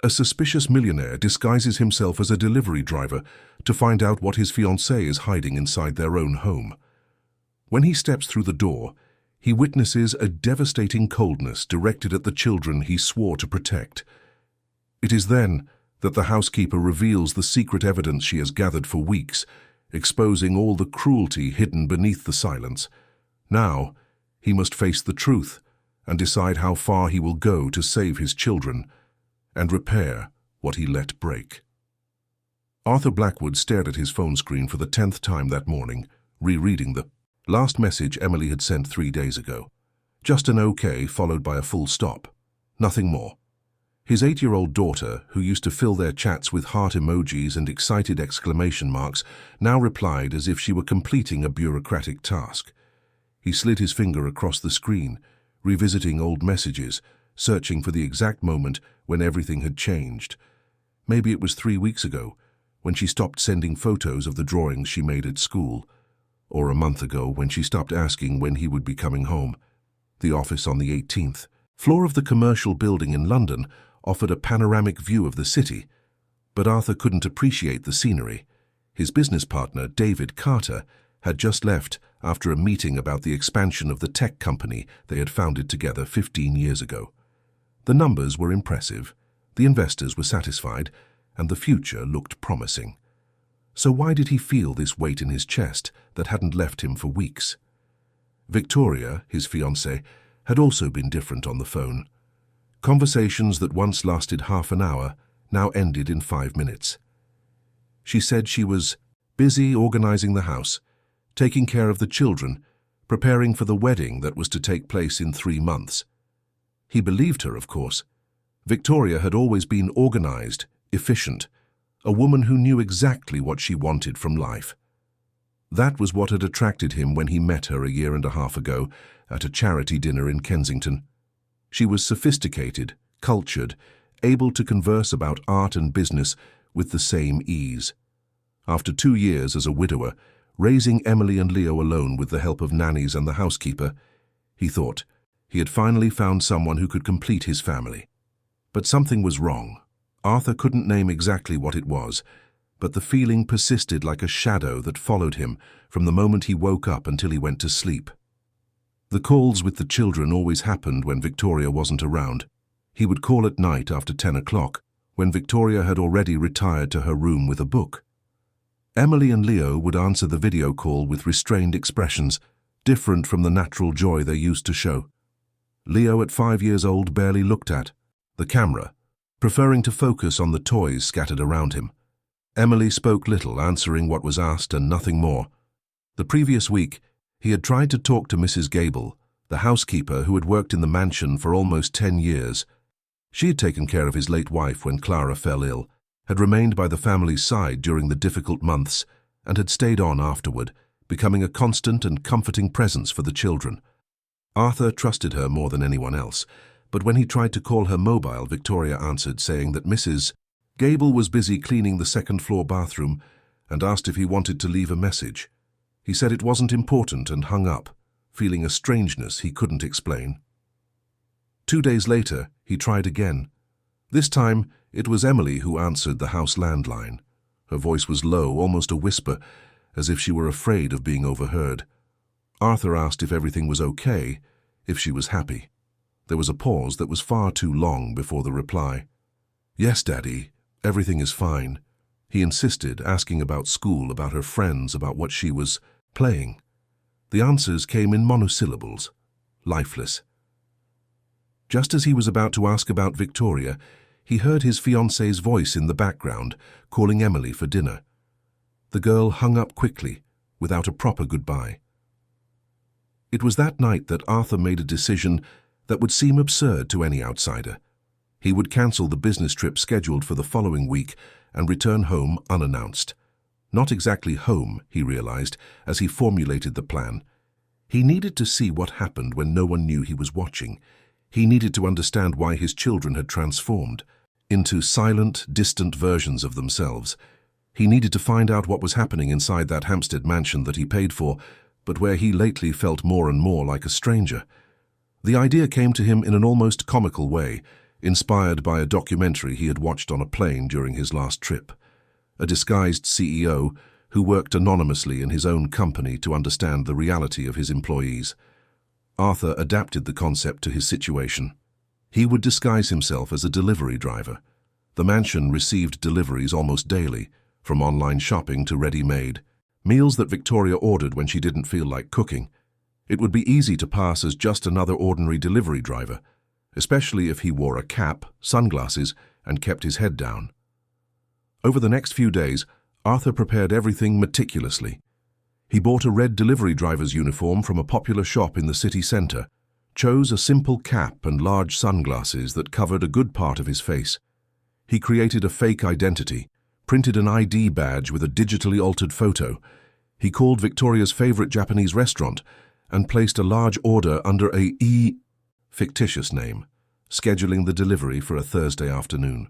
A suspicious millionaire disguises himself as a delivery driver to find out what his fiancée is hiding inside their own home. When he steps through the door, he witnesses a devastating coldness directed at the children he swore to protect. It is then that the housekeeper reveals the secret evidence she has gathered for weeks, exposing all the cruelty hidden beneath the silence. Now, he must face the truth and decide how far he will go to save his children and repair what he let break. Arthur Blackwood stared at his phone screen for the 10th time that morning, rereading the last message Emily had sent 3 days ago. Just an okay followed by a full stop. Nothing more. His 8-year-old daughter, who used to fill their chats with heart emojis and excited exclamation marks, now replied as if she were completing a bureaucratic task. He slid his finger across the screen, revisiting old messages, searching for the exact moment when everything had changed. Maybe it was 3 weeks ago, when she stopped sending photos of the drawings she made at school, or a month ago when she stopped asking when he would be coming home. The office on the 18th floor of the commercial building in London offered a panoramic view of the city, but Arthur couldn't appreciate the scenery. His business partner, David Carter, had just left after a meeting about the expansion of the tech company they had founded together 15 years ago. The numbers were impressive, the investors were satisfied, and the future looked promising. So why did he feel this weight in his chest that hadn't left him for weeks? Victoria, his fiancée, had also been different on the phone. Conversations that once lasted half an hour now ended in 5 minutes. She said she was busy organizing the house, taking care of the children, preparing for the wedding that was to take place in 3 months. He believed her, of course. Victoria had always been organized, efficient, a woman who knew exactly what she wanted from life. That was what had attracted him when he met her a 1.5 years ago at a charity dinner in Kensington. She was sophisticated, cultured, able to converse about art and business with the same ease. After 2 years as a widower, raising Emily and Leo alone with the help of nannies and the housekeeper, he thought he had finally found someone who could complete his family. But something was wrong. Arthur couldn't name exactly what it was, but the feeling persisted like a shadow that followed him from the moment he woke up until he went to sleep. The calls with the children always happened when Victoria wasn't around. He would call at night after 10 o'clock, when Victoria had already retired to her room with a book. Emily and Leo would answer the video call with restrained expressions, different from the natural joy they used to show. Leo, at 5 years old, barely looked at the camera, preferring to focus on the toys scattered around him. Emily spoke little, answering what was asked and nothing more. The previous week, he had tried to talk to Mrs. Gable, the housekeeper who had worked in the mansion for almost 10 years. She had taken care of his late wife when Clara fell ill, had remained by the family's side during the difficult months, and had stayed on afterward, becoming a constant and comforting presence for the children. Arthur trusted her more than anyone else, but when he tried to call her mobile, Victoria answered, saying that Mrs. Gable was busy cleaning the second-floor bathroom and asked if he wanted to leave a message. He said it wasn't important and hung up, feeling a strangeness he couldn't explain. 2 days later, he tried again. This time, it was Emily who answered the house landline. Her voice was low, almost a whisper, as if she were afraid of being overheard. Arthur asked if everything was okay, if she was happy. There was a pause that was far too long before the reply. "Yes, Daddy, everything is fine." He insisted, asking about school, about her friends, about what she was playing. The answers came in monosyllables, lifeless. Just as he was about to ask about Victoria, he heard his fiancée's voice in the background, calling Emily for dinner. The girl hung up quickly, without a proper goodbye. It was that night that Arthur made a decision that would seem absurd to any outsider. He would cancel the business trip scheduled for the following week and return home unannounced. Not exactly home, he realized, as he formulated the plan. He needed to see what happened when no one knew he was watching. He needed to understand why his children had transformed into silent, distant versions of themselves. He needed to find out what was happening inside that Hampstead mansion that he paid for, but where he lately felt more and more like a stranger. The idea came to him in an almost comical way, inspired by a documentary he had watched on a plane during his last trip. A disguised CEO who worked anonymously in his own company to understand the reality of his employees. Arthur adapted the concept to his situation. He would disguise himself as a delivery driver. The mansion received deliveries almost daily, from online shopping to ready-made, meals that Victoria ordered when she didn't feel like cooking. It would be easy to pass as just another ordinary delivery driver, especially if he wore a cap, sunglasses, and kept his head down. Over the next few days, Arthur prepared everything meticulously. He bought a red delivery driver's uniform from a popular shop in the city centre, chose a simple cap and large sunglasses that covered a good part of his face. He created a fake identity, printed an ID badge with a digitally altered photo. He called Victoria's favorite Japanese restaurant and placed a large order under a fictitious name, scheduling the delivery for a Thursday afternoon,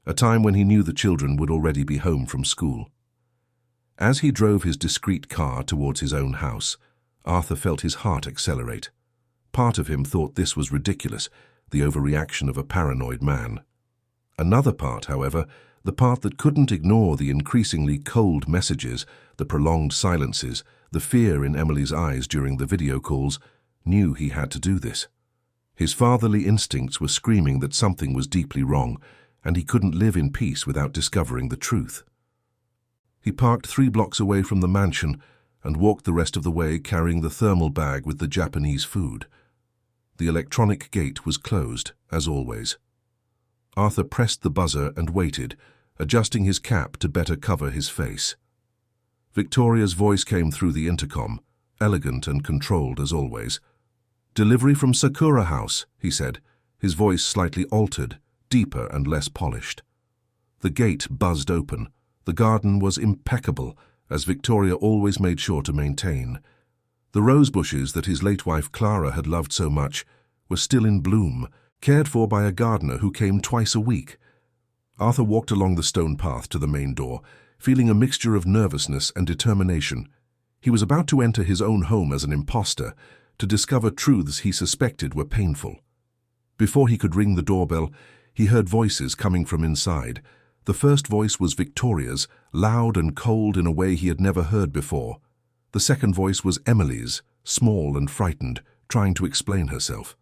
a time when he knew the children would already be home from school. As he drove his discreet car towards his own house, Arthur felt his heart accelerate. Part of him thought this was ridiculous, the overreaction of a paranoid man. Another part, however, the part that couldn't ignore the increasingly cold messages, the prolonged silences, the fear in Emily's eyes during the video calls, knew he had to do this. His fatherly instincts were screaming that something was deeply wrong, and he couldn't live in peace without discovering the truth. He parked 3 blocks away from the mansion and walked the rest of the way carrying the thermal bag with the Japanese food. The electronic gate was closed, as always. Arthur pressed the buzzer and waited, adjusting his cap to better cover his face. Victoria's voice came through the intercom, elegant and controlled as always. "Delivery from Sakura House," he said, his voice slightly altered, deeper and less polished. The gate buzzed open. The garden was impeccable, as Victoria always made sure to maintain. The rose bushes that his late wife Clara had loved so much were still in bloom, cared for by a gardener who came twice a week. Arthur walked along the stone path to the main door, feeling a mixture of nervousness and determination. He was about to enter his own home as an imposter, to discover truths he suspected were painful. Before he could ring the doorbell, he heard voices coming from inside. The first voice was Victoria's, loud and cold in a way he had never heard before. The second voice was Emily's, small and frightened, trying to explain herself.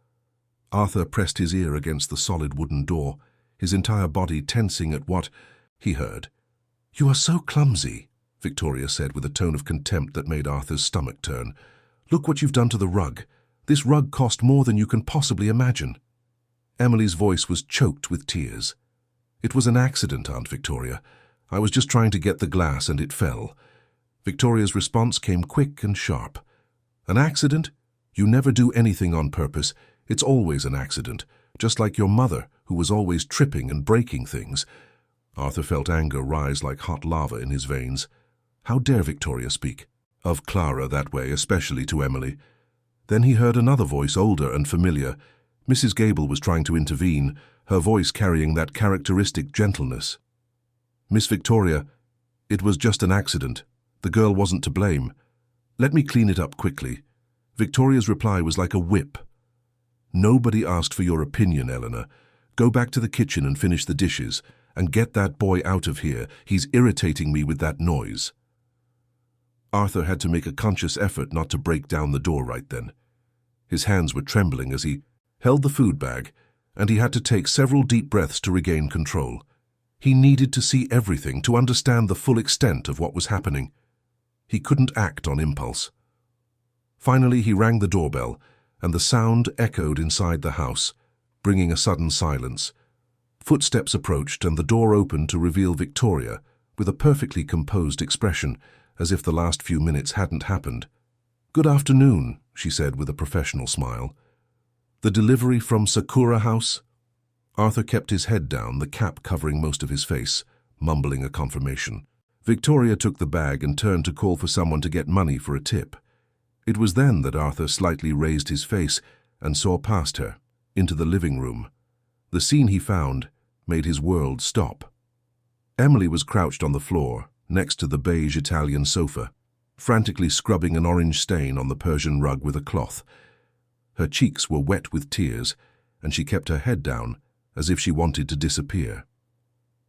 Arthur pressed his ear against the solid wooden door, his entire body tensing at what he heard. "You are so clumsy," Victoria said with a tone of contempt that made Arthur's stomach turn. "Look what you've done to the rug. This rug cost more than you can possibly imagine." Emily's voice was choked with tears. "It was an accident, Aunt Victoria. I was just trying to get the glass and it fell." Victoria's response came quick and sharp. "An accident? You never do anything on purpose. It's always an accident, just like your mother, who was always tripping and breaking things." Arthur felt anger rise like hot lava in his veins. How dare Victoria speak of Clara that way, especially to Emily? Then he heard another voice, older and familiar. Mrs. Gable was trying to intervene, her voice carrying that characteristic gentleness. "Miss Victoria, it was just an accident. The girl wasn't to blame. Let me clean it up quickly." Victoria's reply was like a whip. "Nobody asked for your opinion, Eleanor. Go back to the kitchen and finish the dishes, and get that boy out of here. He's irritating me with that noise." Arthur had to make a conscious effort not to break down the door right then. His hands were trembling as he held the food bag, and he had to take several deep breaths to regain control. He needed to see everything, to understand the full extent of what was happening. He couldn't act on impulse. Finally, he rang the doorbell, and the sound echoed inside the house, bringing a sudden silence. Footsteps approached, and the door opened to reveal Victoria, with a perfectly composed expression, as if the last few minutes hadn't happened. "Good afternoon," she said with a professional smile. "The delivery from Sakura House?" Arthur kept his head down, the cap covering most of his face, mumbling a confirmation. Victoria took the bag and turned to call for someone to get money for a tip. It was then that Arthur slightly raised his face and saw past her, into the living room. The scene he found made his world stop. Emily was crouched on the floor, next to the beige Italian sofa, frantically scrubbing an orange stain on the Persian rug with a cloth. Her cheeks were wet with tears, and she kept her head down, as if she wanted to disappear.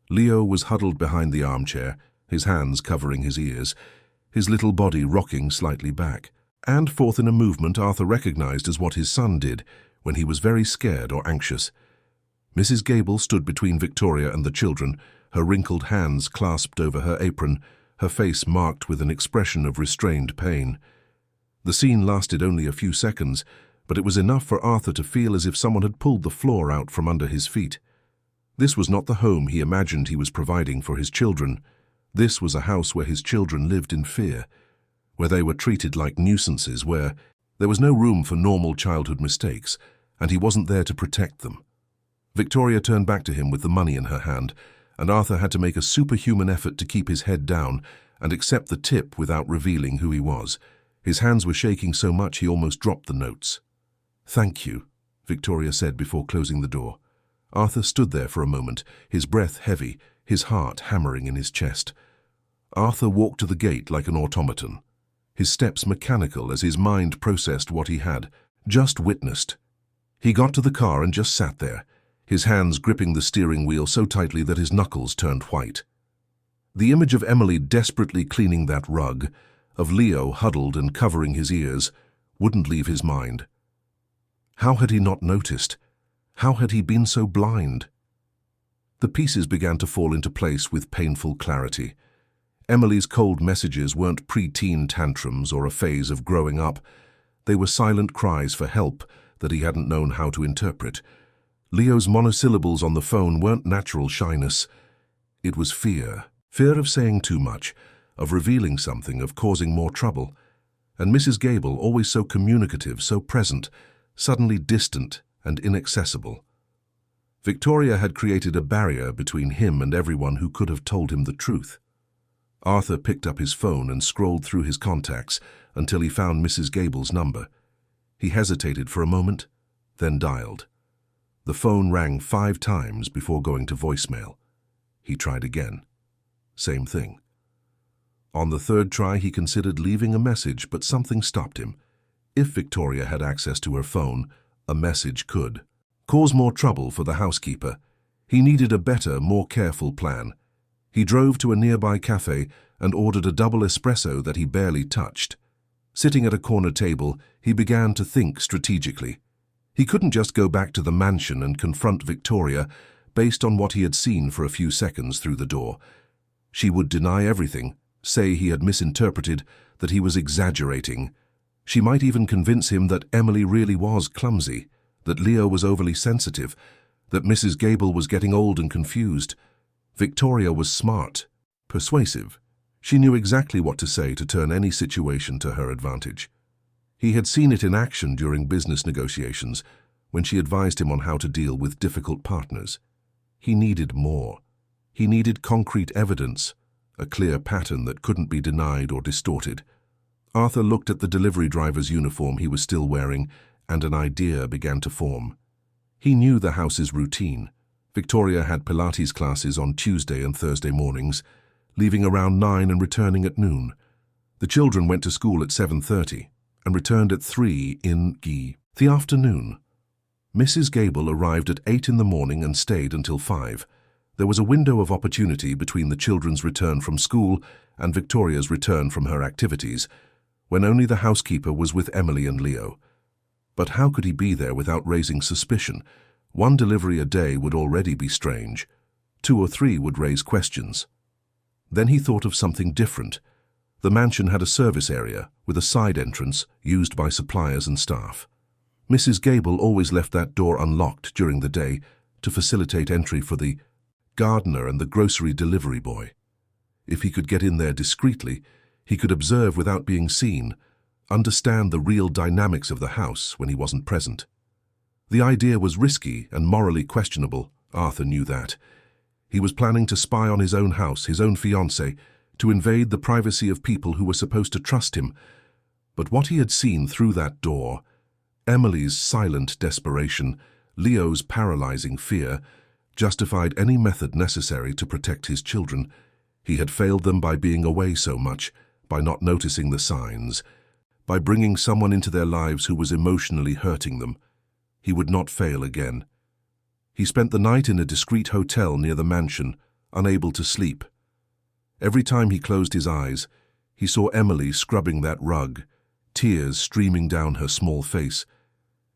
Leo was huddled behind the armchair, his hands covering his ears, his little body rocking slightly back. And forth in a movement Arthur recognized as what his son did when he was very scared or anxious. Mrs. Gable stood between Victoria and the children, her wrinkled hands clasped over her apron, her face marked with an expression of restrained pain. The scene lasted only a few seconds, but it was enough for Arthur to feel as if someone had pulled the floor out from under his feet. This was not the home he imagined he was providing for his children. This was a house where his children lived in fear, where they were treated like nuisances, where there was no room for normal childhood mistakes, and he wasn't there to protect them. Victoria turned back to him with the money in her hand, and Arthur had to make a superhuman effort to keep his head down and accept the tip without revealing who he was. His hands were shaking so much he almost dropped the notes. "Thank you," Victoria said before closing the door. Arthur stood there for a moment, his breath heavy, his heart hammering in his chest. Arthur walked to the gate like an automaton, his steps mechanical as his mind processed what he had just witnessed. He got to the car and just sat there, his hands gripping the steering wheel so tightly that his knuckles turned white. The image of Emily desperately cleaning that rug, of Leo huddled and covering his ears, wouldn't leave his mind. How had he not noticed? How had he been so blind? The pieces began to fall into place with painful clarity. Emily's cold messages weren't pre-teen tantrums or a phase of growing up. They were silent cries for help that he hadn't known how to interpret. Leo's monosyllables on the phone weren't natural shyness. It was fear. Fear of saying too much, of revealing something, of causing more trouble. And Mrs. Gable, always so communicative, so present, suddenly distant and inaccessible. Victoria had created a barrier between him and everyone who could have told him the truth. Arthur picked up his phone and scrolled through his contacts until he found Mrs. Gable's number. He hesitated for a moment, then dialed. The phone rang 5 times before going to voicemail. He tried again. Same thing. On the 3rd try, he considered leaving a message, but something stopped him. If Victoria had access to her phone, a message could cause more trouble for the housekeeper. He needed a better, more careful plan. He drove to a nearby cafe and ordered a double espresso that he barely touched. Sitting at a corner table, he began to think strategically. He couldn't just go back to the mansion and confront Victoria based on what he had seen for a few seconds through the door. She would deny everything, say he had misinterpreted, that he was exaggerating. She might even convince him that Emily really was clumsy, that Leo was overly sensitive, that Mrs. Gable was getting old and confused. Victoria was smart, persuasive. She knew exactly what to say to turn any situation to her advantage. He had seen it in action during business negotiations, when she advised him on how to deal with difficult partners. He needed more. He needed concrete evidence, a clear pattern that couldn't be denied or distorted. Arthur looked at the delivery driver's uniform he was still wearing, and an idea began to form. He knew the house's routine. Victoria had Pilates classes on Tuesday and Thursday mornings, leaving around 9 and returning at noon. The children went to school at 7:30 and returned at 3 in the afternoon. Mrs. Gable arrived at 8 in the morning and stayed until 5. There was a window of opportunity between the children's return from school and Victoria's return from her activities, when only the housekeeper was with Emily and Leo. But how could he be there without raising suspicion? 1 delivery a day would already be strange. 2 or 3 would raise questions. Then he thought of something different. The mansion had a service area with a side entrance used by suppliers and staff. Mrs. Gable always left that door unlocked during the day to facilitate entry for the gardener and the grocery delivery boy. If he could get in there discreetly, he could observe without being seen, understand the real dynamics of the house when he wasn't present. The idea was risky and morally questionable, Arthur knew that. He was planning to spy on his own house, his own fiancée, to invade the privacy of people who were supposed to trust him. But what he had seen through that door, Emily's silent desperation, Leo's paralyzing fear, justified any method necessary to protect his children. He had failed them by being away so much, by not noticing the signs, by bringing someone into their lives who was emotionally hurting them. He would not fail again. He spent the night in a discreet hotel near the mansion, unable to sleep. Every time he closed his eyes, he saw Emily scrubbing that rug, tears streaming down her small face.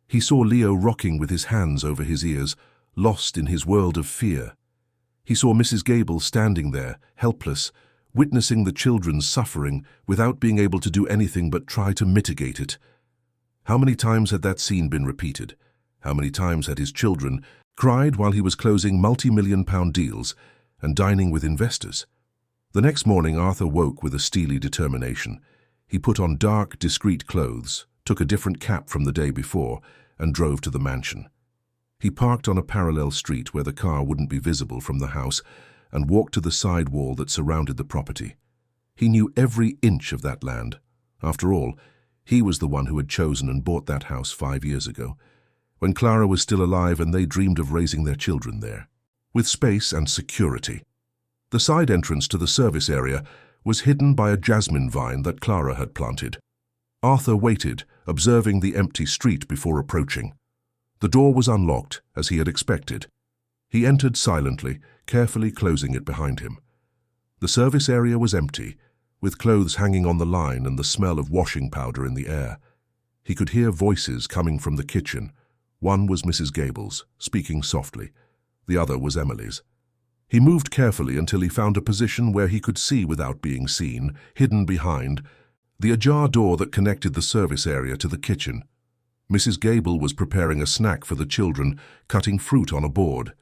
He saw Leo rocking with his hands over his ears, lost in his world of fear. He saw Mrs. Gable standing there, helpless, witnessing the children's suffering without being able to do anything but try to mitigate it. How many times had that scene been repeated? How many times had his children cried while he was closing multi-million-pound deals and dining with investors? The next morning, Arthur woke with a steely determination. He put on dark, discreet clothes, took a different cap from the day before, and drove to the mansion. He parked on a parallel street where the car wouldn't be visible from the house and walked to the side wall that surrounded the property. He knew every inch of that land. After all, he was the one who had chosen and bought that house 5 years ago, when Clara was still alive and they dreamed of raising their children there, with space and security. The side entrance to the service area was hidden by a jasmine vine that Clara had planted. Arthur waited, observing the empty street before approaching. The door was unlocked, as he had expected. He entered silently, carefully closing it behind him. The service area was empty, with clothes hanging on the line and the smell of washing powder in the air. He could hear voices coming from the kitchen. One was Mrs. Gable's, speaking softly. The other was Emily's. He moved carefully until he found a position where he could see without being seen, hidden behind the ajar door that connected the service area to the kitchen. Mrs. Gable was preparing a snack for the children, cutting fruit on a board.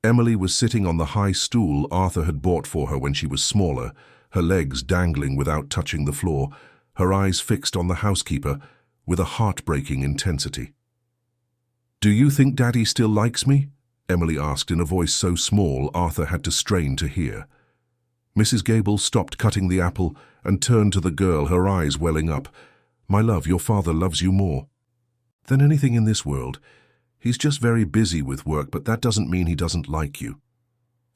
Emily was sitting on the high stool Arthur had bought for her when she was smaller, her legs dangling without touching the floor, her eyes fixed on the housekeeper with a heartbreaking intensity. "Do you think Daddy still likes me?" Emily asked in a voice so small Arthur had to strain to hear. Mrs. Gable stopped cutting the apple and turned to the girl, her eyes welling up. "My love, your father loves you more than anything in this world. He's just very busy with work, but that doesn't mean he doesn't like you."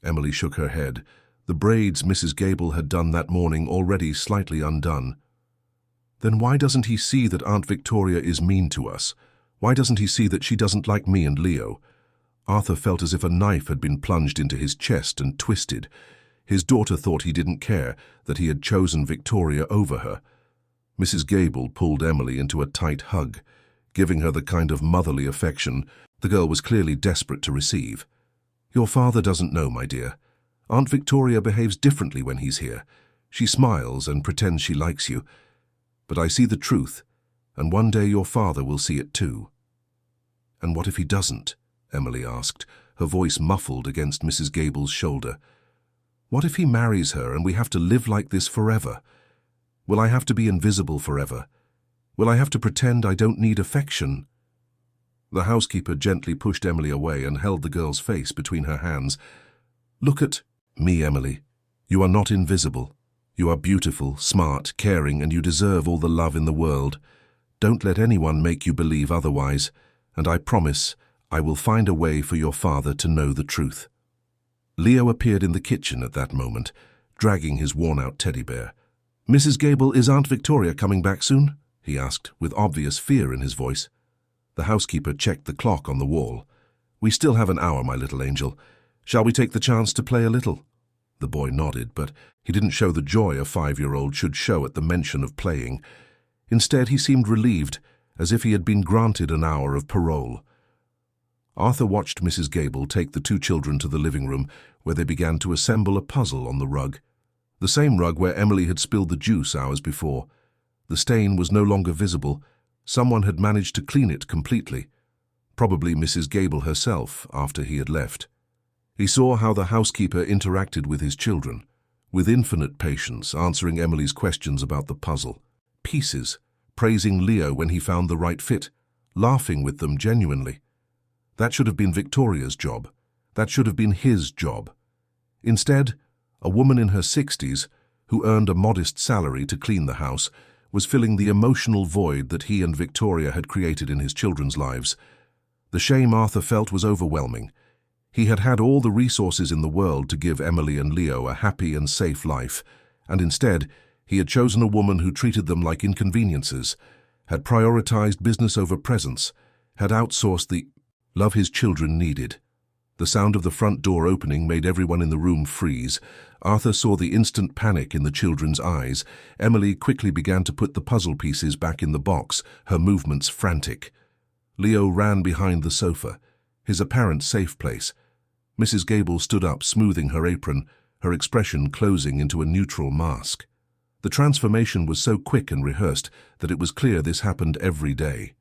Emily shook her head, the braids Mrs. Gable had done that morning already slightly undone. "Then why doesn't he see that Aunt Victoria is mean to us? Why doesn't he see that she doesn't like me and Leo?" Arthur felt as if a knife had been plunged into his chest and twisted. His daughter thought he didn't care, that he had chosen Victoria over her. Mrs. Gable pulled Emily into a tight hug, giving her the kind of motherly affection the girl was clearly desperate to receive. "Your father doesn't know, my dear. Aunt Victoria behaves differently when he's here. She smiles and pretends she likes you. But I see the truth, and one day your father will see it too." "And what if he doesn't?" Emily asked, her voice muffled against Mrs. Gable's shoulder. "What if he marries her and we have to live like this forever? Will I have to be invisible forever? Will I have to pretend I don't need affection?" The housekeeper gently pushed Emily away and held the girl's face between her hands. "Look at me, Emily. You are not invisible. You are beautiful, smart, caring, and you deserve all the love in the world. Don't let anyone make you believe otherwise, and I promise I will find a way for your father to know the truth." Leo appeared in the kitchen at that moment, dragging his worn-out teddy bear. "Mrs. Gable, is Aunt Victoria coming back soon?" he asked, with obvious fear in his voice. The housekeeper checked the clock on the wall. "We still have an hour, my little angel. Shall we take the chance to play a little?" The boy nodded, but he didn't show the joy a 5-year-old should show at the mention of playing. Instead, he seemed relieved, as if he had been granted an hour of parole. Arthur watched Mrs. Gable take the two children to the living room, where they began to assemble a puzzle on the rug. The same rug where Emily had spilled the juice hours before. The stain was no longer visible. Someone had managed to clean it completely. Probably Mrs. Gable herself, after he had left. He saw how the housekeeper interacted with his children, with infinite patience, answering Emily's questions about the puzzle. Pieces, praising Leo when he found the right fit, laughing with them genuinely. That should have been Victoria's job. That should have been his job. Instead, a woman in her 60s, who earned a modest salary to clean the house, was filling the emotional void that he and Victoria had created in his children's lives. The shame Arthur felt was overwhelming. He had had all the resources in the world to give Emily and Leo a happy and safe life, and instead, he had chosen a woman who treated them like inconveniences, had prioritized business over presence, had outsourced the love his children needed. The sound of the front door opening made everyone in the room freeze. Arthur saw the instant panic in the children's eyes. Emily quickly began to put the puzzle pieces back in the box, her movements frantic. Leo ran behind the sofa, his apparent safe place. Mrs. Gable stood up, smoothing her apron, her expression closing into a neutral mask. The transformation was so quick and rehearsed that it was clear this happened every day.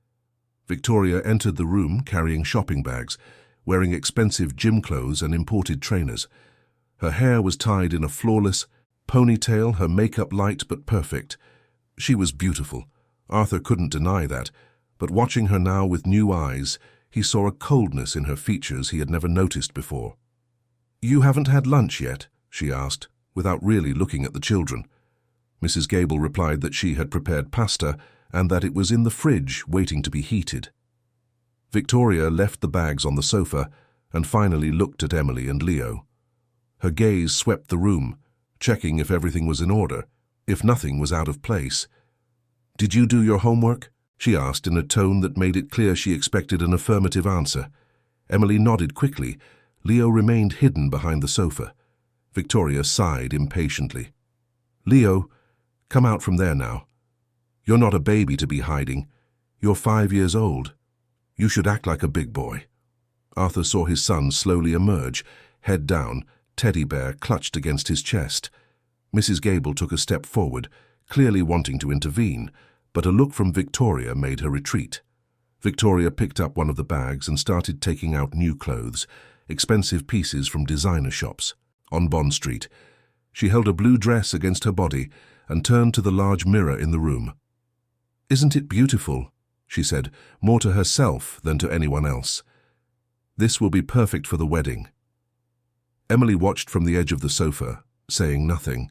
Victoria entered the room carrying shopping bags, wearing expensive gym clothes and imported trainers. Her hair was tied in a flawless ponytail, her makeup light but perfect. She was beautiful. Arthur couldn't deny that, but watching her now with new eyes, he saw a coldness in her features he had never noticed before. "You haven't had lunch yet?" she asked, without really looking at the children. Mrs. Gable replied that she had prepared pasta and that it was in the fridge waiting to be heated. Victoria left the bags on the sofa and finally looked at Emily and Leo. Her gaze swept the room, checking if everything was in order, if nothing was out of place. "Did you do your homework?" she asked in a tone that made it clear she expected an affirmative answer. Emily nodded quickly. Leo remained hidden behind the sofa. Victoria sighed impatiently. "Leo, come out from there now. You're not a baby to be hiding. You're 5 years old. You should act like a big boy." Arthur saw his son slowly emerge, head down, teddy bear clutched against his chest. Mrs. Gable took a step forward, clearly wanting to intervene, but a look from Victoria made her retreat. Victoria picked up one of the bags and started taking out new clothes, expensive pieces from designer shops. On Bond Street, she held a blue dress against her body and turned to the large mirror in the room. "Isn't it beautiful?" she said, more to herself than to anyone else. "This will be perfect for the wedding." Emily watched from the edge of the sofa, saying nothing.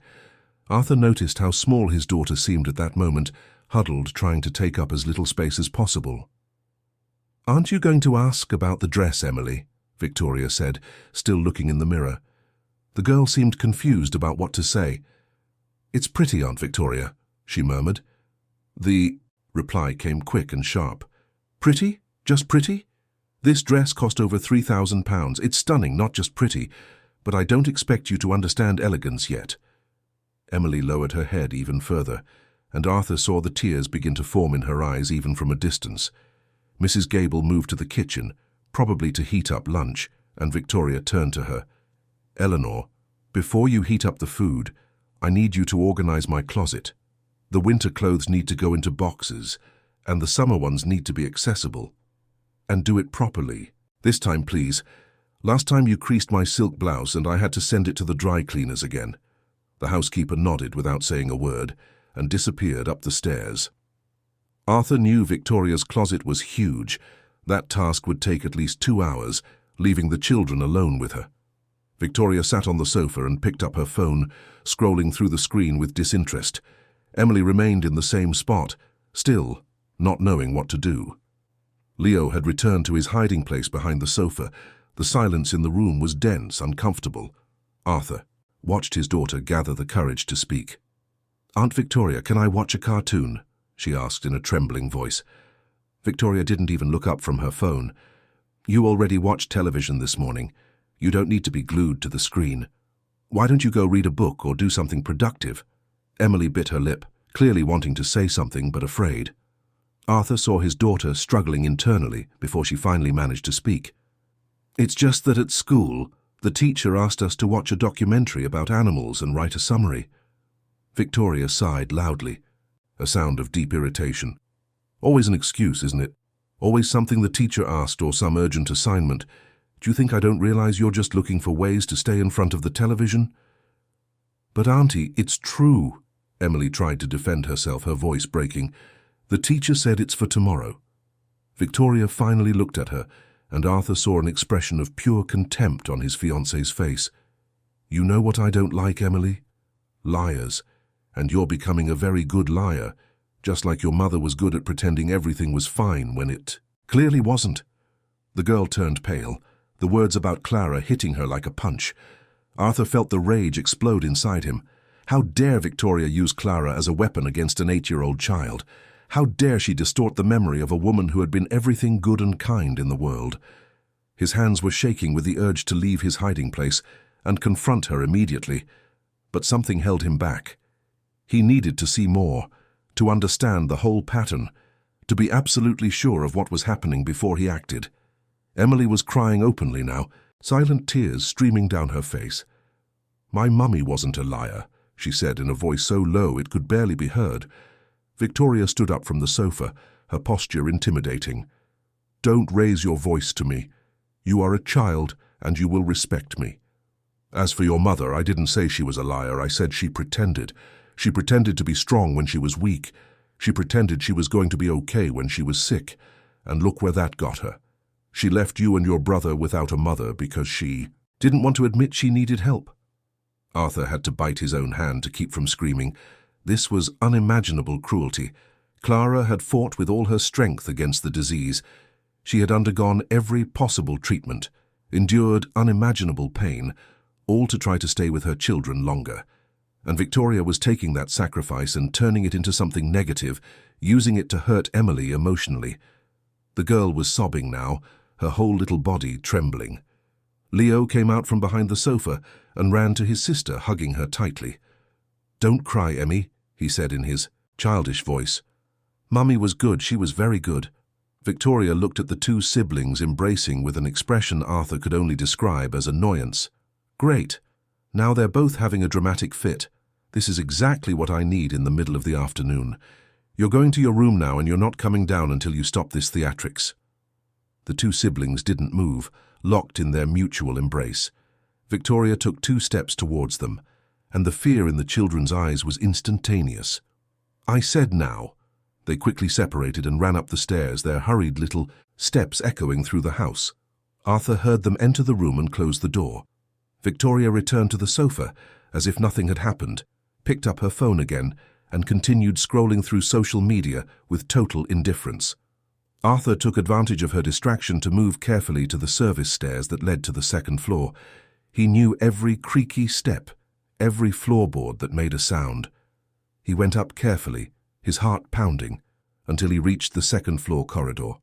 Arthur noticed how small his daughter seemed at that moment, huddled, trying to take up as little space as possible. "Aren't you going to ask about the dress, Emily?" Victoria said, still looking in the mirror. The girl seemed confused about what to say. "It's pretty, Aunt Victoria," she murmured. The reply came quick and sharp. "Pretty? Just pretty? This dress cost over £3,000. It's stunning, not just pretty, but I don't expect you to understand elegance yet." Emily lowered her head even further, and Arthur saw the tears begin to form in her eyes even from a distance. Mrs. Gable moved to the kitchen, probably to heat up lunch, and Victoria turned to her. "Eleanor, before you heat up the food, I need you to organize my closet. The winter clothes need to go into boxes, and the summer ones need to be accessible. And do it properly. This time, please. Last time you creased my silk blouse and I had to send it to the dry cleaners again." The housekeeper nodded without saying a word and disappeared up the stairs. Arthur knew Victoria's closet was huge. That task would take at least 2 hours, leaving the children alone with her. Victoria sat on the sofa and picked up her phone, scrolling through the screen with disinterest. Emily remained in the same spot, still not knowing what to do. Leo had returned to his hiding place behind the sofa. The silence in the room was dense, uncomfortable. Arthur watched his daughter gather the courage to speak. "Aunt Victoria, can I watch a cartoon?" she asked in a trembling voice. Victoria didn't even look up from her phone. "You already watched television this morning. You don't need to be glued to the screen. Why don't you go read a book or do something productive?" Emily bit her lip, clearly wanting to say something but afraid. Arthur saw his daughter struggling internally before she finally managed to speak. "It's just that at school, the teacher asked us to watch a documentary about animals and write a summary." Victoria sighed loudly, a sound of deep irritation. "Always an excuse, isn't it? Always something the teacher asked or some urgent assignment. Do you think I don't realize you're just looking for ways to stay in front of the television?" "But Auntie, it's true." Emily tried to defend herself, her voice breaking. "The teacher said it's for tomorrow." Victoria finally looked at her, and Arthur saw an expression of pure contempt on his fiancée's face. "You know what I don't like, Emily? Liars. And you're becoming a very good liar, just like your mother was good at pretending everything was fine when it clearly wasn't." The girl turned pale, the words about Clara hitting her like a punch. Arthur felt the rage explode inside him. How dare Victoria use Clara as a weapon against an 8-year-old child? How dare she distort the memory of a woman who had been everything good and kind in the world? His hands were shaking with the urge to leave his hiding place and confront her immediately, but something held him back. He needed to see more, to understand the whole pattern, to be absolutely sure of what was happening before he acted. Emily was crying openly now, silent tears streaming down her face. "My mummy wasn't a liar," she said in a voice so low it could barely be heard. Victoria stood up from the sofa, her posture intimidating. "Don't raise your voice to me. You are a child, and you will respect me. As for your mother, I didn't say she was a liar. I said she pretended. She pretended to be strong when she was weak. She pretended she was going to be okay when she was sick. And look where that got her. She left you and your brother without a mother because she didn't want to admit she needed help." Arthur had to bite his own hand to keep from screaming. This was unimaginable cruelty. Clara had fought with all her strength against the disease. She had undergone every possible treatment, endured unimaginable pain, all to try to stay with her children longer. And Victoria was taking that sacrifice and turning it into something negative, using it to hurt Emily emotionally. The girl was sobbing now, her whole little body trembling. Leo came out from behind the sofa and ran to his sister, hugging her tightly. "Don't cry, Emmy," he said in his childish voice. "Mummy was good, she was very good." Victoria looked at the two siblings embracing with an expression Arthur could only describe as annoyance. "Great. Now they're both having a dramatic fit. This is exactly what I need in the middle of the afternoon. You're going to your room now and you're not coming down until you stop this theatrics." The two siblings didn't move, locked in their mutual embrace. Victoria took 2 steps towards them, and the fear in the children's eyes was instantaneous. "I said now." They quickly separated and ran up the stairs, their hurried little steps echoing through the house. Arthur heard them enter the room and close the door. Victoria returned to the sofa, as if nothing had happened, picked up her phone again, and continued scrolling through social media with total indifference. Arthur took advantage of her distraction to move carefully to the service stairs that led to the 2nd floor. He knew every creaky step, every floorboard that made a sound. He went up carefully, his heart pounding, until he reached the 2nd floor corridor.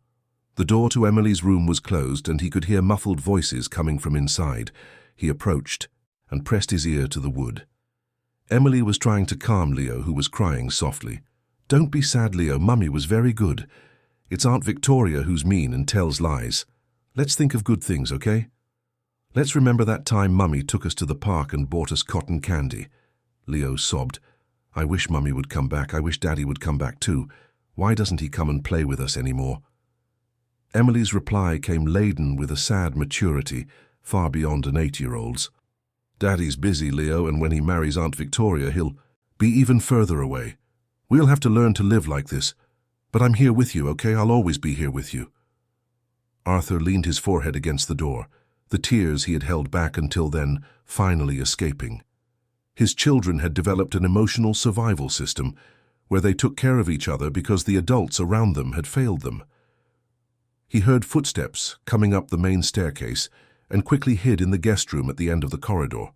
The door to Emily's room was closed and he could hear muffled voices coming from inside. He approached and pressed his ear to the wood. Emily was trying to calm Leo, who was crying softly. "Don't be sad, Leo. Mummy was very good. It's Aunt Victoria who's mean and tells lies. Let's think of good things, okay? Let's remember that time Mummy took us to the park and bought us cotton candy." Leo sobbed. "I wish Mummy would come back. I wish Daddy would come back too. Why doesn't he come and play with us anymore?" Emily's reply came laden with a sad maturity, far beyond an 8-year-old's. "Daddy's busy, Leo, and when he marries Aunt Victoria, he'll be even further away. We'll have to learn to live like this. But I'm here with you, okay? I'll always be here with you." Arthur leaned his forehead against the door, the tears he had held back until then finally escaping. His children had developed an emotional survival system where they took care of each other because the adults around them had failed them. He heard footsteps coming up the main staircase and quickly hid in the guest room at the end of the corridor.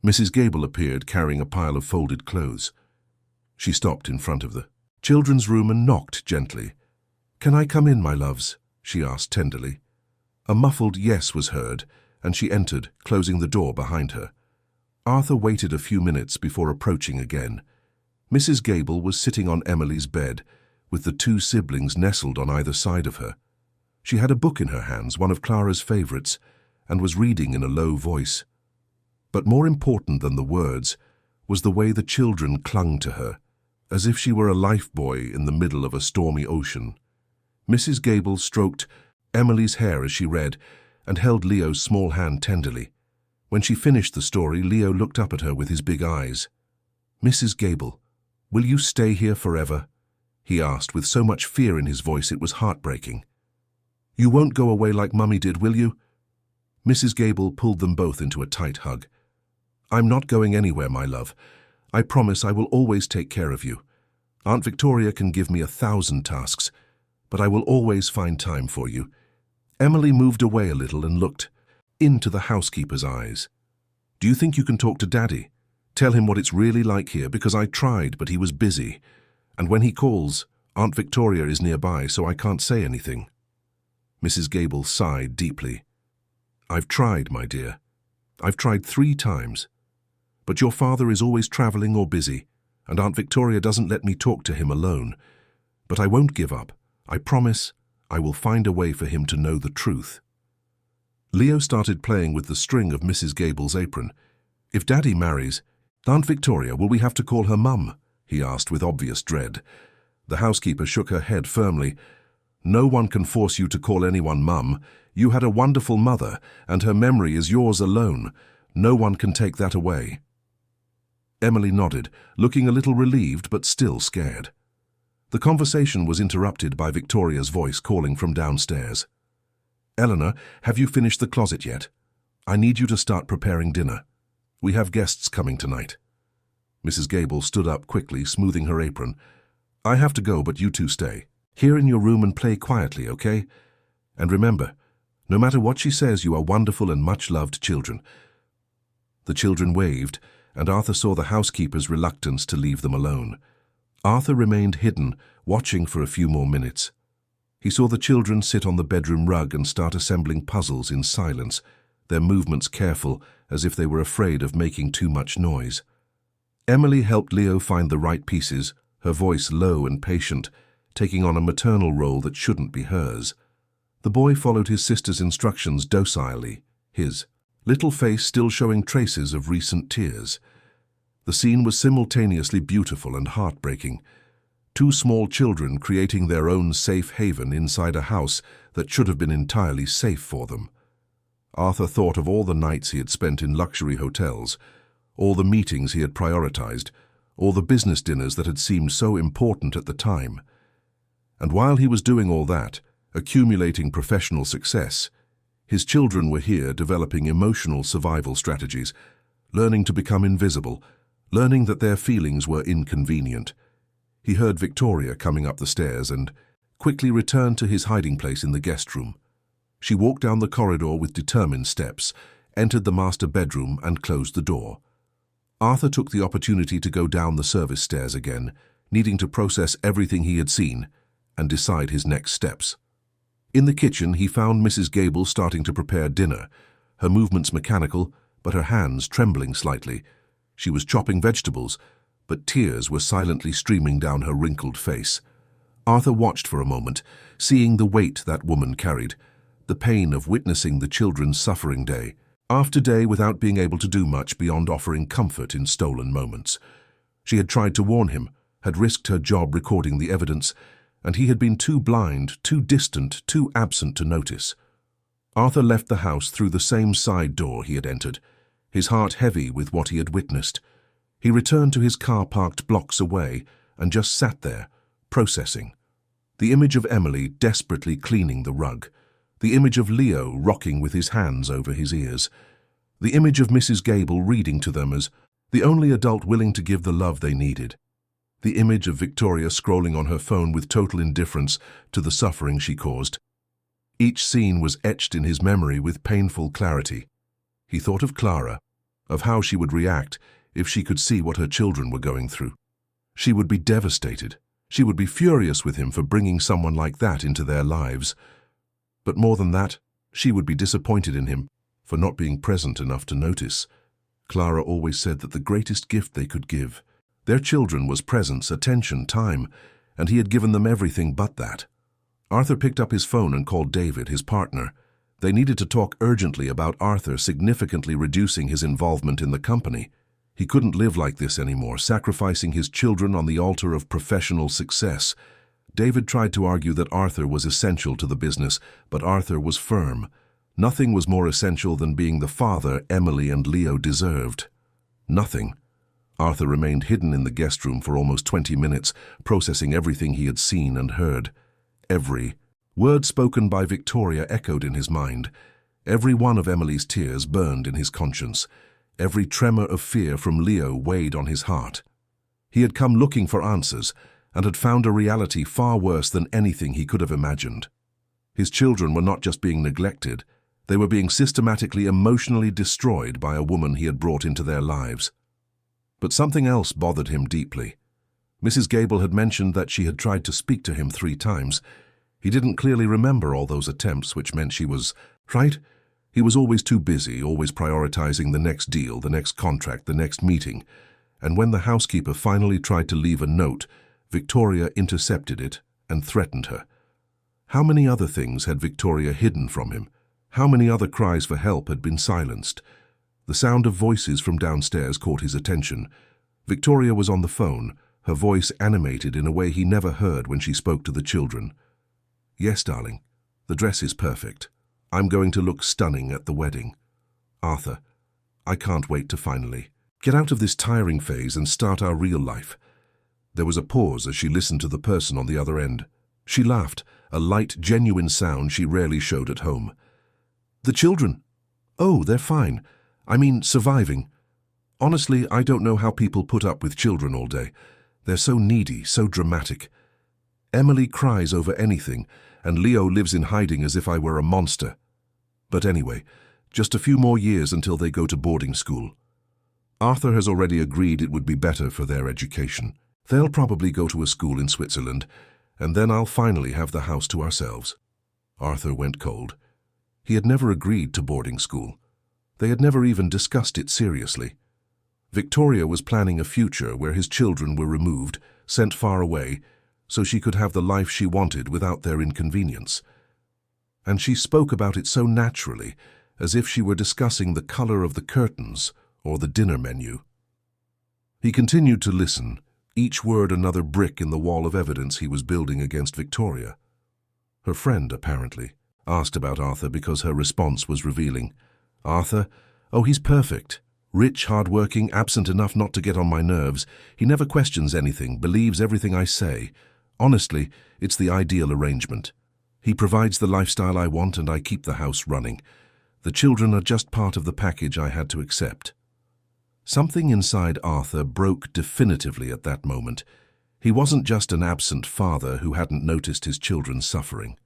Mrs. Gable appeared carrying a pile of folded clothes. She stopped in front of the children's room and knocked gently. "Can I come in, my loves?" she asked tenderly. A muffled yes was heard, and she entered, closing the door behind her. Arthur waited a few minutes before approaching again. Mrs. Gable was sitting on Emily's bed, with the 2 siblings nestled on either side of her. She had a book in her hands, one of Clara's favorites, and was reading in a low voice. But more important than the words was the way the children clung to her, as if she were a lifebuoy in the middle of a stormy ocean. Mrs. Gable stroked Emily's hair as she read, and held Leo's small hand tenderly. When she finished the story, Leo looked up at her with his big eyes. "Mrs. Gable, will you stay here forever?" he asked with so much fear in his voice it was heartbreaking. "You won't go away like Mummy did, will you?" Mrs. Gable pulled them both into a tight hug. "I'm not going anywhere, my love. I promise I will always take care of you. Aunt Victoria can give me 1,000 tasks, but I will always find time for you." Emily moved away a little and looked into the housekeeper's eyes. "Do you think you can talk to Daddy? Tell him what it's really like here, because I tried, but he was busy. And when he calls, Aunt Victoria is nearby, so I can't say anything." Mrs. Gable sighed deeply. "I've tried, my dear. I've tried 3 times. But your father is always traveling or busy, and Aunt Victoria doesn't let me talk to him alone. But I won't give up. I promise I will find a way for him to know the truth." Leo started playing with the string of Mrs. Gable's apron. "If Daddy marries, Aunt Victoria, will we have to call her Mum?" he asked with obvious dread. The housekeeper shook her head firmly. "No one can force you to call anyone Mum. You had a wonderful mother, and her memory is yours alone. No one can take that away." Emily nodded, looking a little relieved but still scared. The conversation was interrupted by Victoria's voice calling from downstairs. "Eleanor, have you finished the closet yet? I need you to start preparing dinner. We have guests coming tonight." Mrs. Gable stood up quickly, smoothing her apron. "I have to go, but you two stay. Here in your room and play quietly, okay? And remember, no matter what she says, you are wonderful and much-loved children." The children waved, and Arthur saw the housekeeper's reluctance to leave them alone. Arthur remained hidden, watching for a few more minutes. He saw the children sit on the bedroom rug and start assembling puzzles in silence, their movements careful, as if they were afraid of making too much noise. Emily helped Leo find the right pieces, her voice low and patient, taking on a maternal role that shouldn't be hers. The boy followed his sister's instructions docilely, his little face still showing traces of recent tears. The scene was simultaneously beautiful and heartbreaking. 2 small children creating their own safe haven inside a house that should have been entirely safe for them. Arthur thought of all the nights he had spent in luxury hotels, all the meetings he had prioritized, all the business dinners that had seemed so important at the time. And while he was doing all that, accumulating professional success, his children were here developing emotional survival strategies, learning to become invisible, learning that their feelings were inconvenient. He heard Victoria coming up the stairs and quickly returned to his hiding place in the guest room. She walked down the corridor with determined steps, entered the master bedroom and closed the door. Arthur took the opportunity to go down the service stairs again, needing to process everything he had seen and decide his next steps. In the kitchen, he found Mrs. Gable starting to prepare dinner, her movements mechanical, but her hands trembling slightly. She was chopping vegetables, but tears were silently streaming down her wrinkled face. Arthur watched for a moment, seeing the weight that woman carried, the pain of witnessing the children's suffering day after day without being able to do much beyond offering comfort in stolen moments. She had tried to warn him, had risked her job recording the evidence, and he had been too blind, too distant, too absent to notice. Arthur left the house through the same side door he had entered, his heart heavy with what he had witnessed. He returned to his car parked blocks away and just sat there, processing. The image of Emily desperately cleaning the rug, the image of Leo rocking with his hands over his ears, the image of Mrs. Gable reading to them as the only adult willing to give the love they needed, the image of Victoria scrolling on her phone with total indifference to the suffering she caused. Each scene was etched in his memory with painful clarity. He thought of Clara, of how she would react if she could see what her children were going through. She would be devastated. She would be furious with him for bringing someone like that into their lives. But more than that, she would be disappointed in him for not being present enough to notice. Clara always said that the greatest gift they could give their children was presence, attention, time, and he had given them everything but that. Arthur picked up his phone and called David, his partner. They needed to talk urgently about Arthur significantly reducing his involvement in the company. He couldn't live like this anymore, sacrificing his children on the altar of professional success. David tried to argue that Arthur was essential to the business, but Arthur was firm. Nothing was more essential than being the father Emily and Leo deserved. Nothing. Arthur remained hidden in the guest room for almost 20 minutes, processing everything he had seen and heard. Every word spoken by Victoria echoed in his mind. Every one of Emily's tears burned in his conscience. Every tremor of fear from Leo weighed on his heart. He had come looking for answers and had found a reality far worse than anything he could have imagined. His children were not just being neglected, they were being systematically emotionally destroyed by a woman he had brought into their lives. But something else bothered him deeply. Mrs. Gable had mentioned that she had tried to speak to him 3 times. He didn't clearly remember all those attempts, which meant she was, right? He was always too busy, always prioritizing the next deal, the next contract, the next meeting. And when the housekeeper finally tried to leave a note, Victoria intercepted it and threatened her. How many other things had Victoria hidden from him? How many other cries for help had been silenced? The sound of voices from downstairs caught his attention. Victoria was on the phone, her voice animated in a way he never heard when she spoke to the children. "Yes, darling. The dress is perfect. I'm going to look stunning at the wedding. Arthur, I can't wait to finally get out of this tiring phase and start our real life." There was a pause as she listened to the person on the other end. She laughed, a light, genuine sound she rarely showed at home. "The children? Oh, they're fine. I mean, surviving. Honestly, I don't know how people put up with children all day. They're so needy, so dramatic. Emily cries over anything, and Leo lives in hiding as if I were a monster. But anyway, just a few more years until they go to boarding school. Arthur has already agreed it would be better for their education. They'll probably go to a school in Switzerland, and then I'll finally have the house to ourselves." Arthur went cold. He had never agreed to boarding school. They had never even discussed it seriously. Victoria was planning a future where his children were removed, sent far away, so she could have the life she wanted without their inconvenience. And she spoke about it so naturally, as if she were discussing the color of the curtains or the dinner menu. He continued to listen, each word another brick in the wall of evidence he was building against Victoria. Her friend, apparently, asked about Arthur because her response was revealing. "Arthur? Oh, he's perfect. Rich, hard-working, absent enough not to get on my nerves. He never questions anything, believes everything I say. Honestly, it's the ideal arrangement. He provides the lifestyle I want and I keep the house running. The children are just part of the package I had to accept." Something inside Arthur broke definitively at that moment. He wasn't just an absent father who hadn't noticed his children's suffering.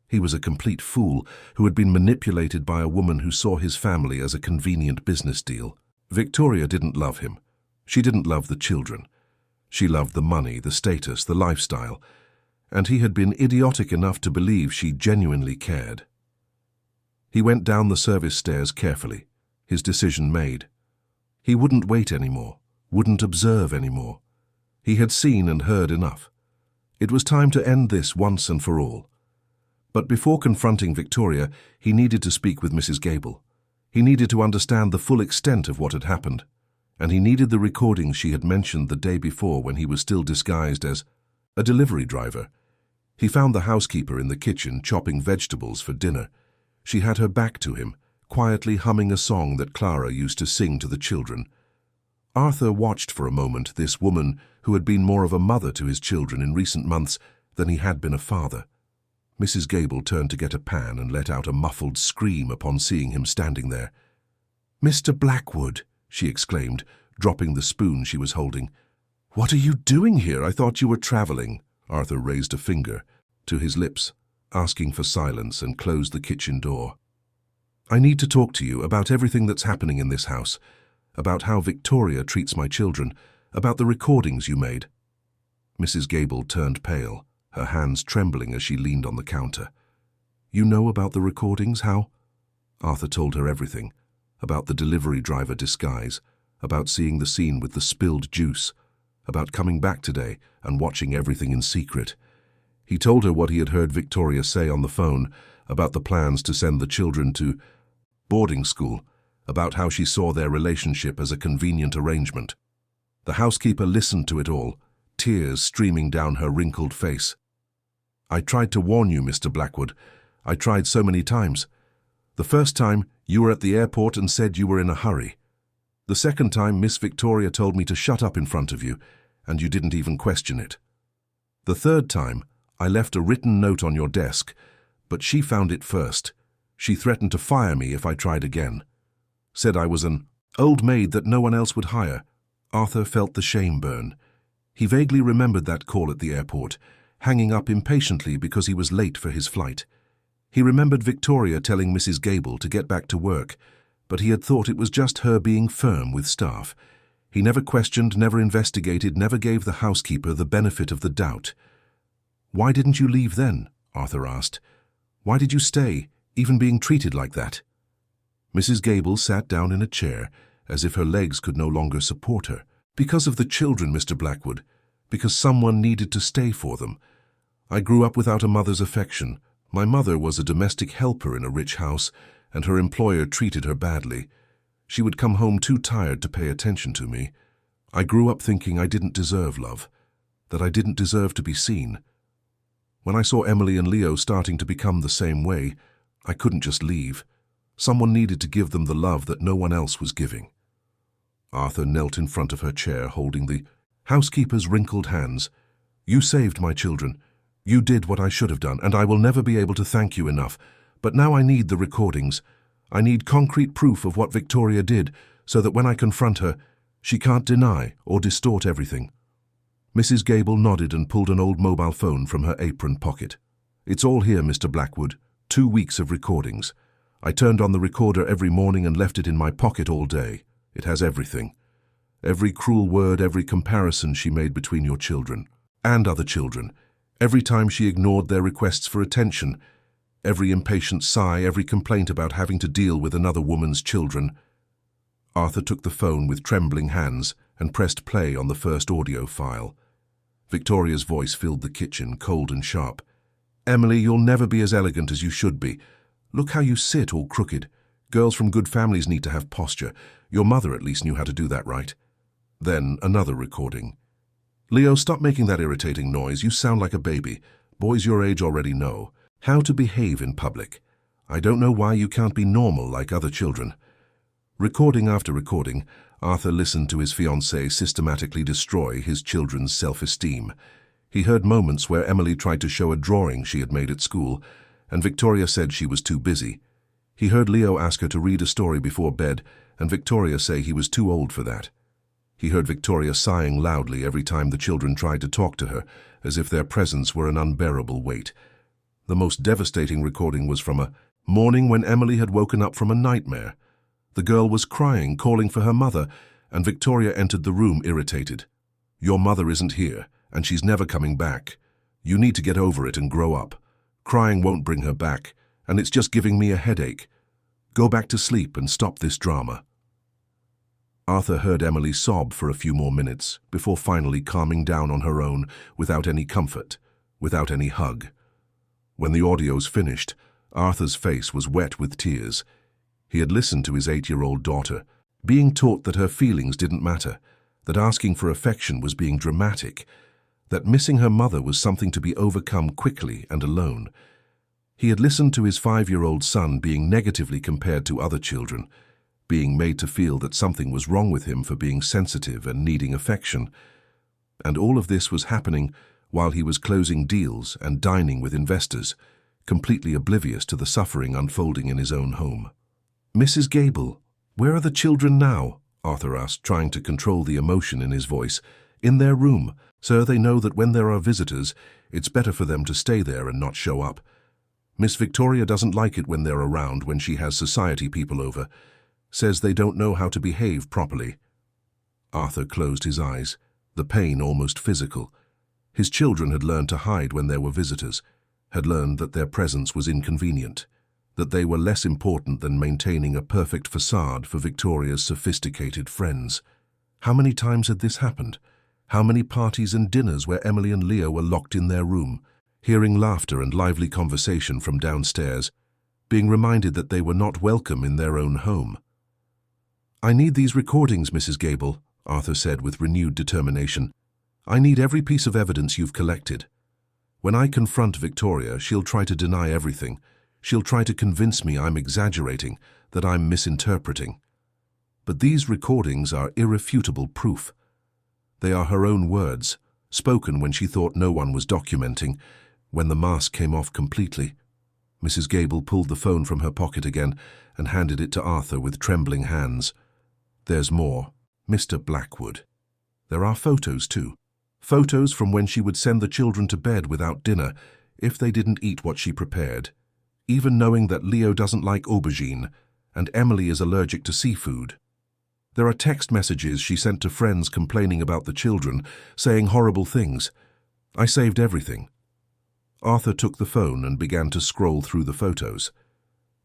He was a complete fool who had been manipulated by a woman who saw his family as a convenient business deal. Victoria didn't love him. She didn't love the children. She loved the money, the status, the lifestyle, and he had been idiotic enough to believe she genuinely cared. He went down the service stairs carefully, his decision made. He wouldn't wait anymore, wouldn't observe anymore. He had seen and heard enough. It was time to end this once and for all. But before confronting Victoria, he needed to speak with Mrs. Gable. He needed to understand the full extent of what had happened, and he needed the recordings she had mentioned the day before when he was still disguised as a delivery driver. He found the housekeeper in the kitchen chopping vegetables for dinner. She had her back to him, quietly humming a song that Clara used to sing to the children. Arthur watched for a moment this woman who had been more of a mother to his children in recent months than he had been a father. Mrs. Gable turned to get a pan and let out a muffled scream upon seeing him standing there. "Mr. Blackwood," she exclaimed, dropping the spoon she was holding. "What are you doing here? I thought you were traveling." Arthur raised a finger to his lips, asking for silence, and closed the kitchen door. "I need to talk to you about everything that's happening in this house, about how Victoria treats my children, about the recordings you made." Mrs. Gable turned pale, her hands trembling as she leaned on the counter. "You know about the recordings, how?" Arthur told her everything, about the delivery driver disguise, about seeing the scene with the spilled juice, about coming back today and watching everything in secret. He told her what he had heard Victoria say on the phone, about the plans to send the children to boarding school, about how she saw their relationship as a convenient arrangement. The housekeeper listened to it all, tears streaming down her wrinkled face. "I tried to warn you, Mr. Blackwood. I tried so many times. The first time, you were at the airport and said you were in a hurry. The second time, Miss Victoria told me to shut up in front of you, and you didn't even question it. The third time, I left a written note on your desk, but she found it first. She threatened to fire me if I tried again. Said I was an old maid that no one else would hire." Arthur felt the shame burn. He vaguely remembered that call at the airport, hanging up impatiently because he was late for his flight. He remembered Victoria telling Mrs. Gable to get back to work, but he had thought it was just her being firm with staff. He never questioned, never investigated, never gave the housekeeper the benefit of the doubt. "Why didn't you leave then?" Arthur asked. "Why did you stay, even being treated like that?" Mrs. Gable sat down in a chair, as if her legs could no longer support her. "Because of the children, Mr. Blackwood. Because someone needed to stay for them. I grew up without a mother's affection. My mother was a domestic helper in a rich house, and her employer treated her badly. She would come home too tired to pay attention to me. I grew up thinking I didn't deserve love, that I didn't deserve to be seen. When I saw Emily and Leo starting to become the same way, I couldn't just leave. Someone needed to give them the love that no one else was giving." Arthur knelt in front of her chair, holding the housekeeper's wrinkled hands. "You saved my children. You did what I should have done, and I will never be able to thank you enough. But now I need the recordings. I need concrete proof of what Victoria did, so that when I confront her, she can't deny or distort everything." Mrs. Gable nodded and pulled an old mobile phone from her apron pocket. "It's all here, Mr. Blackwood. 2 weeks of recordings. I turned on the recorder every morning and left it in my pocket all day. It has everything. Every cruel word, every comparison she made between your children and other children. Every time she ignored their requests for attention. Every impatient sigh, every complaint about having to deal with another woman's children." Arthur took the phone with trembling hands and pressed play on the first audio file. Victoria's voice filled the kitchen, cold and sharp. "Emily, you'll never be as elegant as you should be. Look how you sit, all crooked. Girls from good families need to have posture. Your mother at least knew how to do that right." Then another recording. "Leo, stop making that irritating noise. You sound like a baby. Boys your age already know how to behave in public. I don't know why you can't be normal like other children." Recording after recording, Arthur listened to his fiancée systematically destroy his children's self-esteem. He heard moments where Emily tried to show a drawing she had made at school, and Victoria said she was too busy. He heard Leo ask her to read a story before bed, and Victoria say he was too old for that. He heard Victoria sighing loudly every time the children tried to talk to her, as if their presence were an unbearable weight. The most devastating recording was from a morning when Emily had woken up from a nightmare. The girl was crying, calling for her mother, and Victoria entered the room irritated. "Your mother isn't here, and she's never coming back. You need to get over it and grow up. Crying won't bring her back, and it's just giving me a headache. Go back to sleep and stop this drama." Arthur heard Emily sob for a few more minutes, before finally calming down on her own, without any comfort, without any hug. When the audio's finished, Arthur's face was wet with tears. He had listened to his 8-year-old daughter, being taught that her feelings didn't matter, that asking for affection was being dramatic, that missing her mother was something to be overcome quickly and alone. He had listened to his 5-year-old son being negatively compared to other children, being made to feel that something was wrong with him for being sensitive and needing affection. And all of this was happening while he was closing deals and dining with investors, completely oblivious to the suffering unfolding in his own home. "Mrs. Gable, where are the children now?" Arthur asked, trying to control the emotion in his voice. "In their room. Sir, they know that when there are visitors, it's better for them to stay there and not show up. Miss Victoria doesn't like it when they're around when she has society people over. Says they don't know how to behave properly." Arthur closed his eyes, the pain almost physical. His children had learned to hide when there were visitors, had learned that their presence was inconvenient, that they were less important than maintaining a perfect facade for Victoria's sophisticated friends. How many times had this happened? How many parties and dinners where Emily and Leo were locked in their room, hearing laughter and lively conversation from downstairs, being reminded that they were not welcome in their own home? "I need these recordings, Mrs. Gable," Arthur said with renewed determination. "I need every piece of evidence you've collected. When I confront Victoria, she'll try to deny everything. She'll try to convince me I'm exaggerating, that I'm misinterpreting. But these recordings are irrefutable proof. They are her own words, spoken when she thought no one was documenting, when the mask came off completely." Mrs. Gable pulled the phone from her pocket again and handed it to Arthur with trembling hands. "There's more, Mr. Blackwood. There are photos too. Photos from when she would send the children to bed without dinner if they didn't eat what she prepared, even knowing that Leo doesn't like aubergine and Emily is allergic to seafood. There are text messages she sent to friends complaining about the children, saying horrible things. I saved everything." Arthur took the phone and began to scroll through the photos.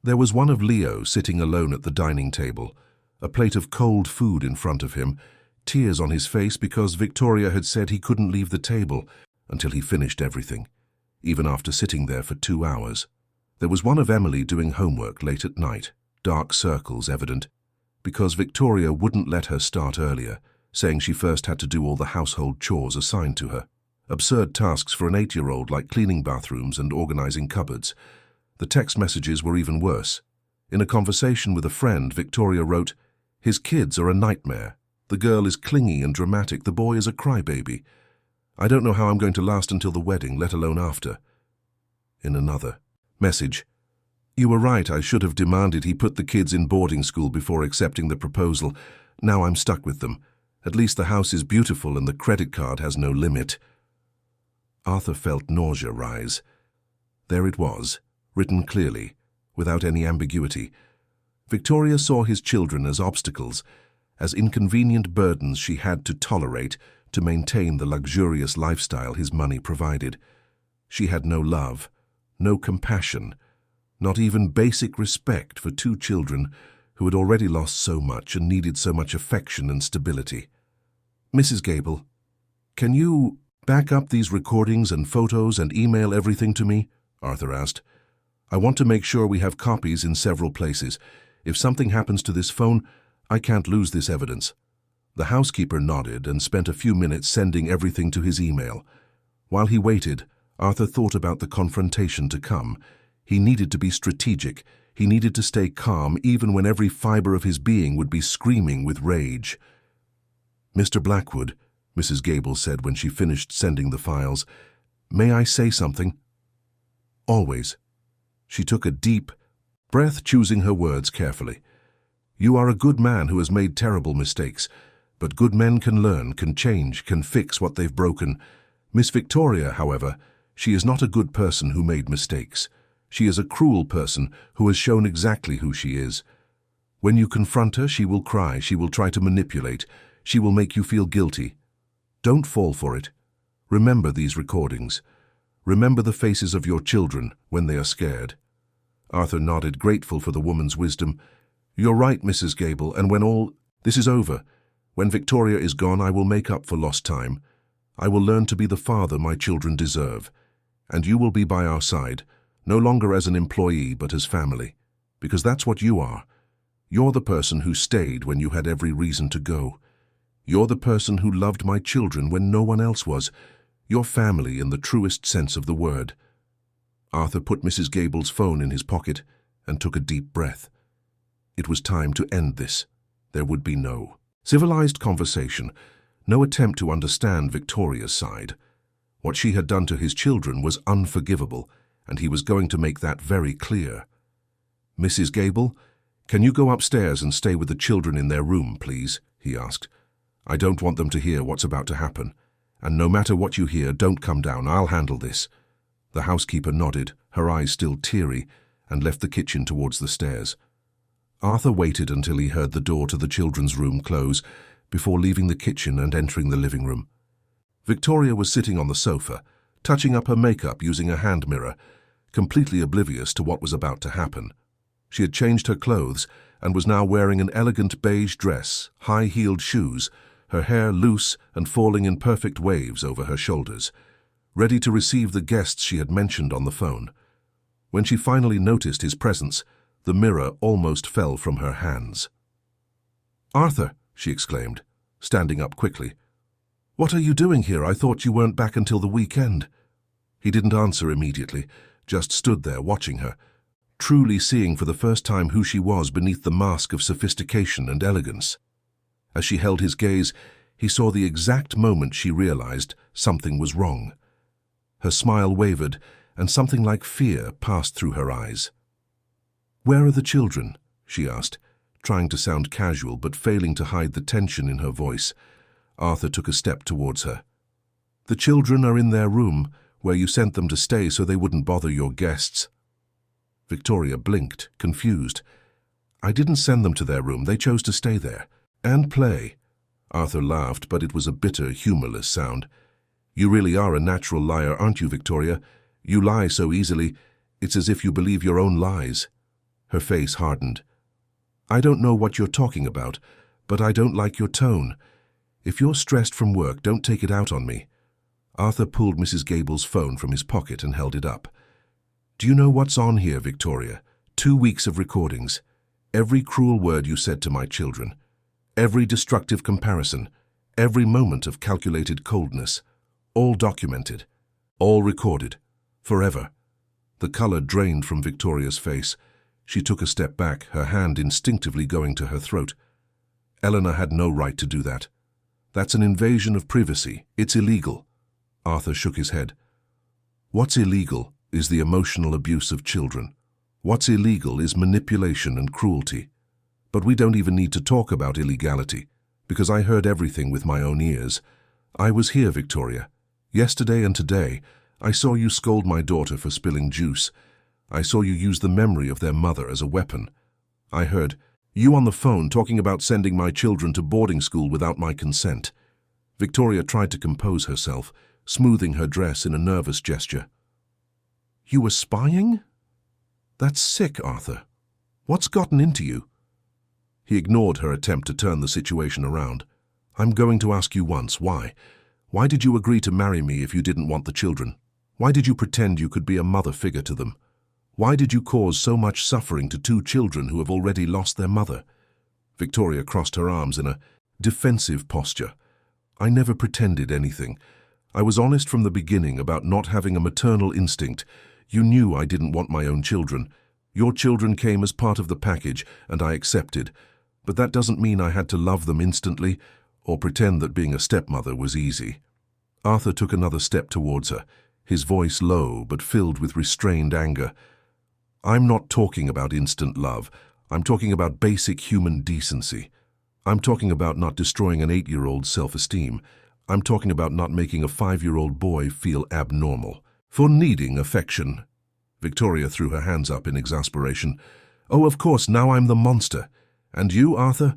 There was one of Leo sitting alone at the dining table, a plate of cold food in front of him, tears on his face because Victoria had said he couldn't leave the table until he finished everything, even after sitting there for 2 hours. There was one of Emily doing homework late at night, dark circles evident, because Victoria wouldn't let her start earlier, saying she first had to do all the household chores assigned to her. Absurd tasks for an 8-year-old like cleaning bathrooms and organizing cupboards. The text messages were even worse. In a conversation with a friend, Victoria wrote, "His kids are a nightmare. The girl is clingy and dramatic. The boy is a crybaby. I don't know how I'm going to last until the wedding, let alone after." In another message, "You were right. I should have demanded he put the kids in boarding school before accepting the proposal. Now I'm stuck with them. At least the house is beautiful and the credit card has no limit." Arthur felt nausea rise. There it was, written clearly, without any ambiguity. Victoria saw his children as obstacles, as inconvenient burdens she had to tolerate to maintain the luxurious lifestyle his money provided. She had no love, no compassion, not even basic respect for 2 children who had already lost so much and needed so much affection and stability. "Mrs. Gable, can you back up these recordings and photos and email everything to me?" Arthur asked. "I want to make sure we have copies in several places. If something happens to this phone, I can't lose this evidence." The housekeeper nodded and spent a few minutes sending everything to his email. While he waited, Arthur thought about the confrontation to come. He needed to be strategic. He needed to stay calm even when every fiber of his being would be screaming with rage. "Mr. Blackwood," Mrs. Gable said when she finished sending the files, "may I say something?" "Always." She took a deep breath, choosing her words carefully. "You are a good man who has made terrible mistakes, but good men can learn, can change, can fix what they've broken. Miss Victoria, however, she is not a good person who made mistakes. She is a cruel person who has shown exactly who she is. When you confront her, she will cry, she will try to manipulate, she will make you feel guilty. Don't fall for it. Remember these recordings. Remember the faces of your children when they are scared." Arthur nodded, grateful for the woman's wisdom. "You're right, Mrs. Gable, and when all this is over, when Victoria is gone, I will make up for lost time. I will learn to be the father my children deserve. And you will be by our side, no longer as an employee but as family, because that's what you are. You're the person who stayed when you had every reason to go. You're the person who loved my children when no one else was. You're family in the truest sense of the word." Arthur put Mrs. Gable's phone in his pocket and took a deep breath. It was time to end this. There would be no civilized conversation, no attempt to understand Victoria's side. What she had done to his children was unforgivable, and he was going to make that very clear. "Mrs. Gable, can you go upstairs and stay with the children in their room, please?" he asked. "I don't want them to hear what's about to happen. And no matter what you hear, don't come down. I'll handle this." The housekeeper nodded, her eyes still teary, and left the kitchen towards the stairs. Arthur waited until he heard the door to the children's room close before leaving the kitchen and entering the living room. Victoria was sitting on the sofa, touching up her makeup using a hand mirror, completely oblivious to what was about to happen. She had changed her clothes and was now wearing an elegant beige dress, high-heeled shoes, her hair loose and falling in perfect waves over her shoulders, ready to receive the guests she had mentioned on the phone. When she finally noticed his presence, the mirror almost fell from her hands. "Arthur," she exclaimed, standing up quickly. "What are you doing here? I thought you weren't back until the weekend." He didn't answer immediately, just stood there watching her, truly seeing for the first time who she was beneath the mask of sophistication and elegance. As she held his gaze, he saw the exact moment she realized something was wrong. Her smile wavered, and something like fear passed through her eyes. "Where are the children?" she asked, trying to sound casual but failing to hide the tension in her voice. Arthur took a step towards her. "The children are in their room, where you sent them to stay so they wouldn't bother your guests." Victoria blinked, confused. "I didn't send them to their room. They chose to stay there. And play." Arthur laughed, but it was a bitter, humorless sound. "You really are a natural liar, aren't you, Victoria? You lie so easily, it's as if you believe your own lies." Her face hardened. "I don't know what you're talking about, but I don't like your tone. If you're stressed from work, don't take it out on me." Arthur pulled Mrs. Gable's phone from his pocket and held it up. "Do you know what's on here, Victoria? 2 weeks of recordings. Every cruel word you said to my children. Every destructive comparison. Every moment of calculated coldness. All documented. All recorded. Forever." The color drained from Victoria's face. She took a step back, her hand instinctively going to her throat. Eleanor had no right to do that. "That's an invasion of privacy. It's illegal." Arthur shook his head. "What's illegal is the emotional abuse of children. What's illegal is manipulation and cruelty. But we don't even need to talk about illegality, because I heard everything with my own ears. I was here, Victoria. Yesterday and today, I saw you scold my daughter for spilling juice. I saw you use the memory of their mother as a weapon. I heard you on the phone talking about sending my children to boarding school without my consent." Victoria tried to compose herself, smoothing her dress in a nervous gesture. "You were spying? That's sick, Arthur. What's gotten into you?" He ignored her attempt to turn the situation around. "I'm going to ask you once, why? Why did you agree to marry me if you didn't want the children? Why did you pretend you could be a mother figure to them? Why did you cause so much suffering to 2 children who have already lost their mother?" Victoria crossed her arms in a defensive posture. "I never pretended anything. I was honest from the beginning about not having a maternal instinct. You knew I didn't want my own children. Your children came as part of the package, and I accepted. But that doesn't mean I had to love them instantly, or pretend that being a stepmother was easy." Arthur took another step towards her, his voice low but filled with restrained anger. "I'm not talking about instant love. I'm talking about basic human decency. I'm talking about not destroying an 8-year-old's self-esteem. I'm talking about not making a 5-year-old boy feel abnormal for needing affection." Victoria threw her hands up in exasperation. "Oh, of course, now I'm the monster. And you, Arthur?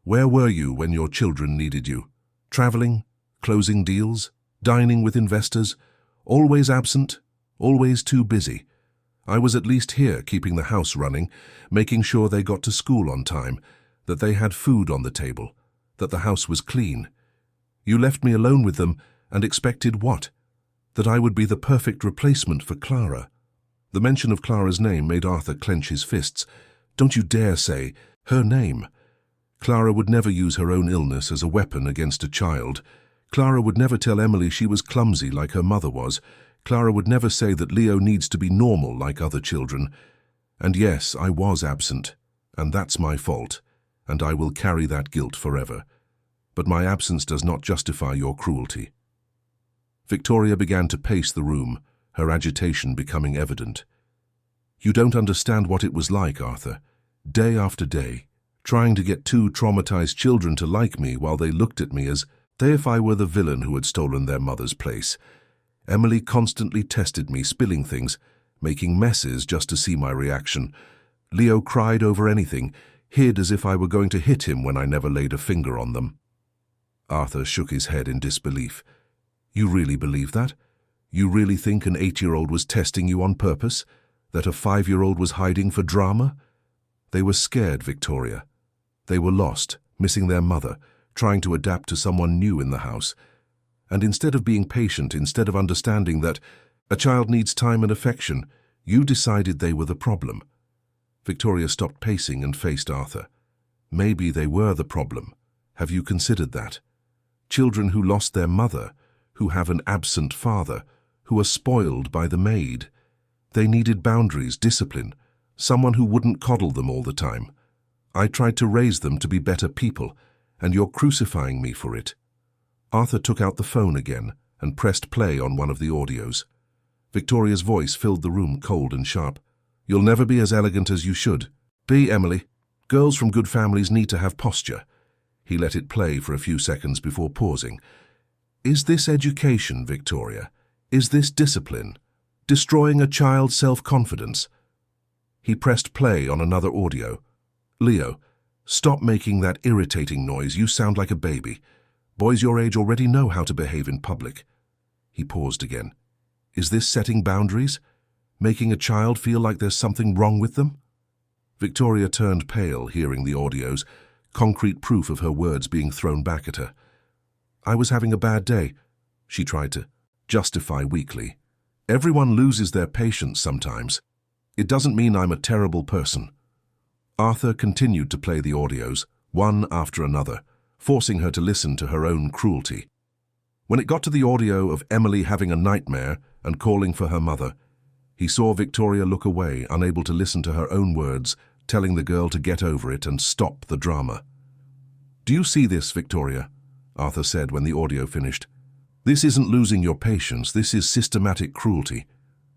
Where were you when your children needed you? Traveling? Closing deals? Dining with investors? Always absent? Always too busy? I was at least here keeping the house running, making sure they got to school on time, that they had food on the table, that the house was clean. You left me alone with them and expected what? That I would be the perfect replacement for Clara." The mention of Clara's name made Arthur clench his fists. "Don't you dare say her name. Clara would never use her own illness as a weapon against a child. Clara would never tell Emily she was clumsy like her mother was. Clara would never say that Leo needs to be normal like other children. And yes, I was absent, and that's my fault, and I will carry that guilt forever. But my absence does not justify your cruelty." Victoria began to pace the room, her agitation becoming evident. "You don't understand what it was like, Arthur. Day after day, trying to get 2 traumatized children to like me while they looked at me as if I were the villain who had stolen their mother's place. Emily constantly tested me, spilling things, making messes just to see my reaction. Leo cried over anything, hid as if I were going to hit him when I never laid a finger on them." Arthur shook his head in disbelief. "You really believe that? You really think an 8-year-old was testing you on purpose? That a 5-year-old was hiding for drama?" They were scared, Victoria. They were lost, missing their mother, trying to adapt to someone new in the house. And instead of being patient, instead of understanding that a child needs time and affection, you decided they were the problem. Victoria stopped pacing and faced Arthur. "Maybe they were the problem. Have you considered that? Children who lost their mother, who have an absent father, who are spoiled by the maid. They needed boundaries, discipline, someone who wouldn't coddle them all the time. I tried to raise them to be better people, and you're crucifying me for it." Arthur took out the phone again and pressed play on one of the audios. Victoria's voice filled the room cold and sharp. "You'll never be as elegant as you should. Be, Emily. Girls from good families need to have posture." He let it play for a few seconds before pausing. "Is this education, Victoria? Is this discipline? Destroying a child's self-confidence?" He pressed play on another audio. "Leo, stop making that irritating noise. You sound like a baby. Boys your age already know how to behave in public." He paused again. Is this setting boundaries? Making a child feel like there's something wrong with them? Victoria turned pale, hearing the audios, concrete proof of her words being thrown back at her. I was having a bad day, she tried to justify weakly. Everyone loses their patience sometimes. It doesn't mean I'm a terrible person. Arthur continued to play the audios, one after another, forcing her to listen to her own cruelty. When it got to the audio of Emily having a nightmare and calling for her mother, he saw Victoria look away, unable to listen to her own words, telling the girl to get over it and stop the drama. Do you see this, Victoria? Arthur said when the audio finished. This isn't losing your patience, this is systematic cruelty.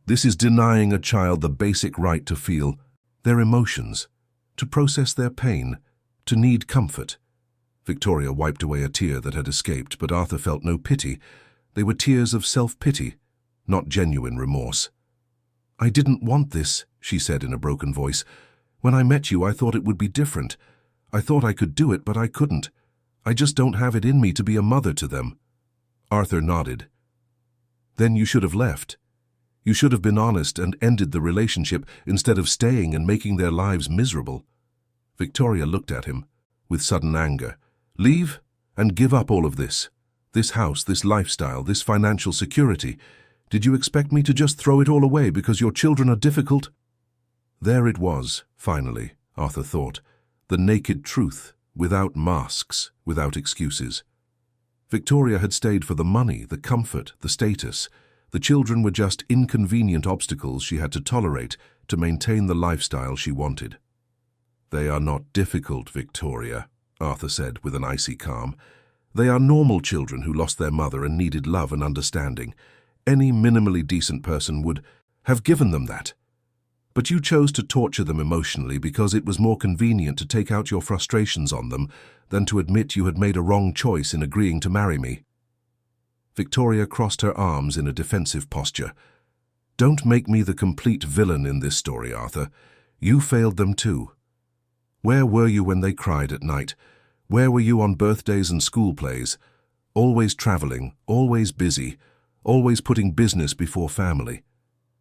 This is denying a child the basic right to feel their emotions, to process their pain, to need comfort. Victoria wiped away a tear that had escaped, but Arthur felt no pity. They were tears of self-pity, not genuine remorse. I didn't want this, she said in a broken voice. When I met you, I thought it would be different. I thought I could do it, but I couldn't. I just don't have it in me to be a mother to them. Arthur nodded. Then you should have left. You should have been honest and ended the relationship instead of staying and making their lives miserable. Victoria looked at him with sudden anger. Leave and give up all of this. This house, this lifestyle, this financial security. Did you expect me to just throw it all away because your children are difficult? There it was, finally, Arthur thought. The naked truth, without masks, without excuses. Victoria had stayed for the money, the comfort, the status. The children were just inconvenient obstacles she had to tolerate to maintain the lifestyle she wanted. They are not difficult, Victoria, Arthur said with an icy calm. They are normal children who lost their mother and needed love and understanding. Any minimally decent person would have given them that. But you chose to torture them emotionally because it was more convenient to take out your frustrations on them than to admit you had made a wrong choice in agreeing to marry me. Victoria crossed her arms in a defensive posture. Don't make me the complete villain in this story, Arthur. You failed them too. Where were you when they cried at night? Where were you on birthdays and school plays? Always traveling, always busy, always putting business before family.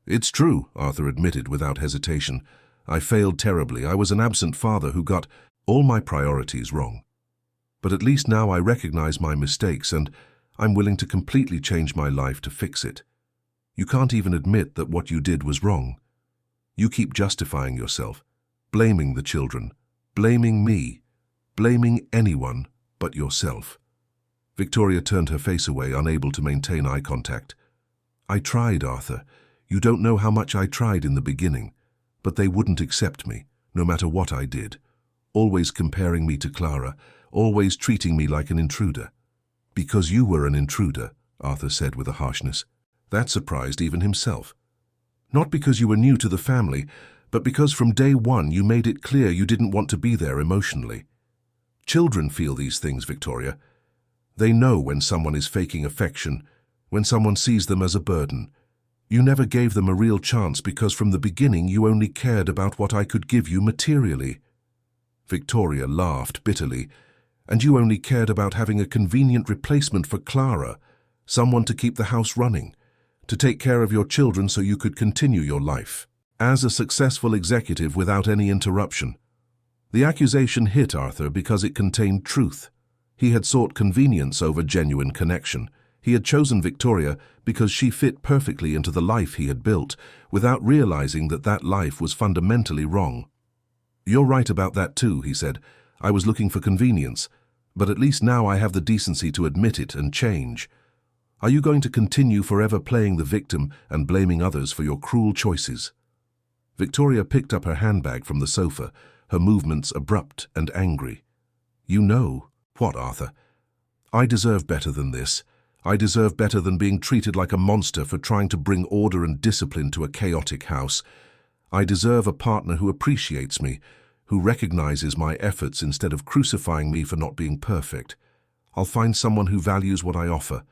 It's true, Arthur admitted without hesitation. I failed terribly. I was an absent father who got all my priorities wrong. But at least now I recognize my mistakes and I'm willing to completely change my life to fix it. You can't even admit that what you did was wrong. You keep justifying yourself, blaming the children, blaming me, blaming anyone but yourself. Victoria turned her face away, unable to maintain eye contact. I tried, Arthur. You don't know how much I tried in the beginning, but they wouldn't accept me, no matter what I did. Always comparing me to Clara, always treating me like an intruder. Because you were an intruder, Arthur said with a harshness. That surprised even himself. Not because you were new to the family, but because from day one you made it clear you didn't want to be there emotionally. Children feel these things, Victoria. They know when someone is faking affection, when someone sees them as a burden. You never gave them a real chance because from the beginning you only cared about what I could give you materially. Victoria laughed bitterly. And you only cared about having a convenient replacement for Clara, someone to keep the house running, to take care of your children so you could continue your life as a successful executive without any interruption. The accusation hit Arthur because it contained truth. He had sought convenience over genuine connection. He had chosen Victoria because she fit perfectly into the life he had built, without realizing that that life was fundamentally wrong. You're right about that too, he said. I was looking for convenience, but at least now I have the decency to admit it and change. Are you going to continue forever playing the victim and blaming others for your cruel choices? Victoria picked up her handbag from the sofa, her movements abrupt and angry. You know what, Arthur? I deserve better than this. I deserve better than being treated like a monster for trying to bring order and discipline to a chaotic house. I deserve a partner who appreciates me, who recognizes my efforts instead of crucifying me for not being perfect. I'll find someone who values what I offer,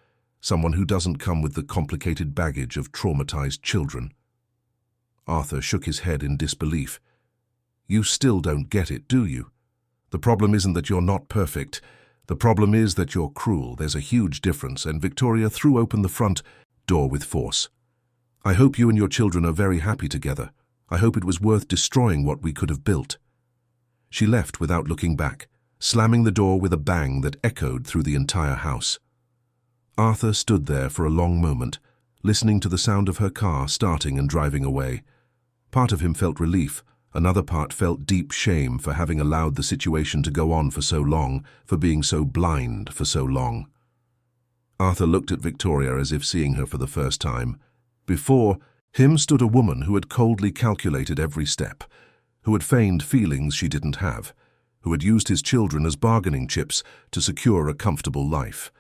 someone who doesn't come with the complicated baggage of traumatized children. Arthur shook his head in disbelief. You still don't get it, do you? The problem isn't that you're not perfect. The problem is that you're cruel. There's a huge difference, and Victoria threw open the front door with force. I hope you and your children are very happy together. I hope it was worth destroying what we could have built." She left without looking back, slamming the door with a bang that echoed through the entire house. Arthur stood there for a long moment, listening to the sound of her car starting and driving away. Part of him felt relief, another part felt deep shame for having allowed the situation to go on for so long, for being so blind for so long. Arthur looked at Victoria as if seeing her for the first time. Before him stood a woman who had coldly calculated every step, who had feigned feelings she didn't have, who had used his children as bargaining chips to secure a comfortable life.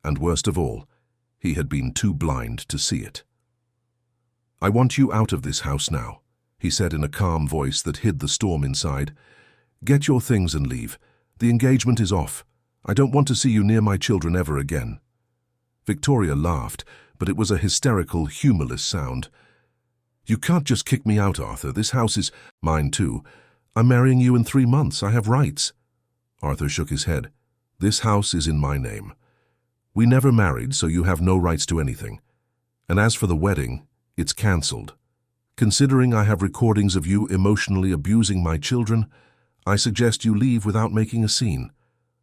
And worst of all, he had been too blind to see it. "I want you out of this house now," he said in a calm voice that hid the storm inside. "Get your things and leave. The engagement is off. I don't want to see you near my children ever again." Victoria laughed, but it was a hysterical, humorless sound. "You can't just kick me out, Arthur. This house is mine too. I'm marrying you in 3 months. I have rights." Arthur shook his head. "This house is in my name. We never married, so you have no rights to anything. And as for the wedding, it's cancelled. Considering I have recordings of you emotionally abusing my children, I suggest you leave without making a scene.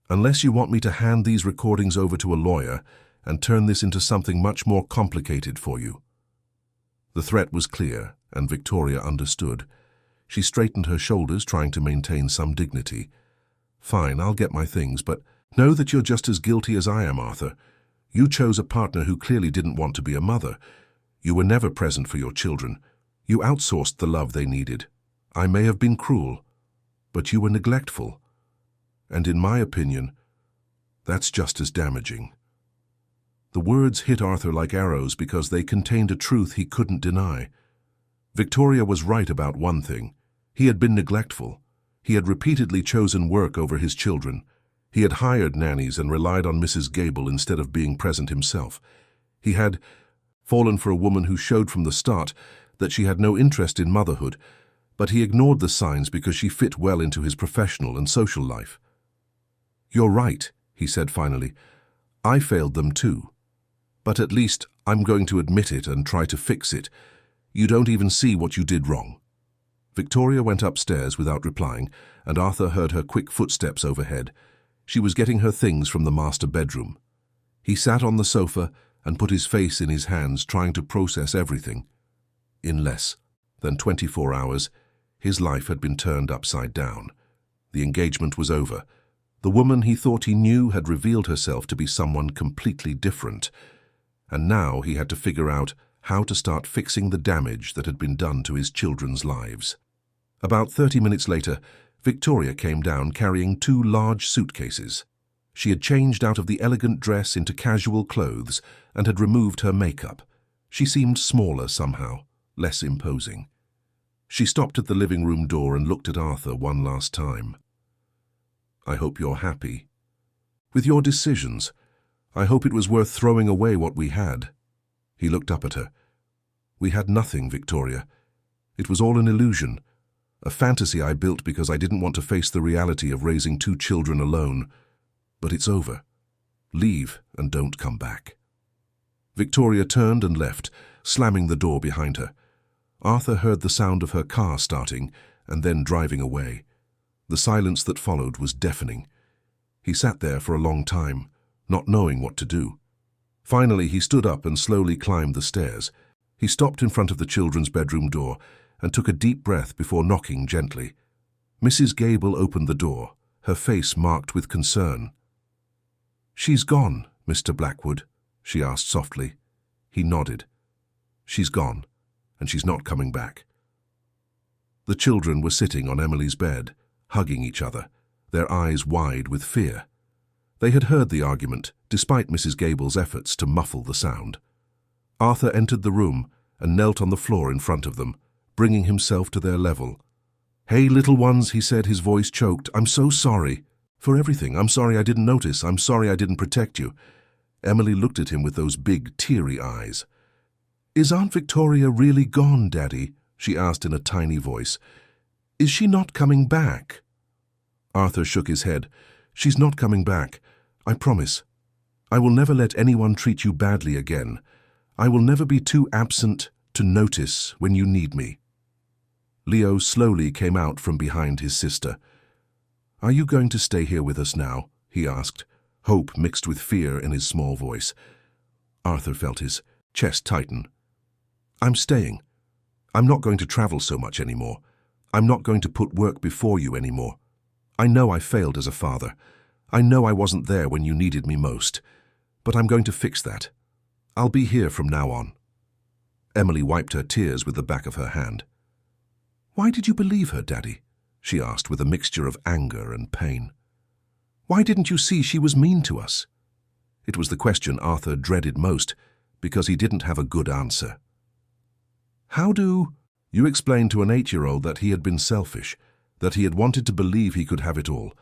Unless you want me to hand these recordings over to a lawyer and turn this into something much more complicated for you." The threat was clear, and Victoria understood. She straightened her shoulders, trying to maintain some dignity. "Fine, I'll get my things, but know that you're just as guilty as I am, Arthur. You chose a partner who clearly didn't want to be a mother. You were never present for your children. You outsourced the love they needed. I may have been cruel, but you were neglectful. And in my opinion, that's just as damaging." The words hit Arthur like arrows because they contained a truth he couldn't deny. Victoria was right about one thing. He had been neglectful. He had repeatedly chosen work over his children. He had hired nannies and relied on Mrs. Gable instead of being present himself. He had fallen for a woman who showed from the start that she had no interest in motherhood, but he ignored the signs because she fit well into his professional and social life. "You're right," he said finally. "I failed them too. But at least I'm going to admit it and try to fix it. You don't even see what you did wrong." Victoria went upstairs without replying, and Arthur heard her quick footsteps overhead. She was getting her things from the master bedroom. He sat on the sofa and put his face in his hands, trying to process everything. In less than 24 hours, his life had been turned upside down. The engagement was over. The woman he thought he knew had revealed herself to be someone completely different. And now he had to figure out how to start fixing the damage that had been done to his children's lives. About 30 minutes later, Victoria came down carrying 2 large suitcases. She had changed out of the elegant dress into casual clothes and had removed her makeup. She seemed smaller somehow, less imposing. She stopped at the living room door and looked at Arthur one last time. "I hope you're happy. With your decisions, I hope it was worth throwing away what we had." He looked up at her. "We had nothing, Victoria. It was all an illusion, a fantasy I built because I didn't want to face the reality of raising 2 children alone. But it's over. Leave and don't come back." Victoria turned and left, slamming the door behind her. Arthur heard the sound of her car starting and then driving away. The silence that followed was deafening. He sat there for a long time, not knowing what to do. Finally, he stood up and slowly climbed the stairs. He stopped in front of the children's bedroom door and took a deep breath before knocking gently. Mrs. Gable opened the door, her face marked with concern. "She's gone, Mr. Blackwood?" she asked softly. He nodded. "She's gone, and she's not coming back." The children were sitting on Emily's bed, hugging each other, their eyes wide with fear. They had heard the argument, despite Mrs. Gable's efforts to muffle the sound. Arthur entered the room and knelt on the floor in front of them, bringing himself to their level. "Hey, little ones," he said, his voice choked. "I'm so sorry for everything. I'm sorry I didn't notice. I'm sorry I didn't protect you." Emily looked at him with those big, teary eyes. "Is Aunt Victoria really gone, Daddy?" she asked in a tiny voice. "Is she not coming back?" Arthur shook his head. "She's not coming back. I promise. I will never let anyone treat you badly again. I will never be too absent, to notice when you need me." Leo slowly came out from behind his sister. "Are you going to stay here with us now?" he asked, hope mixed with fear in his small voice. Arthur felt his chest tighten. "I'm staying. I'm not going to travel so much anymore. I'm not going to put work before you anymore. I know I failed as a father. I know I wasn't there when you needed me most. But I'm going to fix that. I'll be here from now on." Emily wiped her tears with the back of her hand. "Why did you believe her, Daddy?" she asked with a mixture of anger and pain. "Why didn't you see she was mean to us?" It was the question Arthur dreaded most, because he didn't have a good answer. "How do you explain to an 8-year-old that he had been selfish, that he had wanted to believe he could have it all,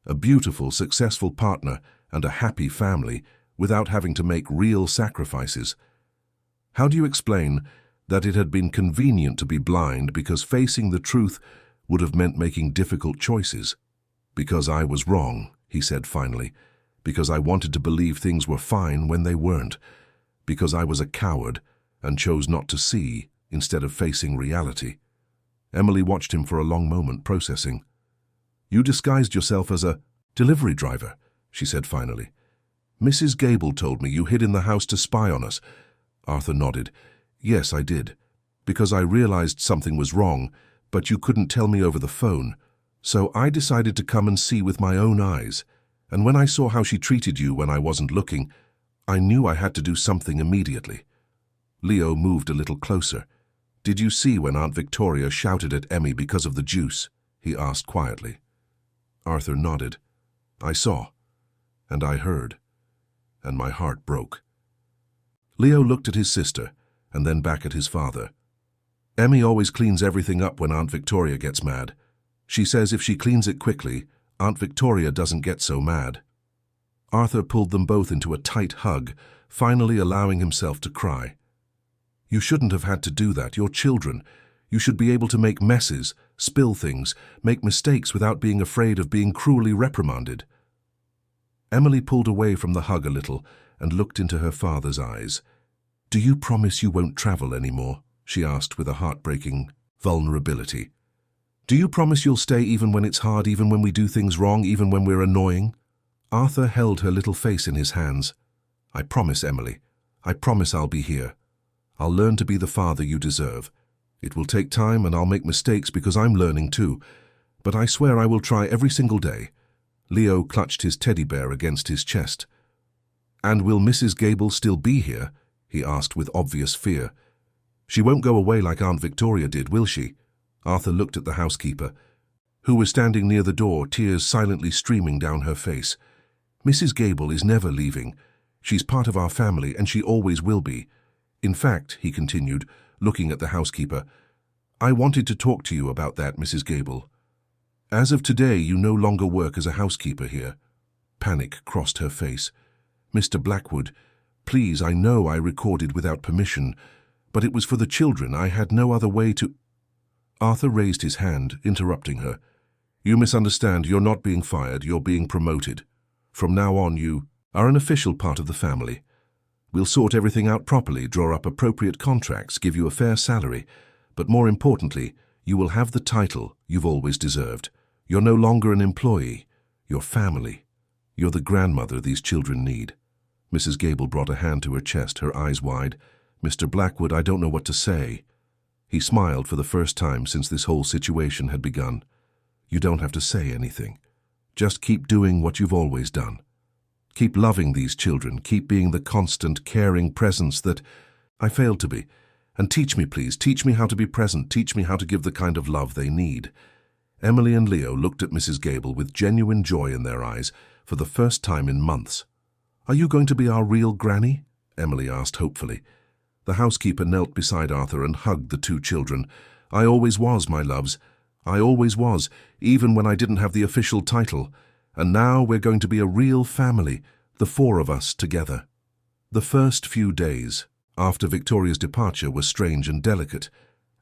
a beautiful, successful partner and a happy family, without having to make real sacrifices? How do you explain that it had been convenient to be blind because facing the truth would have meant making difficult choices? Because I was wrong," he said finally, "because I wanted to believe things were fine when they weren't, because I was a coward and chose not to see instead of facing reality." Emily watched him for a long moment, processing. "You disguised yourself as a delivery driver," she said finally. "Mrs. Gable told me you hid in the house to spy on us." Arthur nodded. "Yes, I did. Because I realized something was wrong, but you couldn't tell me over the phone. So I decided to come and see with my own eyes. And when I saw how she treated you when I wasn't looking, I knew I had to do something immediately." Leo moved a little closer. "Did you see when Aunt Victoria shouted at Emmy because of the juice?" he asked quietly. Arthur nodded. "I saw, and I heard, and my heart broke." Leo looked at his sister, and then back at his father. "Emmy always cleans everything up when Aunt Victoria gets mad. She says if she cleans it quickly, Aunt Victoria doesn't get so mad." Arthur pulled them both into a tight hug, finally allowing himself to cry. "You shouldn't have had to do that. You're children. You should be able to make messes, spill things, make mistakes without being afraid of being cruelly reprimanded." Emily pulled away from the hug a little and looked into her father's eyes. "Do you promise you won't travel anymore?" she asked with a heartbreaking vulnerability. "Do you promise you'll stay even when it's hard, even when we do things wrong, even when we're annoying?" Arthur held her little face in his hands. "I promise, Emily. I promise I'll be here. I'll learn to be the father you deserve. It will take time and I'll make mistakes because I'm learning too. But I swear I will try every single day." Leo clutched his teddy bear against his chest. "And will Mrs. Gable still be here?" he asked with obvious fear. "She won't go away like Aunt Victoria did, will she?" Arthur looked at the housekeeper, who was standing near the door, tears silently streaming down her face. "Mrs. Gable is never leaving. She's part of our family and she always will be. In fact," he continued, looking at the housekeeper, "I wanted to talk to you about that, Mrs. Gable. As of today, you no longer work as a housekeeper here." Panic crossed her face. "Mr. Blackwood, please, I know I recorded without permission, but it was for the children. I had no other way to—" Arthur raised his hand, interrupting her. "You misunderstand. You're not being fired. You're being promoted. From now on, you are an official part of the family. We'll sort everything out properly, draw up appropriate contracts, give you a fair salary, but more importantly, you will have the title you've always deserved. You're no longer an employee. You're family. You're the grandmother these children need." Mrs. Gable brought a hand to her chest, her eyes wide. "Mr. Blackwood, I don't know what to say." He smiled for the first time since this whole situation had begun. "You don't have to say anything. Just keep doing what you've always done. Keep loving these children, keep being the constant, caring presence that I failed to be. And teach me, please, teach me how to be present, teach me how to give the kind of love they need." Emily and Leo looked at Mrs. Gable with genuine joy in their eyes for the first time in months. "Are you going to be our real granny?" Emily asked hopefully. The housekeeper knelt beside Arthur and hugged the two children. "I always was, my loves. I always was, even when I didn't have the official title. And now we're going to be a real family, the four of us together." The first few days after Victoria's departure were strange and delicate,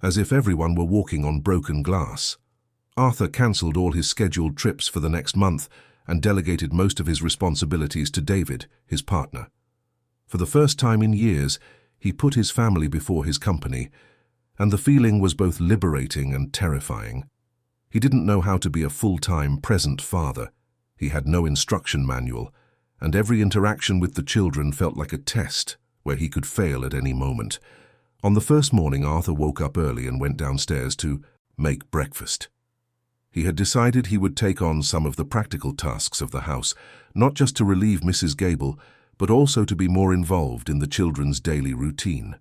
as if everyone were walking on broken glass. Arthur cancelled all his scheduled trips for the next month and delegated most of his responsibilities to David, his partner. For the first time in years, He put his family before his company, and the feeling was both liberating and terrifying. He didn't know how to be a full-time, present father. He had no instruction manual, and every interaction with the children felt like a test where he could fail at any moment. On the first morning, Arthur woke up early and went downstairs to make breakfast. He had decided he would take on some of the practical tasks of the house, not just to relieve Mrs. Gable, but also to be more involved in the children's daily routine.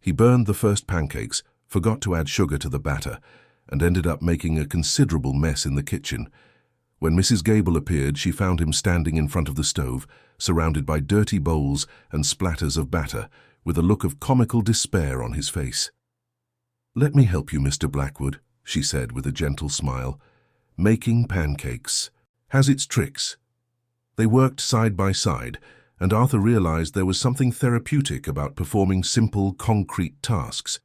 He burned the first pancakes, forgot to add sugar to the batter, and ended up making a considerable mess in the kitchen. When Mrs. Gable appeared, she found him standing in front of the stove, surrounded by dirty bowls and splatters of batter, with a look of comical despair on his face. "Let me help you, Mr. Blackwood," she said with a gentle smile. "Making pancakes has its tricks." They worked side by side, and Arthur realized there was something therapeutic about performing simple, concrete tasks.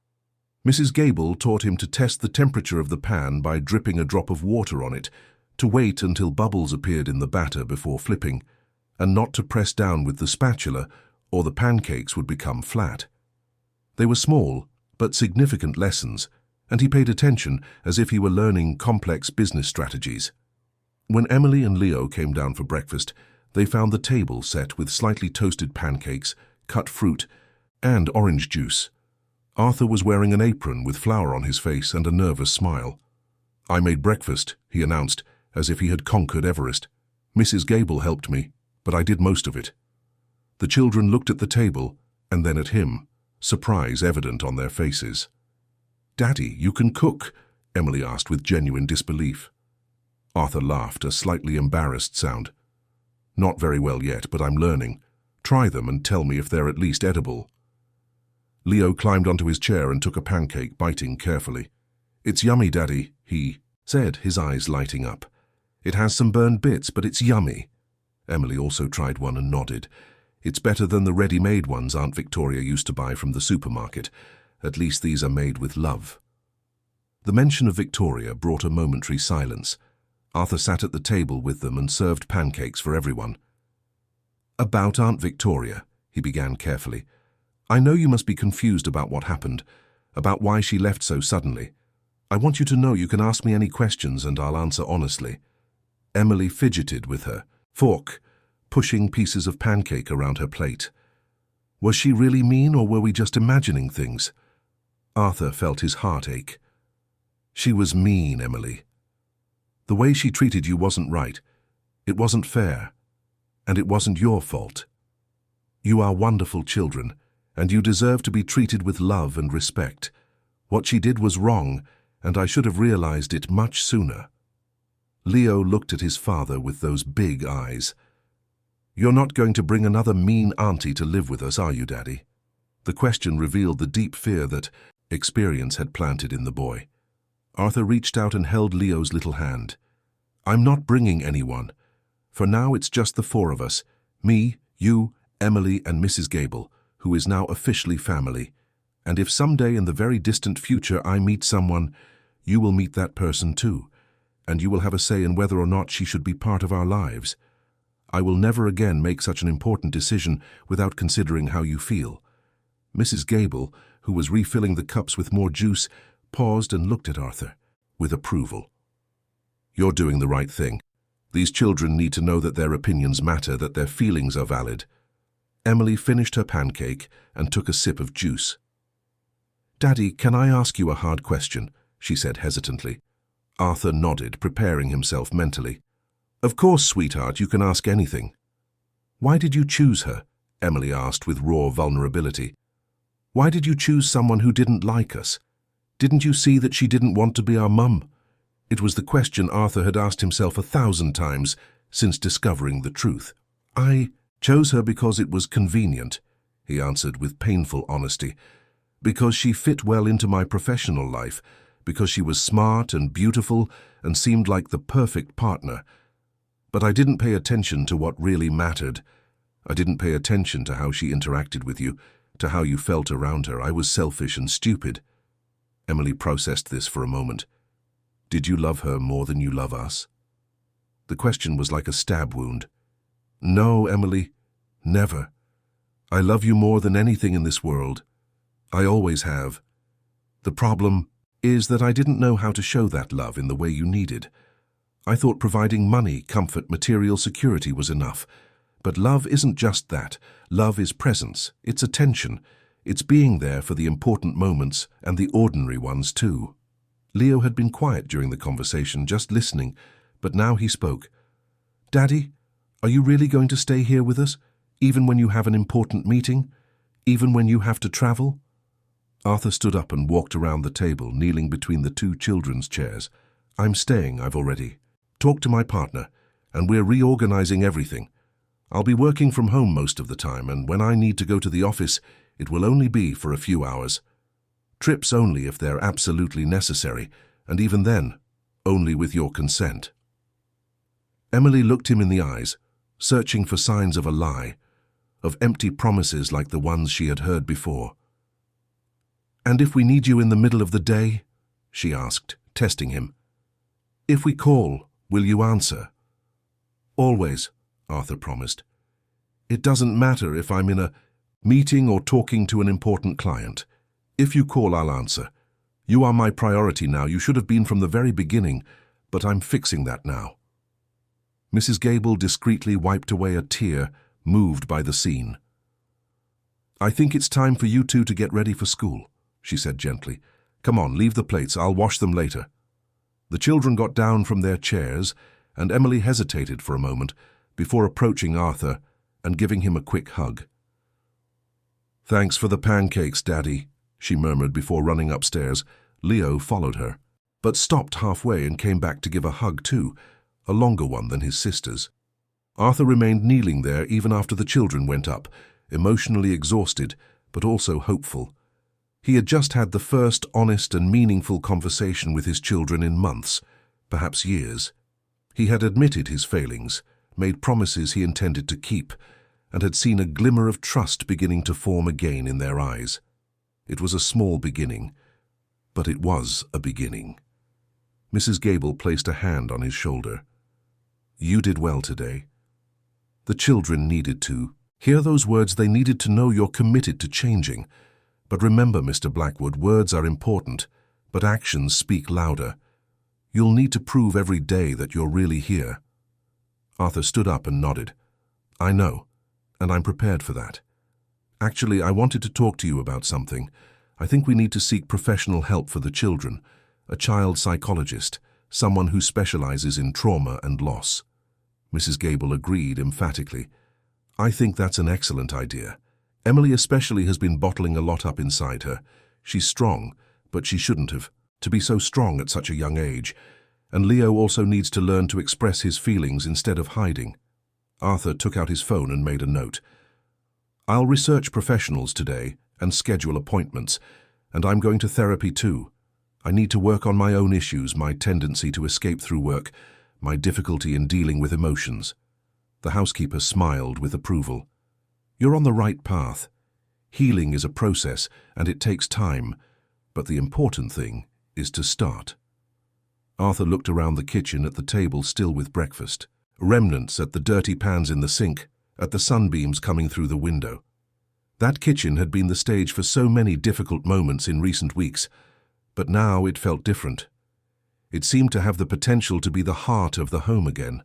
Mrs. Gable taught him to test the temperature of the pan by dripping a drop of water on it, to wait until bubbles appeared in the batter before flipping, and not to press down with the spatula, or the pancakes would become flat. They were small, but significant lessons, and he paid attention as if he were learning complex business strategies. When Emily and Leo came down for breakfast, they found the table set with slightly toasted pancakes, cut fruit, and orange juice. Arthur was wearing an apron with flour on his face and a nervous smile. "I made breakfast," he announced, as if he had conquered Everest. "Mrs. Gable helped me, but I did most of it." The children looked at the table and then at him, surprise evident on their faces. "Daddy, you can cook?" Emily asked with genuine disbelief. Arthur laughed, a slightly embarrassed sound. "Not very well yet, but I'm learning. Try them and tell me if they're at least edible." Leo climbed onto his chair and took a pancake, biting carefully. "It's yummy, Daddy," he said, his eyes lighting up. "It has some burned bits, but it's yummy." Emily also tried one and nodded. "It's better than the ready-made ones Aunt Victoria used to buy from the supermarket. At least these are made with love." The mention of Victoria brought a momentary silence. Arthur sat at the table with them and served pancakes for everyone. "About Aunt Victoria," he began carefully. "I know you must be confused about what happened, about why she left so suddenly. I want you to know you can ask me any questions and I'll answer honestly." Emily fidgeted with her fork, pushing pieces of pancake around her plate. "Was she really mean, or were we just imagining things?" Arthur felt his heart ache. "She was mean, Emily. The way she treated you wasn't right. It wasn't fair. And it wasn't your fault. You are wonderful children, and you deserve to be treated with love and respect. What she did was wrong, and I should have realized it much sooner." Leo looked at his father with those big eyes. "You're not going to bring another mean auntie to live with us, are you, Daddy?" The question revealed the deep fear that experience had planted in the boy. Arthur reached out and held Leo's little hand. "I'm not bringing anyone. For now it's just the four of us, me, you, Emily, and Mrs. Gable, who is now officially family. And if someday in the very distant future I meet someone, you will meet that person too, and you will have a say in whether or not she should be part of our lives. I will never again make such an important decision without considering how you feel." Mrs. Gable, who was refilling the cups with more juice, paused and looked at Arthur with approval. "You're doing the right thing. These children need to know that their opinions matter, that their feelings are valid." Emily finished her pancake and took a sip of juice. "Daddy, can I ask you a hard question?" she said hesitantly. Arthur nodded, preparing himself mentally. "Of course, sweetheart, you can ask anything." "Why did you choose her?" Emily asked with raw vulnerability. "Why did you choose someone who didn't like us? Didn't you see that she didn't want to be our mum?" It was the question Arthur had asked himself 1,000 times since discovering the truth. "I chose her because it was convenient," he answered with painful honesty. "Because she fit well into my professional life, because she was smart and beautiful and seemed like the perfect partner. But I didn't pay attention to what really mattered. I didn't pay attention to how she interacted with you, to how you felt around her. I was selfish and stupid." Emily processed this for a moment. "Did you love her more than you love us?" The question was like a stab wound. "No, Emily, never. I love you more than anything in this world. I always have. The problem is that I didn't know how to show that love in the way you needed. I thought providing money, comfort, material security was enough. But love isn't just that. Love is presence, it's attention, it's being there for the important moments and the ordinary ones too. Leo had been quiet during the conversation, just listening, but now he spoke. Daddy, are you really going to stay here with us, even when you have an important meeting, even when you have to travel? Arthur stood up and walked around the table, kneeling between the two children's chairs. I'm staying, I've already talked to my partner, and we're reorganizing everything. I'll be working from home most of the time, and when I need to go to the office, it will only be for a few hours. Trips only if they're absolutely necessary, and even then, only with your consent. Emily looked him in the eyes, searching for signs of a lie, of empty promises like the ones she had heard before. And if we need you in the middle of the day? She asked, testing him. If we call, will you answer? Always, Arthur promised. It doesn't matter if I'm in a meeting or talking to an important client. If you call, I'll answer. You are my priority now. You should have been from the very beginning, but I'm fixing that now. Mrs. Gable discreetly wiped away a tear, moved by the scene. I think it's time for you two to get ready for school, she said gently. Come on, leave the plates. I'll wash them later. The children got down from their chairs, and Emily hesitated for a moment before approaching Arthur and giving him a quick hug. Thanks for the pancakes, Daddy, she murmured before running upstairs. Leo followed her, but stopped halfway and came back to give a hug too, a longer one than his sister's. Arthur remained kneeling there even after the children went up, emotionally exhausted, but also hopeful. He had just had the first honest and meaningful conversation with his children in months, perhaps years. He had admitted his failings, made promises he intended to keep, and had seen a glimmer of trust beginning to form again in their eyes. It was a small beginning, but it was a beginning. Mrs. Gable placed a hand on his shoulder. You did well today. The children needed to hear those words. They needed to know you're committed to changing. But remember, Mr. Blackwood, words are important, but actions speak louder. You'll need to prove every day that you're really here. Arthur stood up and nodded. I know, and I'm prepared for that. Actually, I wanted to talk to you about something. I think we need to seek professional help for the children, a child psychologist, someone who specializes in trauma and loss. Mrs. Gable agreed emphatically. I think that's an excellent idea. Emily especially has been bottling a lot up inside her. She's strong, but she shouldn't have, to be so strong at such a young age. And Leo also needs to learn to express his feelings instead of hiding. Arthur took out his phone and made a note. I'll research professionals today and schedule appointments, and I'm going to therapy too. I need to work on my own issues, my tendency to escape through work, my difficulty in dealing with emotions. The housekeeper smiled with approval. You're on the right path. Healing is a process, and it takes time, but the important thing is to start. Arthur looked around the kitchen at the table still with breakfast, remnants at the dirty pans in the sink, at the sunbeams coming through the window. That kitchen had been the stage for so many difficult moments in recent weeks, but now it felt different. It seemed to have the potential to be the heart of the home again,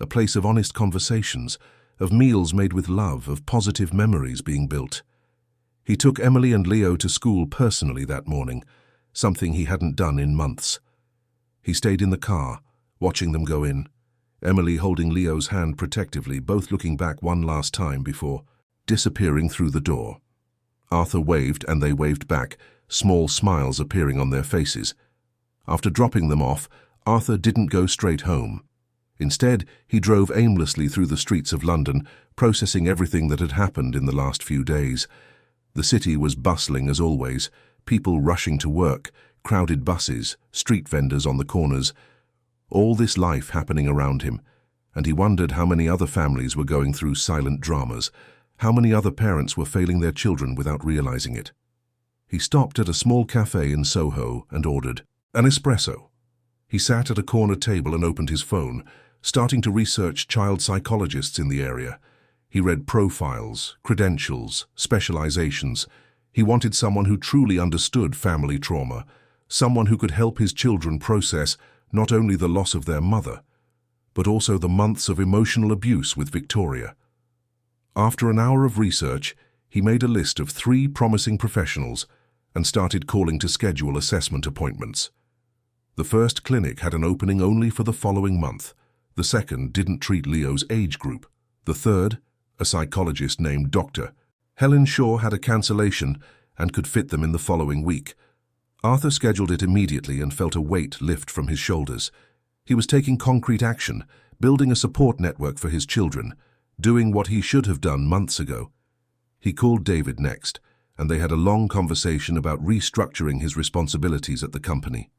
a place of honest conversations, of meals made with love, of positive memories being built. He took Emily and Leo to school personally that morning, something he hadn't done in months. He stayed in the car, watching them go in, Emily holding Leo's hand protectively, both looking back one last time before disappearing through the door. Arthur waved and they waved back, small smiles appearing on their faces. After dropping them off, Arthur didn't go straight home. Instead, he drove aimlessly through the streets of London, processing everything that had happened in the last few days. The city was bustling as always, people rushing to work, crowded buses, street vendors on the corners. All this life happening around him, and he wondered how many other families were going through silent dramas, how many other parents were failing their children without realizing it. He stopped at a small cafe in Soho and ordered an espresso. He sat at a corner table and opened his phone, starting to research child psychologists in the area. He read profiles, credentials, specializations. He wanted someone who truly understood family trauma, someone who could help his children process not only the loss of their mother, but also the months of emotional abuse with Victoria. After an hour of research, he made a list of 3 promising professionals and started calling to schedule assessment appointments. The first clinic had an opening only for the following month. The second didn't treat Leo's age group. The third, a psychologist named Dr. Helen Shaw, had a cancellation and could fit them in the following week. Arthur scheduled it immediately and felt a weight lift from his shoulders. He was taking concrete action, building a support network for his children, doing what he should have done months ago. He called David next, and they had a long conversation about restructuring his responsibilities at the company.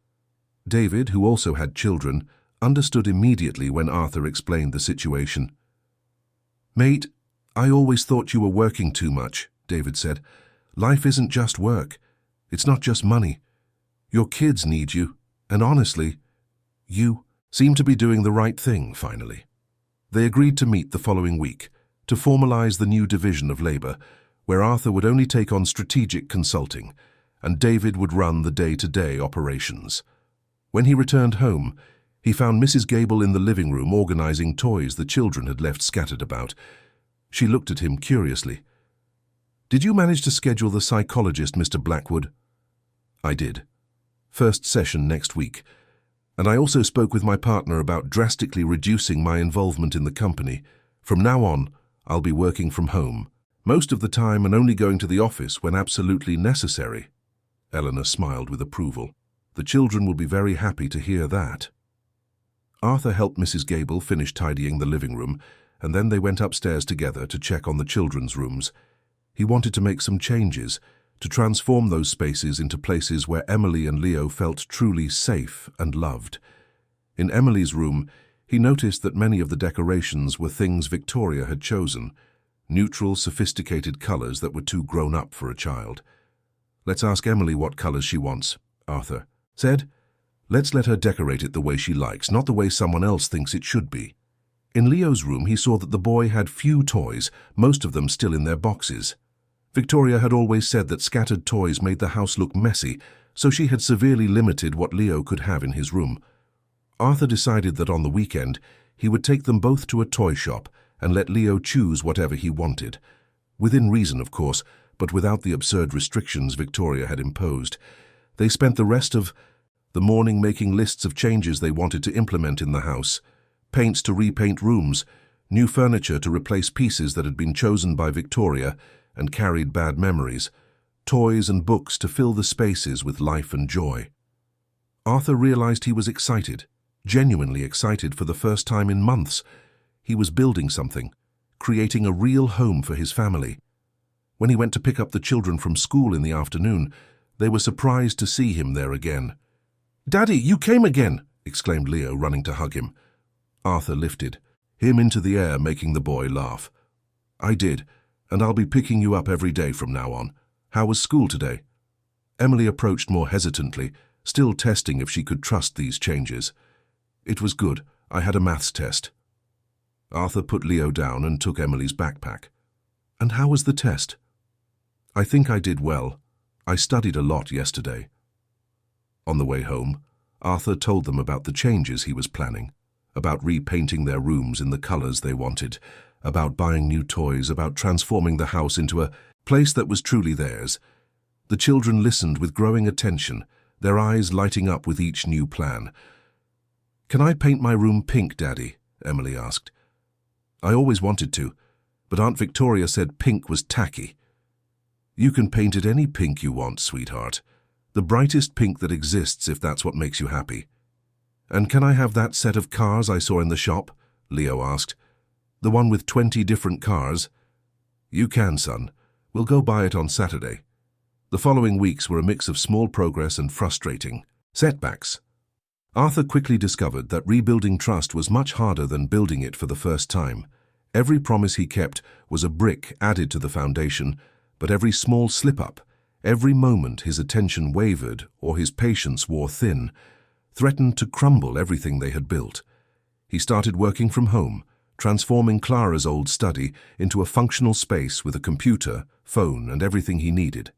David, who also had children, understood immediately when Arthur explained the situation. "Mate, I always thought you were working too much," David said. "Life isn't just work. It's not just money. Your kids need you, and honestly, you seem to be doing the right thing, finally." They agreed to meet the following week, to formalize the new division of labor, where Arthur would only take on strategic consulting, and David would run the day-to-day operations. When he returned home, he found Mrs. Gable in the living room organizing toys the children had left scattered about. She looked at him curiously. "Did you manage to schedule the psychologist, Mr. Blackwood?" "I did. First session next week. And I also spoke with my partner about drastically reducing my involvement in the company. From now on, I'll be working from home, most of the time, and only going to the office when absolutely necessary." Eleanor smiled with approval. "The children will be very happy to hear that." Arthur helped Mrs. Gable finish tidying the living room, and then they went upstairs together to check on the children's rooms. He wanted to make some changes, to transform those spaces into places where Emily and Leo felt truly safe and loved. In Emily's room, he noticed that many of the decorations were things Victoria had chosen, neutral, sophisticated colors that were too grown up for a child. "Let's ask Emily what colors she wants," Arthur said. "Let's let her decorate it the way she likes, not the way someone else thinks it should be." In Leo's room, he saw that the boy had few toys, most of them still in their boxes. Victoria had always said that scattered toys made the house look messy, so she had severely limited what Leo could have in his room. Arthur decided that on the weekend, he would take them both to a toy shop and let Leo choose whatever he wanted. Within reason, of course, but without the absurd restrictions Victoria had imposed. They spent the rest of the morning making lists of changes they wanted to implement in the house. Paints to repaint rooms, new furniture to replace pieces that had been chosen by Victoria and carried bad memories, toys and books to fill the spaces with life and joy. Arthur realized he was excited, genuinely excited for the first time in months. He was building something, creating a real home for his family. When he went to pick up the children from school in the afternoon, they were surprised to see him there again. "Daddy, you came again!" exclaimed Leo, running to hug him. Arthur lifted him into the air, making the boy laugh. "I did, and I'll be picking you up every day from now on. How was school today?" Emily approached more hesitantly, still testing if she could trust these changes. "It was good. I had a maths test." Arthur put Leo down and took Emily's backpack. "And how was the test?" "I think I did well. I studied a lot yesterday." On the way home, Arthur told them about the changes he was planning, about repainting their rooms in the colors they wanted, about buying new toys, about transforming the house into a place that was truly theirs. The children listened with growing attention, their eyes lighting up with each new plan. "Can I paint my room pink, Daddy?" Emily asked. "I always wanted to, but Aunt Victoria said pink was tacky." "You can paint it any pink you want, sweetheart. The brightest pink that exists, if that's what makes you happy." "And can I have that set of cars I saw in the shop?" Leo asked. "The one with 20 different cars?" "You can, son. We'll go buy it on Saturday." The following weeks were a mix of small progress and frustrating setbacks. Arthur quickly discovered that rebuilding trust was much harder than building it for the first time. Every promise he kept was a brick added to the foundation, but every small slip-up, every moment his attention wavered or his patience wore thin, threatened to crumble everything they had built. He started working from home, transforming Clara's old study into a functional space with a computer, phone, and everything he needed.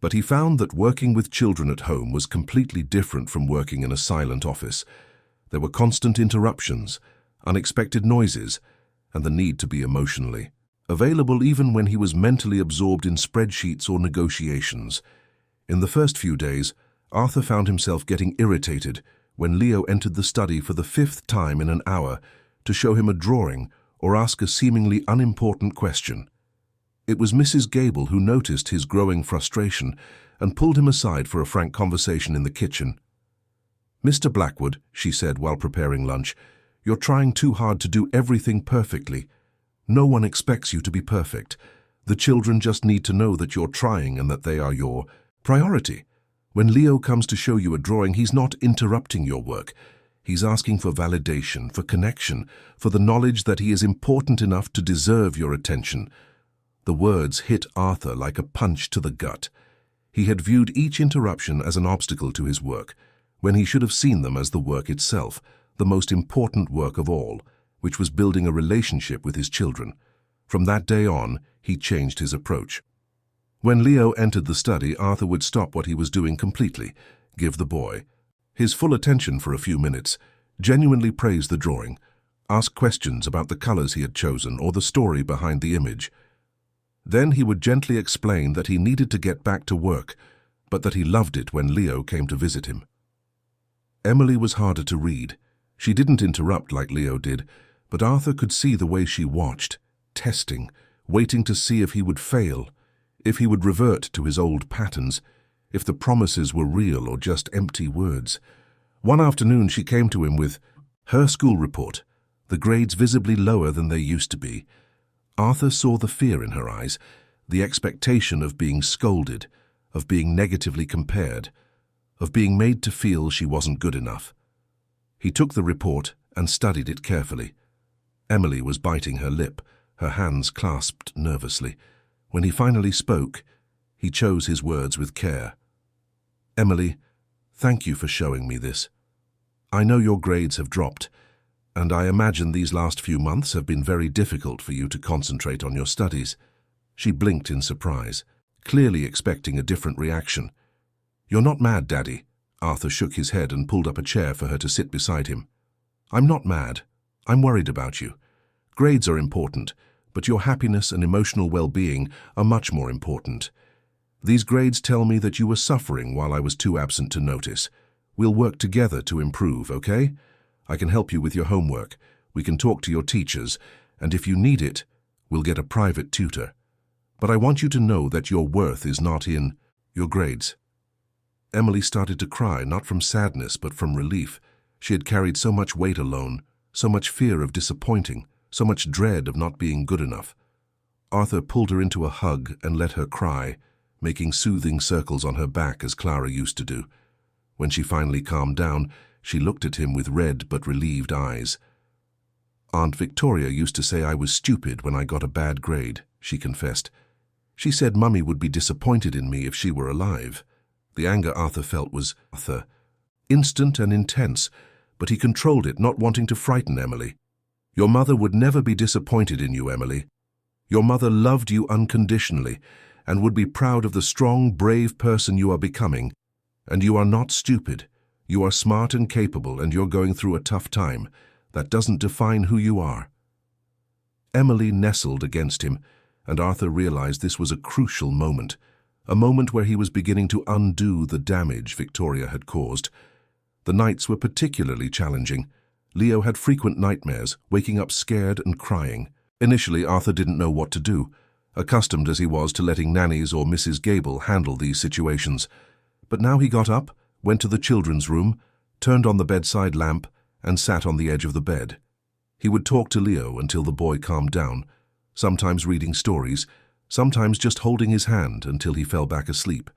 But he found that working with children at home was completely different from working in a silent office. There were constant interruptions, unexpected noises, and the need to be emotionally available even when he was mentally absorbed in spreadsheets or negotiations. In the first few days, Arthur found himself getting irritated when Leo entered the study for the 5th time in an hour to show him a drawing or ask a seemingly unimportant question. It was Mrs. Gable who noticed his growing frustration and pulled him aside for a frank conversation in the kitchen. "Mr. Blackwood," she said while preparing lunch, "you're trying too hard to do everything perfectly. No one expects you to be perfect. The children just need to know that you're trying and that they are your priority. When Leo comes to show you a drawing, he's not interrupting your work. He's asking for validation, for connection, for the knowledge that he is important enough to deserve your attention." The words hit Arthur like a punch to the gut. He had viewed each interruption as an obstacle to his work, when he should have seen them as the work itself, the most important work of all, which was building a relationship with his children. From that day on, he changed his approach. When Leo entered the study, Arthur would stop what he was doing completely, give the boy his full attention for a few minutes, genuinely praise the drawing, ask questions about the colors he had chosen or the story behind the image. Then he would gently explain that he needed to get back to work, but that he loved it when Leo came to visit him. Emily was harder to read. She didn't interrupt like Leo did, but Arthur could see the way she watched, testing, waiting to see if he would fail, if he would revert to his old patterns, if the promises were real or just empty words. One afternoon she came to him with her school report, the grades visibly lower than they used to be. Arthur saw the fear in her eyes, the expectation of being scolded, of being negatively compared, of being made to feel she wasn't good enough. He took the report and studied it carefully. Emily was biting her lip, her hands clasped nervously. When he finally spoke, he chose his words with care. "Emily, thank you for showing me this. I know your grades have dropped, and I imagine these last few months have been very difficult for you to concentrate on your studies." She blinked in surprise, clearly expecting a different reaction. "You're not mad, Daddy." Arthur shook his head and pulled up a chair for her to sit beside him. "I'm not mad. I'm worried about you. Grades are important, but your happiness and emotional well-being are much more important. These grades tell me that you were suffering while I was too absent to notice. We'll work together to improve, okay? I can help you with your homework. We can talk to your teachers, and if you need it, we'll get a private tutor. But I want you to know that your worth is not in your grades." Emily started to cry, not from sadness but from relief. She had carried so much weight alone, so much fear of disappointing, so much dread of not being good enough. Arthur pulled her into a hug and let her cry, making soothing circles on her back as Clara used to do. When she finally calmed down, she looked at him with red but relieved eyes. "Aunt Victoria used to say I was stupid when I got a bad grade," she confessed. "She said Mummy would be disappointed in me if she were alive." The anger Arthur felt was instant and intense, but he controlled it, not wanting to frighten Emily. "Your mother would never be disappointed in you, Emily. Your mother loved you unconditionally and would be proud of the strong, brave person you are becoming. And you are not stupid. You are smart and capable, and you're going through a tough time. That doesn't define who you are." Emily nestled against him, and Arthur realized this was a crucial moment, a moment where he was beginning to undo the damage Victoria had caused. The nights were particularly challenging. Leo had frequent nightmares, waking up scared and crying. Initially, Arthur didn't know what to do, accustomed as he was to letting nannies or Mrs. Gable handle these situations. But now he got up, went to the children's room, turned on the bedside lamp, and sat on the edge of the bed. He would talk to Leo until the boy calmed down, sometimes reading stories, sometimes just holding his hand until he fell back asleep.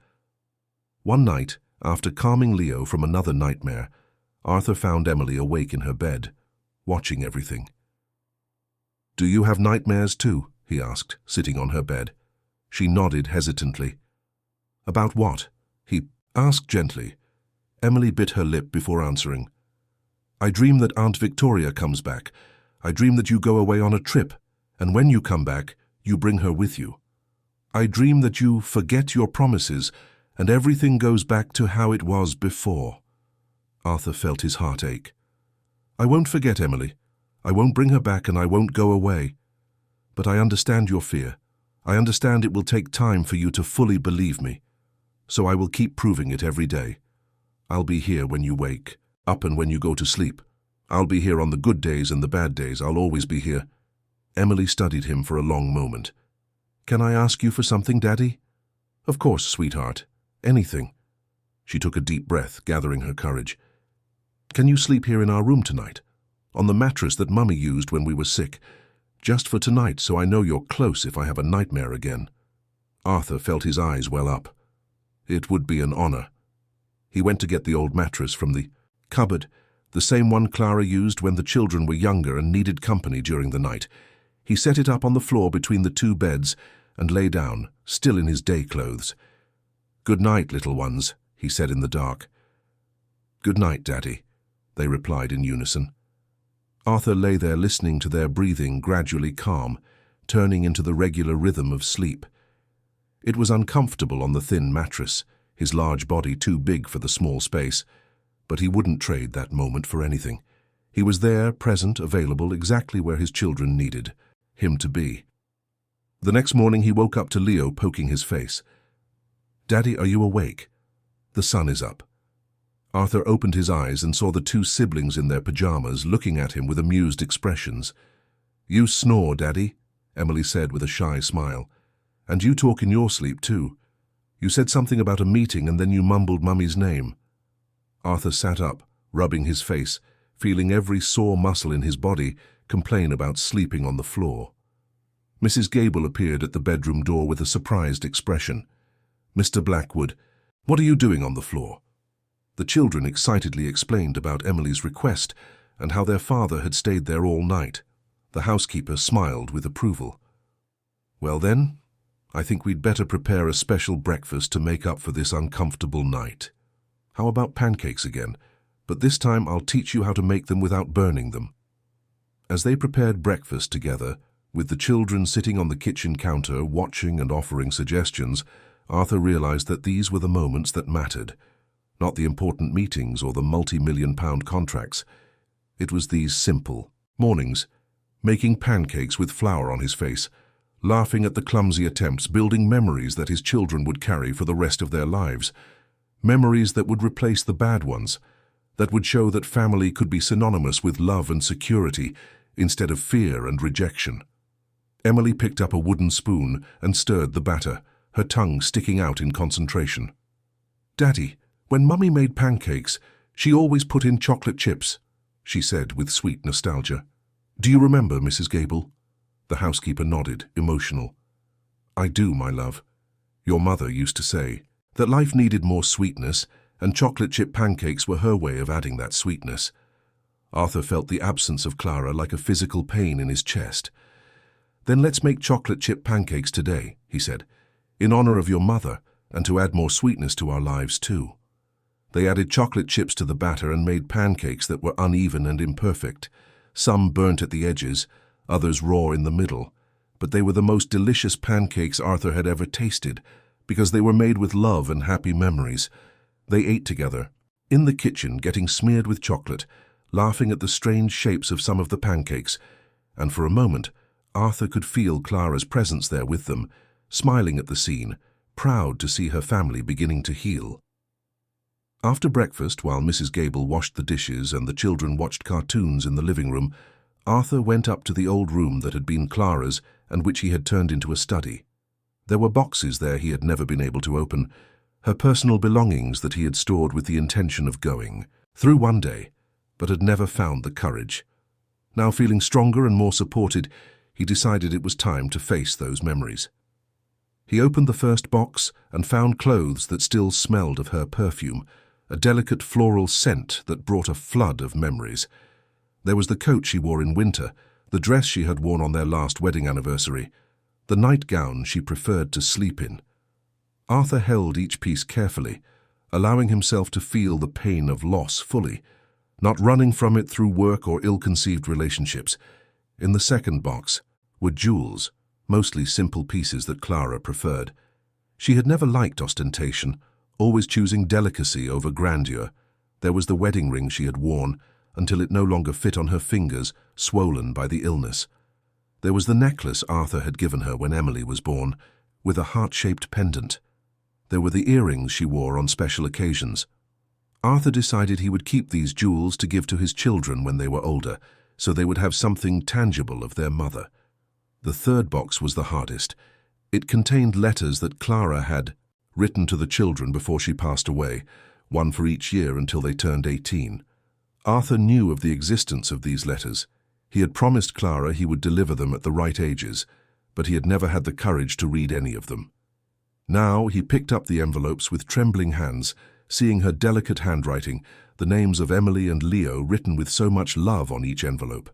One night, after calming Leo from another nightmare, Arthur found Emily awake in her bed, watching everything. "Do you have nightmares too?" he asked, sitting on her bed. She nodded hesitantly. "About what?" he asked gently. Emily bit her lip before answering. "I dream that Aunt Victoria comes back. I dream that you go away on a trip, and when you come back, you bring her with you. I dream that you forget your promises, and everything goes back to how it was before. Arthur felt his heart ache. I won't forget Emily. I won't bring her back, and I won't go away. But I understand your fear. I understand it will take time for you to fully believe me. So I will keep proving it every day. I'll be here when you wake, up and when you go to sleep. I'll be here on the good days and the bad days. I'll always be here. Emily studied him for a long moment. Can I ask you for something, Daddy? Of course, sweetheart. Anything. She took a deep breath, gathering her courage. Can you sleep here in our room tonight? On the mattress that Mummy used when we were sick. Just for tonight, so I know you're close if I have a nightmare again. Arthur felt his eyes well up. It would be an honor. He went to get the old mattress from the cupboard, the same one Clara used when the children were younger and needed company during the night. He set it up on the floor between the two beds and lay down, still in his day clothes. Good night, little ones, he said in the dark. Good night, Daddy, they replied in unison. Arthur lay there listening to their breathing gradually calm, turning into the regular rhythm of sleep. It was uncomfortable on the thin mattress, his large body too big for the small space, but he wouldn't trade that moment for anything. He was there, present, available, exactly where his children needed him to be. The next morning he woke up to Leo poking his face. Daddy, are you awake? The sun is up. Arthur opened his eyes and saw the two siblings in their pajamas looking at him with amused expressions. You snore, Daddy, Emily said with a shy smile. And you talk in your sleep too. You said something about a meeting and then you mumbled Mummy's name. Arthur sat up, rubbing his face, feeling every sore muscle in his body complain about sleeping on the floor. Mrs. Gable appeared at the bedroom door with a surprised expression. Mr. Blackwood, what are you doing on the floor? The children excitedly explained about Emily's request and how their father had stayed there all night. The housekeeper smiled with approval. Well then, I think we'd better prepare a special breakfast to make up for this uncomfortable night. How about pancakes again? But this time I'll teach you how to make them without burning them. As they prepared breakfast together, with the children sitting on the kitchen counter watching and offering suggestions, Arthur realized that these were the moments that mattered, not the important meetings or the multi-million-pound contracts. It was these simple mornings, making pancakes with flour on his face, laughing at the clumsy attempts, building memories that his children would carry for the rest of their lives, memories that would replace the bad ones, that would show that family could be synonymous with love and security instead of fear and rejection. Emily picked up a wooden spoon and stirred the batter, her tongue sticking out in concentration. Daddy, when Mummy made pancakes, she always put in chocolate chips, she said with sweet nostalgia. Do you remember, Mrs. Gable? The housekeeper nodded, emotional. I do, my love. Your mother used to say that life needed more sweetness, and chocolate chip pancakes were her way of adding that sweetness. Arthur felt the absence of Clara like a physical pain in his chest. Then let's make chocolate chip pancakes today, he said, in honor of your mother, and to add more sweetness to our lives too. They added chocolate chips to the batter and made pancakes that were uneven and imperfect, some burnt at the edges, others raw in the middle, but they were the most delicious pancakes Arthur had ever tasted, because they were made with love and happy memories. They ate together, in the kitchen, getting smeared with chocolate, laughing at the strange shapes of some of the pancakes, and for a moment, Arthur could feel Clara's presence there with them, smiling at the scene, proud to see her family beginning to heal. After breakfast, while Mrs. Gable washed the dishes and the children watched cartoons in the living room, Arthur went up to the old room that had been Clara's and which he had turned into a study. There were boxes there he had never been able to open, her personal belongings that he had stored with the intention of going through one day, but had never found the courage. Now feeling stronger and more supported, he decided it was time to face those memories. He opened the first box and found clothes that still smelled of her perfume, a delicate floral scent that brought a flood of memories. There was the coat she wore in winter, the dress she had worn on their last wedding anniversary, the nightgown she preferred to sleep in. Arthur held each piece carefully, allowing himself to feel the pain of loss fully, not running from it through work or ill-conceived relationships. In the second box were jewels, mostly simple pieces that Clara preferred. She had never liked ostentation, always choosing delicacy over grandeur. There was the wedding ring she had worn until it no longer fit on her fingers, swollen by the illness. There was the necklace Arthur had given her when Emily was born, with a heart-shaped pendant. There were the earrings she wore on special occasions. Arthur decided he would keep these jewels to give to his children when they were older, so they would have something tangible of their mother. The third box was the hardest. It contained letters that Clara had written to the children before she passed away, one for each year until they turned 18. Arthur knew of the existence of these letters. He had promised Clara he would deliver them at the right ages, but he had never had the courage to read any of them. Now he picked up the envelopes with trembling hands, seeing her delicate handwriting, the names of Emily and Leo written with so much love on each envelope.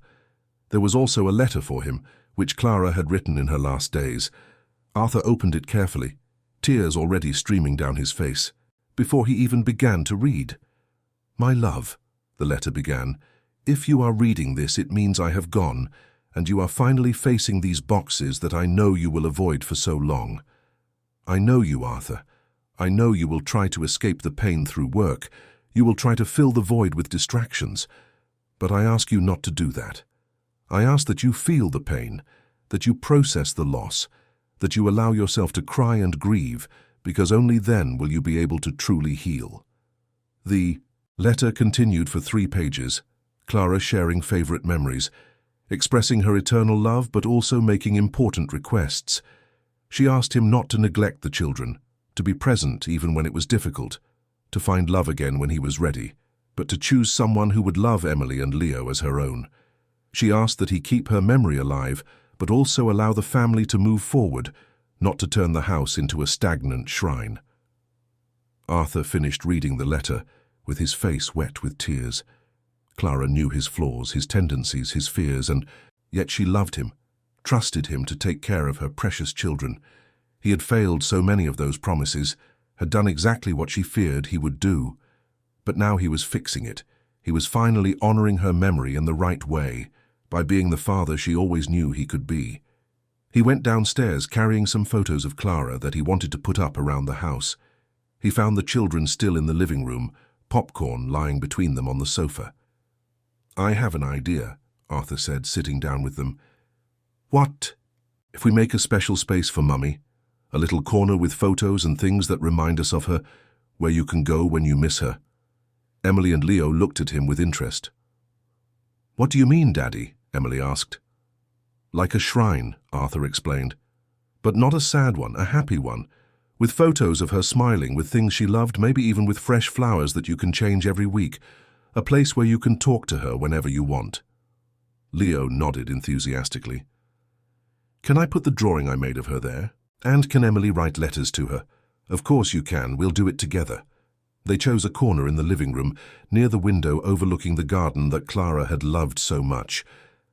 There was also a letter for him, which Clara had written in her last days. Arthur opened it carefully, tears already streaming down his face, before he even began to read. "My love," the letter began, "if you are reading this, it means I have gone, and you are finally facing these boxes that I know you will avoid for so long. I know you, Arthur. I know you will try to escape the pain through work. You will try to fill the void with distractions. But I ask you not to do that. I ask that you feel the pain, that you process the loss, that you allow yourself to cry and grieve, because only then will you be able to truly heal." The letter continued for 3 pages, Clara sharing favorite memories, expressing her eternal love but also making important requests. She asked him not to neglect the children, to be present even when it was difficult, to find love again when he was ready, but to choose someone who would love Emily and Leo as her own. She asked that he keep her memory alive, but also allow the family to move forward, not to turn the house into a stagnant shrine. Arthur finished reading the letter, with his face wet with tears. Clara knew his flaws, his tendencies, his fears, and yet she loved him, trusted him to take care of her precious children. He had failed so many of those promises, had done exactly what she feared he would do. But now he was fixing it. He was finally honoring her memory in the right way, by being the father she always knew he could be. He went downstairs carrying some photos of Clara that he wanted to put up around the house. He found the children still in the living room, popcorn lying between them on the sofa. "I have an idea," Arthur said, sitting down with them. "What if we make a special space for Mummy? A little corner with photos and things that remind us of her, where you can go when you miss her?" Emily and Leo looked at him with interest. "What do you mean, Daddy?" Emily asked. "Like a shrine," Arthur explained. "But not a sad one, a happy one, with photos of her smiling, with things she loved, maybe even with fresh flowers that you can change every week, a place where you can talk to her whenever you want." Leo nodded enthusiastically. "Can I put the drawing I made of her there? And can Emily write letters to her?" "Of course you can. We'll do it together." They chose a corner in the living room, near the window overlooking the garden that Clara had loved so much.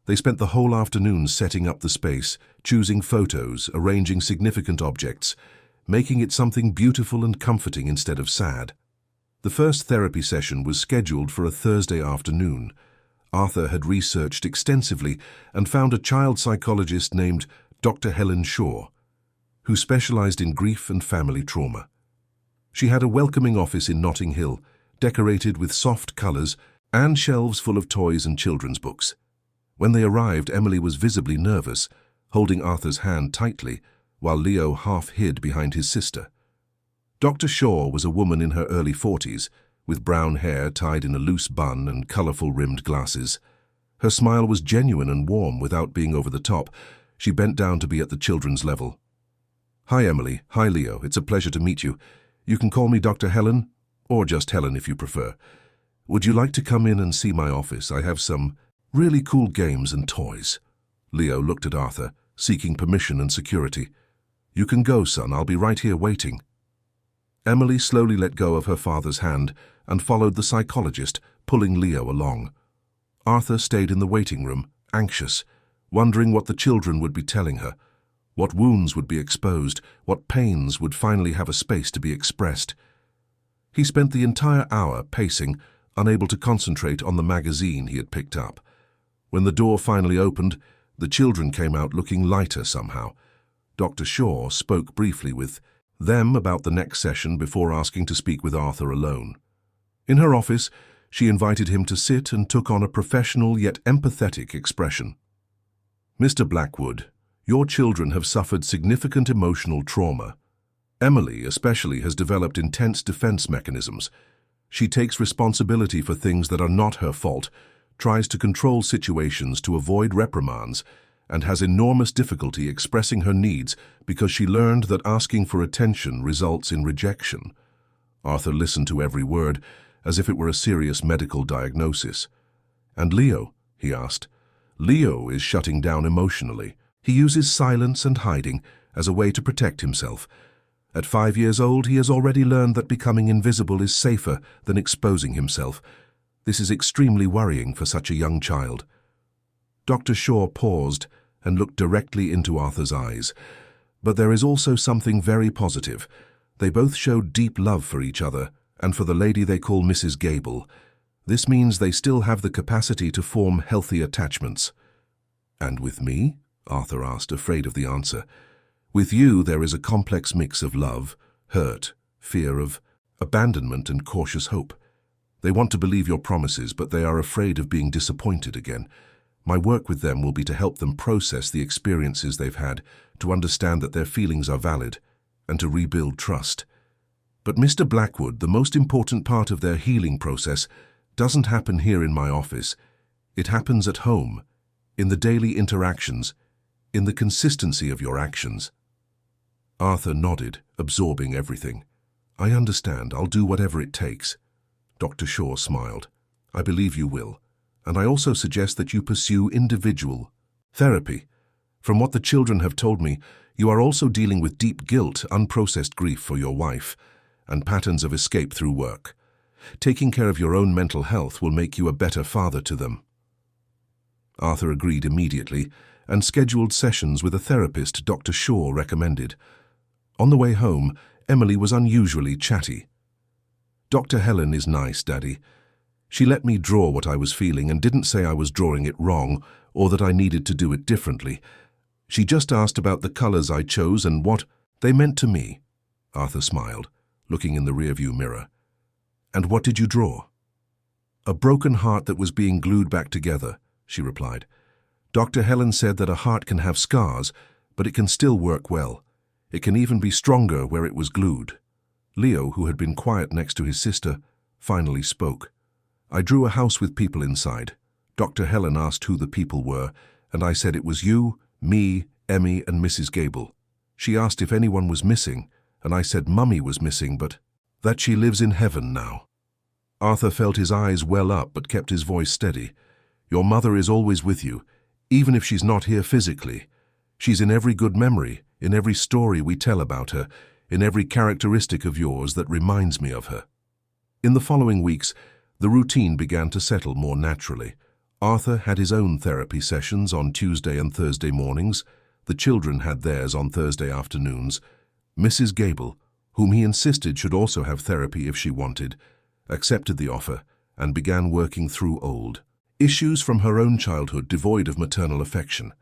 They spent the whole afternoon setting up the space, choosing photos, arranging significant objects, making it something beautiful and comforting instead of sad. The first therapy session was scheduled for a Thursday afternoon. Arthur had researched extensively and found a child psychologist named Dr. Helen Shaw, who specialized in grief and family trauma. She had a welcoming office in Notting Hill, decorated with soft colors and shelves full of toys and children's books. When they arrived, Emily was visibly nervous, holding Arthur's hand tightly, while Leo half hid behind his sister. Dr. Shaw was a woman in her early 40s, with brown hair tied in a loose bun and colorful rimmed glasses. Her smile was genuine and warm without being over the top. She bent down to be at the children's level. "Hi, Emily. Hi, Leo. It's a pleasure to meet you. You can call me Dr. Helen, or just Helen if you prefer. Would you like to come in and see my office? I have some really cool games and toys." Leo looked at Arthur, seeking permission and security. "You can go, son. I'll be right here waiting." Emily slowly let go of her father's hand and followed the psychologist, pulling Leo along. Arthur stayed in the waiting room, anxious, wondering what the children would be telling her, what wounds would be exposed, what pains would finally have a space to be expressed. He spent the entire hour pacing, unable to concentrate on the magazine he had picked up. When the door finally opened, The children came out looking lighter somehow. Dr. Shaw spoke briefly with them about the next session before asking to speak with Arthur alone. In her office, she invited him to sit and took on a professional yet empathetic expression. "Mr. Blackwood, your children have suffered significant emotional trauma. Emily, especially, has developed intense defense mechanisms. She takes responsibility for things that are not her fault, tries to control situations to avoid reprimands, and has enormous difficulty expressing her needs because she learned that asking for attention results in rejection." Arthur listened to every word as if it were a serious medical diagnosis. "And Leo?" he asked. "Leo is shutting down emotionally. He uses silence and hiding as a way to protect himself. At 5 years old, he has already learned that becoming invisible is safer than exposing himself. This is extremely worrying for such a young child." Dr. Shaw paused and looked directly into Arthur's eyes. "But there is also something very positive. They both show deep love for each other, and for the lady they call Mrs. Gable. This means they still have the capacity to form healthy attachments." "And with me?" Arthur asked, afraid of the answer. "With you there is a complex mix of love, hurt, fear of abandonment and cautious hope. They want to believe your promises, but they are afraid of being disappointed again. My work with them will be to help them process the experiences they've had, to understand that their feelings are valid, and to rebuild trust. But Mr. Blackwood, the most important part of their healing process doesn't happen here in my office. It happens at home, in the daily interactions, in the consistency of your actions." Arthur nodded, absorbing everything. "I understand. I'll do whatever it takes." Dr. Shaw smiled. "I believe you will. And I also suggest that you pursue individual therapy. From what the children have told me, you are also dealing with deep guilt, unprocessed grief for your wife, and patterns of escape through work. Taking care of your own mental health will make you a better father to them." Arthur agreed immediately and scheduled sessions with a therapist Dr. Shaw recommended. On the way home, Emily was unusually chatty. "Dr. Helen is nice, Daddy. She let me draw what I was feeling and didn't say I was drawing it wrong or that I needed to do it differently. She just asked about the colors I chose and what they meant to me." Arthur smiled, looking in the rearview mirror. "And what did you draw?" "A broken heart that was being glued back together," she replied. "Dr. Helen said that a heart can have scars, but it can still work well. It can even be stronger where it was glued." Leo, who had been quiet next to his sister, finally spoke. "I drew a house with people inside. Dr. Helen asked who the people were, and I said it was you, me, Emmy, and Mrs. Gable. She asked if anyone was missing, and I said Mummy was missing, but that she lives in heaven now." Arthur felt his eyes well up but kept his voice steady. "Your mother is always with you, even if she's not here physically. She's in every good memory, in every story we tell about her, in every characteristic of yours that reminds me of her." In the following weeks, the routine began to settle more naturally. Arthur had his own therapy sessions on Tuesday and Thursday mornings. The children had theirs on Thursday afternoons. Mrs. Gable, whom he insisted should also have therapy if she wanted, accepted the offer and began working through old issues from her own childhood devoid of maternal affection.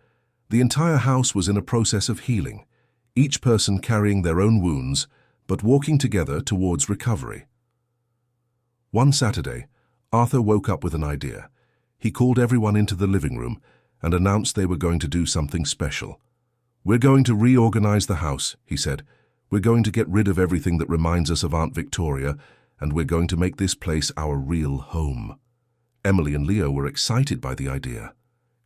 The entire house was in a process of healing, each person carrying their own wounds, but walking together towards recovery. One Saturday, Arthur woke up with an idea. He called everyone into the living room and announced they were going to do something special. "We're going to reorganize the house," he said. "We're going to get rid of everything that reminds us of Aunt Victoria, and we're going to make this place our real home." Emily and Leo were excited by the idea.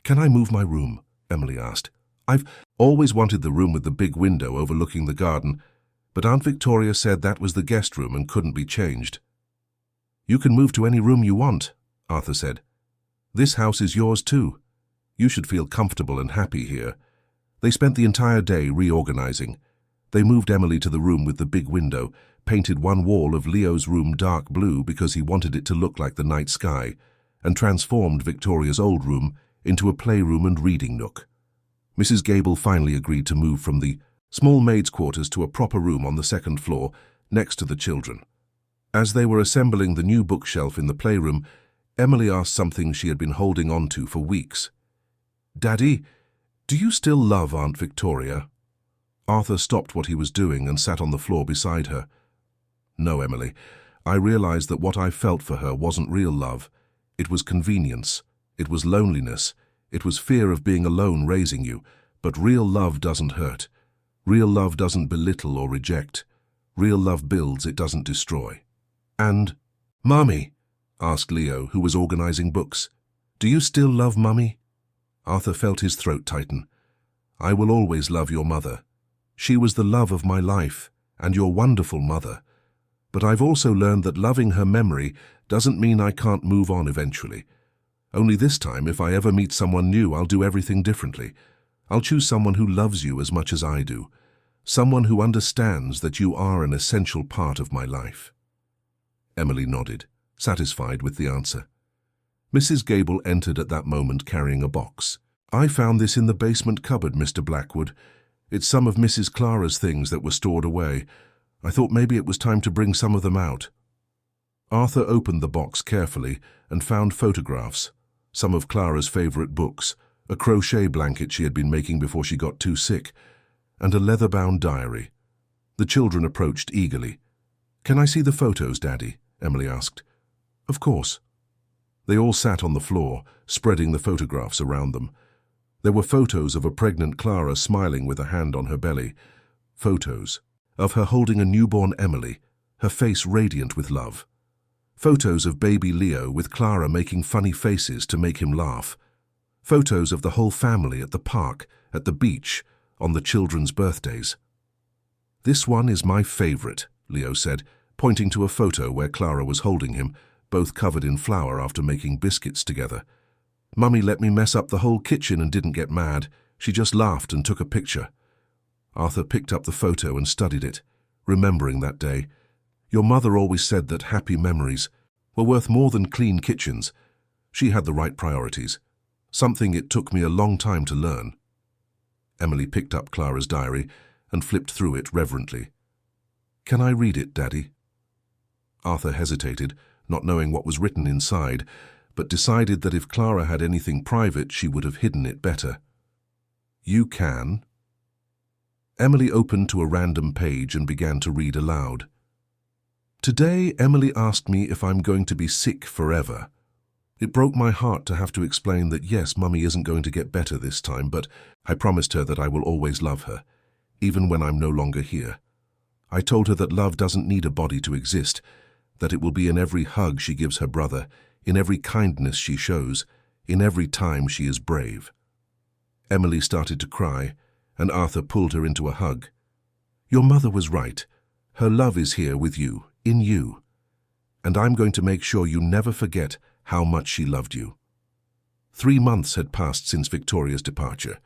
"Can I move my room?" Emily asked. "I've always wanted the room with the big window overlooking the garden, but Aunt Victoria said that was the guest room and couldn't be changed." "You can move to any room you want," Arthur said. "This house is yours too. You should feel comfortable and happy here." They spent the entire day reorganizing. They moved Emily to the room with the big window, painted one wall of Leo's room dark blue because he wanted it to look like the night sky, and transformed Victoria's old room into a playroom and reading nook. Mrs. Gable finally agreed to move from the small maid's quarters to a proper room on the second floor, next to the children. As they were assembling the new bookshelf in the playroom, Emily asked something she had been holding on to for weeks. "Daddy, Do you still love Aunt Victoria? Arthur stopped what he was doing and sat on the floor beside her. No, Emily. I realized that what I felt for her wasn't real love. It was convenience. It was loneliness. It was fear of being alone raising you. But real love doesn't hurt. Real love doesn't belittle or reject. Real love builds, it doesn't destroy. And, Mummy, asked Leo, who was organizing books, do you still love Mummy? Arthur felt his throat tighten. I will always love your mother. She was the love of my life, and your wonderful mother. But I've also learned that loving her memory doesn't mean I can't move on eventually. Only this time, if I ever meet someone new, I'll do everything differently. I'll choose someone who loves you as much as I do. Someone who understands that you are an essential part of my life. Emily nodded, satisfied with the answer. Mrs. Gable entered at that moment carrying a box. I found this in the basement cupboard, Mr. Blackwood. It's some of Mrs. Clara's things that were stored away. I thought maybe it was time to bring some of them out. Arthur opened the box carefully and found photographs, some of Clara's favorite books, a crochet blanket she had been making before she got too sick, and a leather-bound diary. The children approached eagerly. Can I see the photos, Daddy? Emily asked. Of course. They all sat on the floor, spreading the photographs around them. There were photos of a pregnant Clara smiling with a hand on her belly. Photos of her holding a newborn Emily, her face radiant with love. Photos of baby Leo with Clara making funny faces to make him laugh. Photos of the whole family at the park, at the beach, on the children's birthdays. This one is my favorite, Leo said, pointing to a photo where Clara was holding him, both covered in flour after making biscuits together. Mummy let me mess up the whole kitchen and didn't get mad. She just laughed and took a picture. Arthur picked up the photo and studied it, remembering that day. Your mother always said that happy memories were worth more than clean kitchens. She had the right priorities, something it took me a long time to learn. Emily picked up Clara's diary and flipped through it reverently. Can I read it, Daddy? Arthur hesitated, not knowing what was written inside, but decided that if Clara had anything private, she would have hidden it better. You can. Emily opened to a random page and began to read aloud. Today, Emily asked me if I'm going to be sick forever. It broke my heart to have to explain that yes, Mummy isn't going to get better this time, but I promised her that I will always love her, even when I'm no longer here. I told her that love doesn't need a body to exist, that it will be in every hug she gives her brother, in every kindness she shows, in every time she is brave. Emily started to cry, and Arthur pulled her into a hug. Your mother was right. Her love is here with you, in you. And I'm going to make sure you never forget how much she loved you. 3 months had passed since Victoria's departure,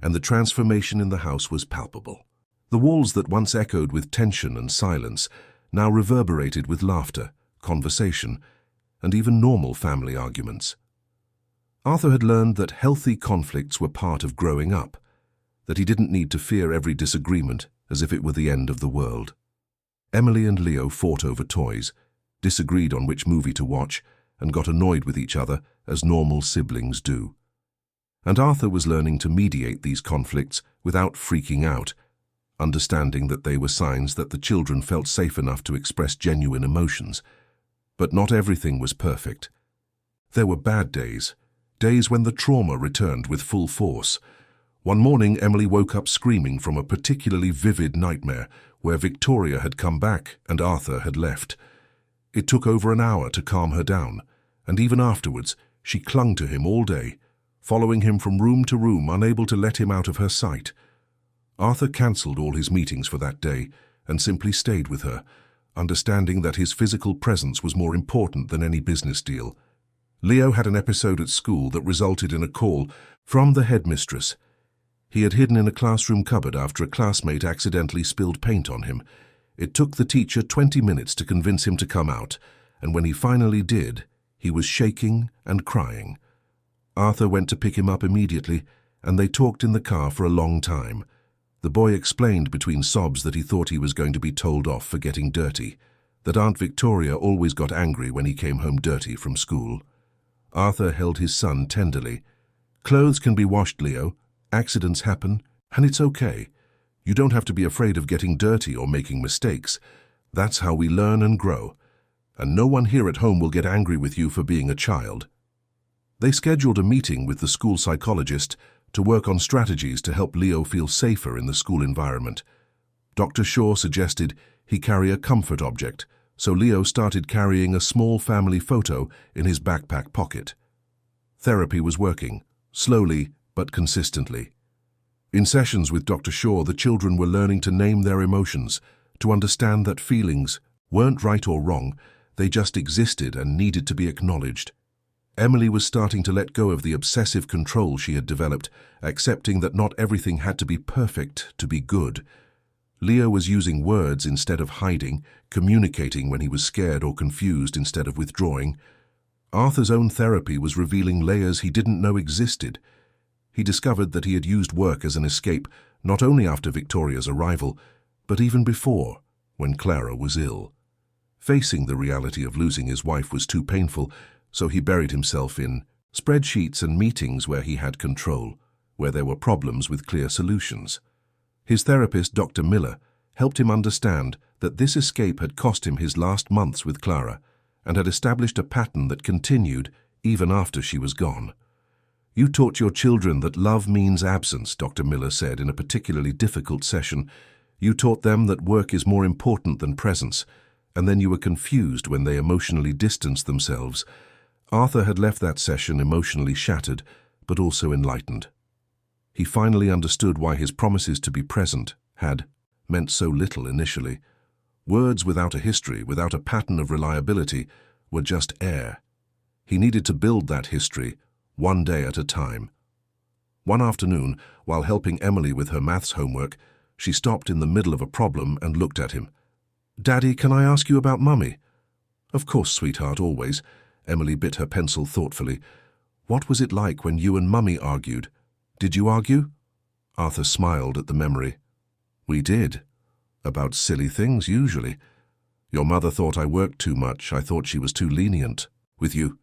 and the transformation in the house was palpable. The walls that once echoed with tension and silence now reverberated with laughter, conversation, and even normal family arguments. Arthur had learned that healthy conflicts were part of growing up, that he didn't need to fear every disagreement as if it were the end of the world. Emily and Leo fought over toys, disagreed on which movie to watch, and got annoyed with each other as normal siblings do. And Arthur was learning to mediate these conflicts without freaking out, understanding that they were signs that the children felt safe enough to express genuine emotions. But not everything was perfect. There were bad days, days when the trauma returned with full force. One morning, Emily woke up screaming from a particularly vivid nightmare where Victoria had come back and Arthur had left. It took over an hour to calm her down, and even afterwards, she clung to him all day, following him from room to room, unable to let him out of her sight. Arthur cancelled all his meetings for that day and simply stayed with her, understanding that his physical presence was more important than any business deal. Leo had an episode at school that resulted in a call from the headmistress. He had hidden in a classroom cupboard after a classmate accidentally spilled paint on him. It took the teacher 20 minutes to convince him to come out, and when he finally did, he was shaking and crying. Arthur went to pick him up immediately, and they talked in the car for a long time. The boy explained between sobs that he thought he was going to be told off for getting dirty, that Aunt Victoria always got angry when he came home dirty from school. Arthur held his son tenderly. Clothes can be washed, Leo. Accidents happen, and it's okay. You don't have to be afraid of getting dirty or making mistakes. That's how we learn and grow. And no one here at home will get angry with you for being a child. They scheduled a meeting with the school psychologist to work on strategies to help Leo feel safer in the school environment. Dr. Shaw suggested he carry a comfort object, so Leo started carrying a small family photo in his backpack pocket. Therapy was working, slowly but consistently. In sessions with Dr. Shaw, the children were learning to name their emotions, to understand that feelings weren't right or wrong, they just existed and needed to be acknowledged. Emily was starting to let go of the obsessive control she had developed, accepting that not everything had to be perfect to be good. Leo was using words instead of hiding, communicating when he was scared or confused instead of withdrawing. Arthur's own therapy was revealing layers he didn't know existed. He discovered that he had used work as an escape, not only after Victoria's arrival, but even before, when Clara was ill. Facing the reality of losing his wife was too painful, so he buried himself in spreadsheets and meetings where he had control, where there were problems with clear solutions. His therapist, Dr. Miller, helped him understand that this escape had cost him his last months with Clara and had established a pattern that continued even after she was gone. "You taught your children that love means absence," Dr. Miller said in a particularly difficult session. "You taught them that work is more important than presence, and then you were confused when they emotionally distanced themselves." Arthur had left that session emotionally shattered, but also enlightened. He finally understood why his promises to be present had meant so little initially. Words without a history, without a pattern of reliability, were just air. He needed to build that history, one day at a time. One afternoon, while helping Emily with her maths homework, she stopped in the middle of a problem and looked at him. "Daddy, can I ask you about Mummy?" "Of course, sweetheart, always." Emily bit her pencil thoughtfully. "What was it like when you and Mummy argued? Did you argue?" Arthur smiled at the memory. "We did. About silly things, usually. Your mother thought I worked too much. I thought she was too lenient. With you.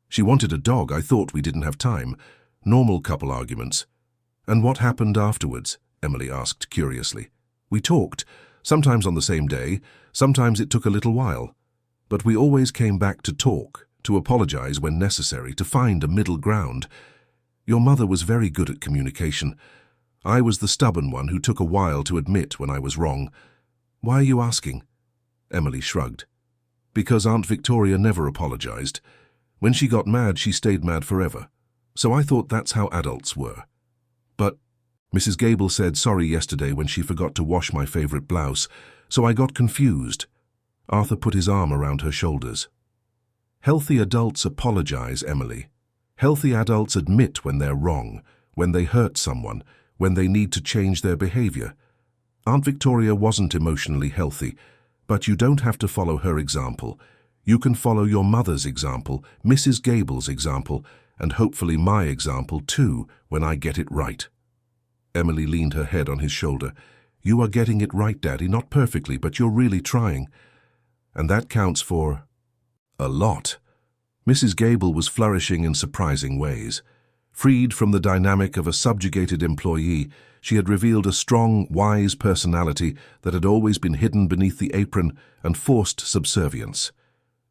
She wanted a dog. I thought we didn't have time. Normal couple arguments." "And what happened afterwards?" Emily asked curiously. "We talked, sometimes on the same day, sometimes it took a little while. But we always came back to talk, to apologize when necessary, to find a middle ground. Your mother was very good at communication. I was the stubborn one who took a while to admit when I was wrong." "Why are you asking?" Emily shrugged. "Because Aunt Victoria never apologized. When she got mad, she stayed mad forever. So I thought that's how adults were. But Mrs. Gable said sorry yesterday when she forgot to wash my favorite blouse, so I got confused." Arthur put his arm around her shoulders. "Healthy adults apologize, Emily. Healthy adults admit when they're wrong, when they hurt someone, when they need to change their behavior. Aunt Victoria wasn't emotionally healthy, but you don't have to follow her example. You can follow your mother's example, Mrs. Gable's example, and hopefully my example too, when I get it right." Emily leaned her head on his shoulder. "You are getting it right, Daddy, not perfectly, but you're really trying. And that counts for a lot." Mrs. Gable was flourishing in surprising ways. Freed from the dynamic of a subjugated employee, she had revealed a strong, wise personality that had always been hidden beneath the apron and forced subservience.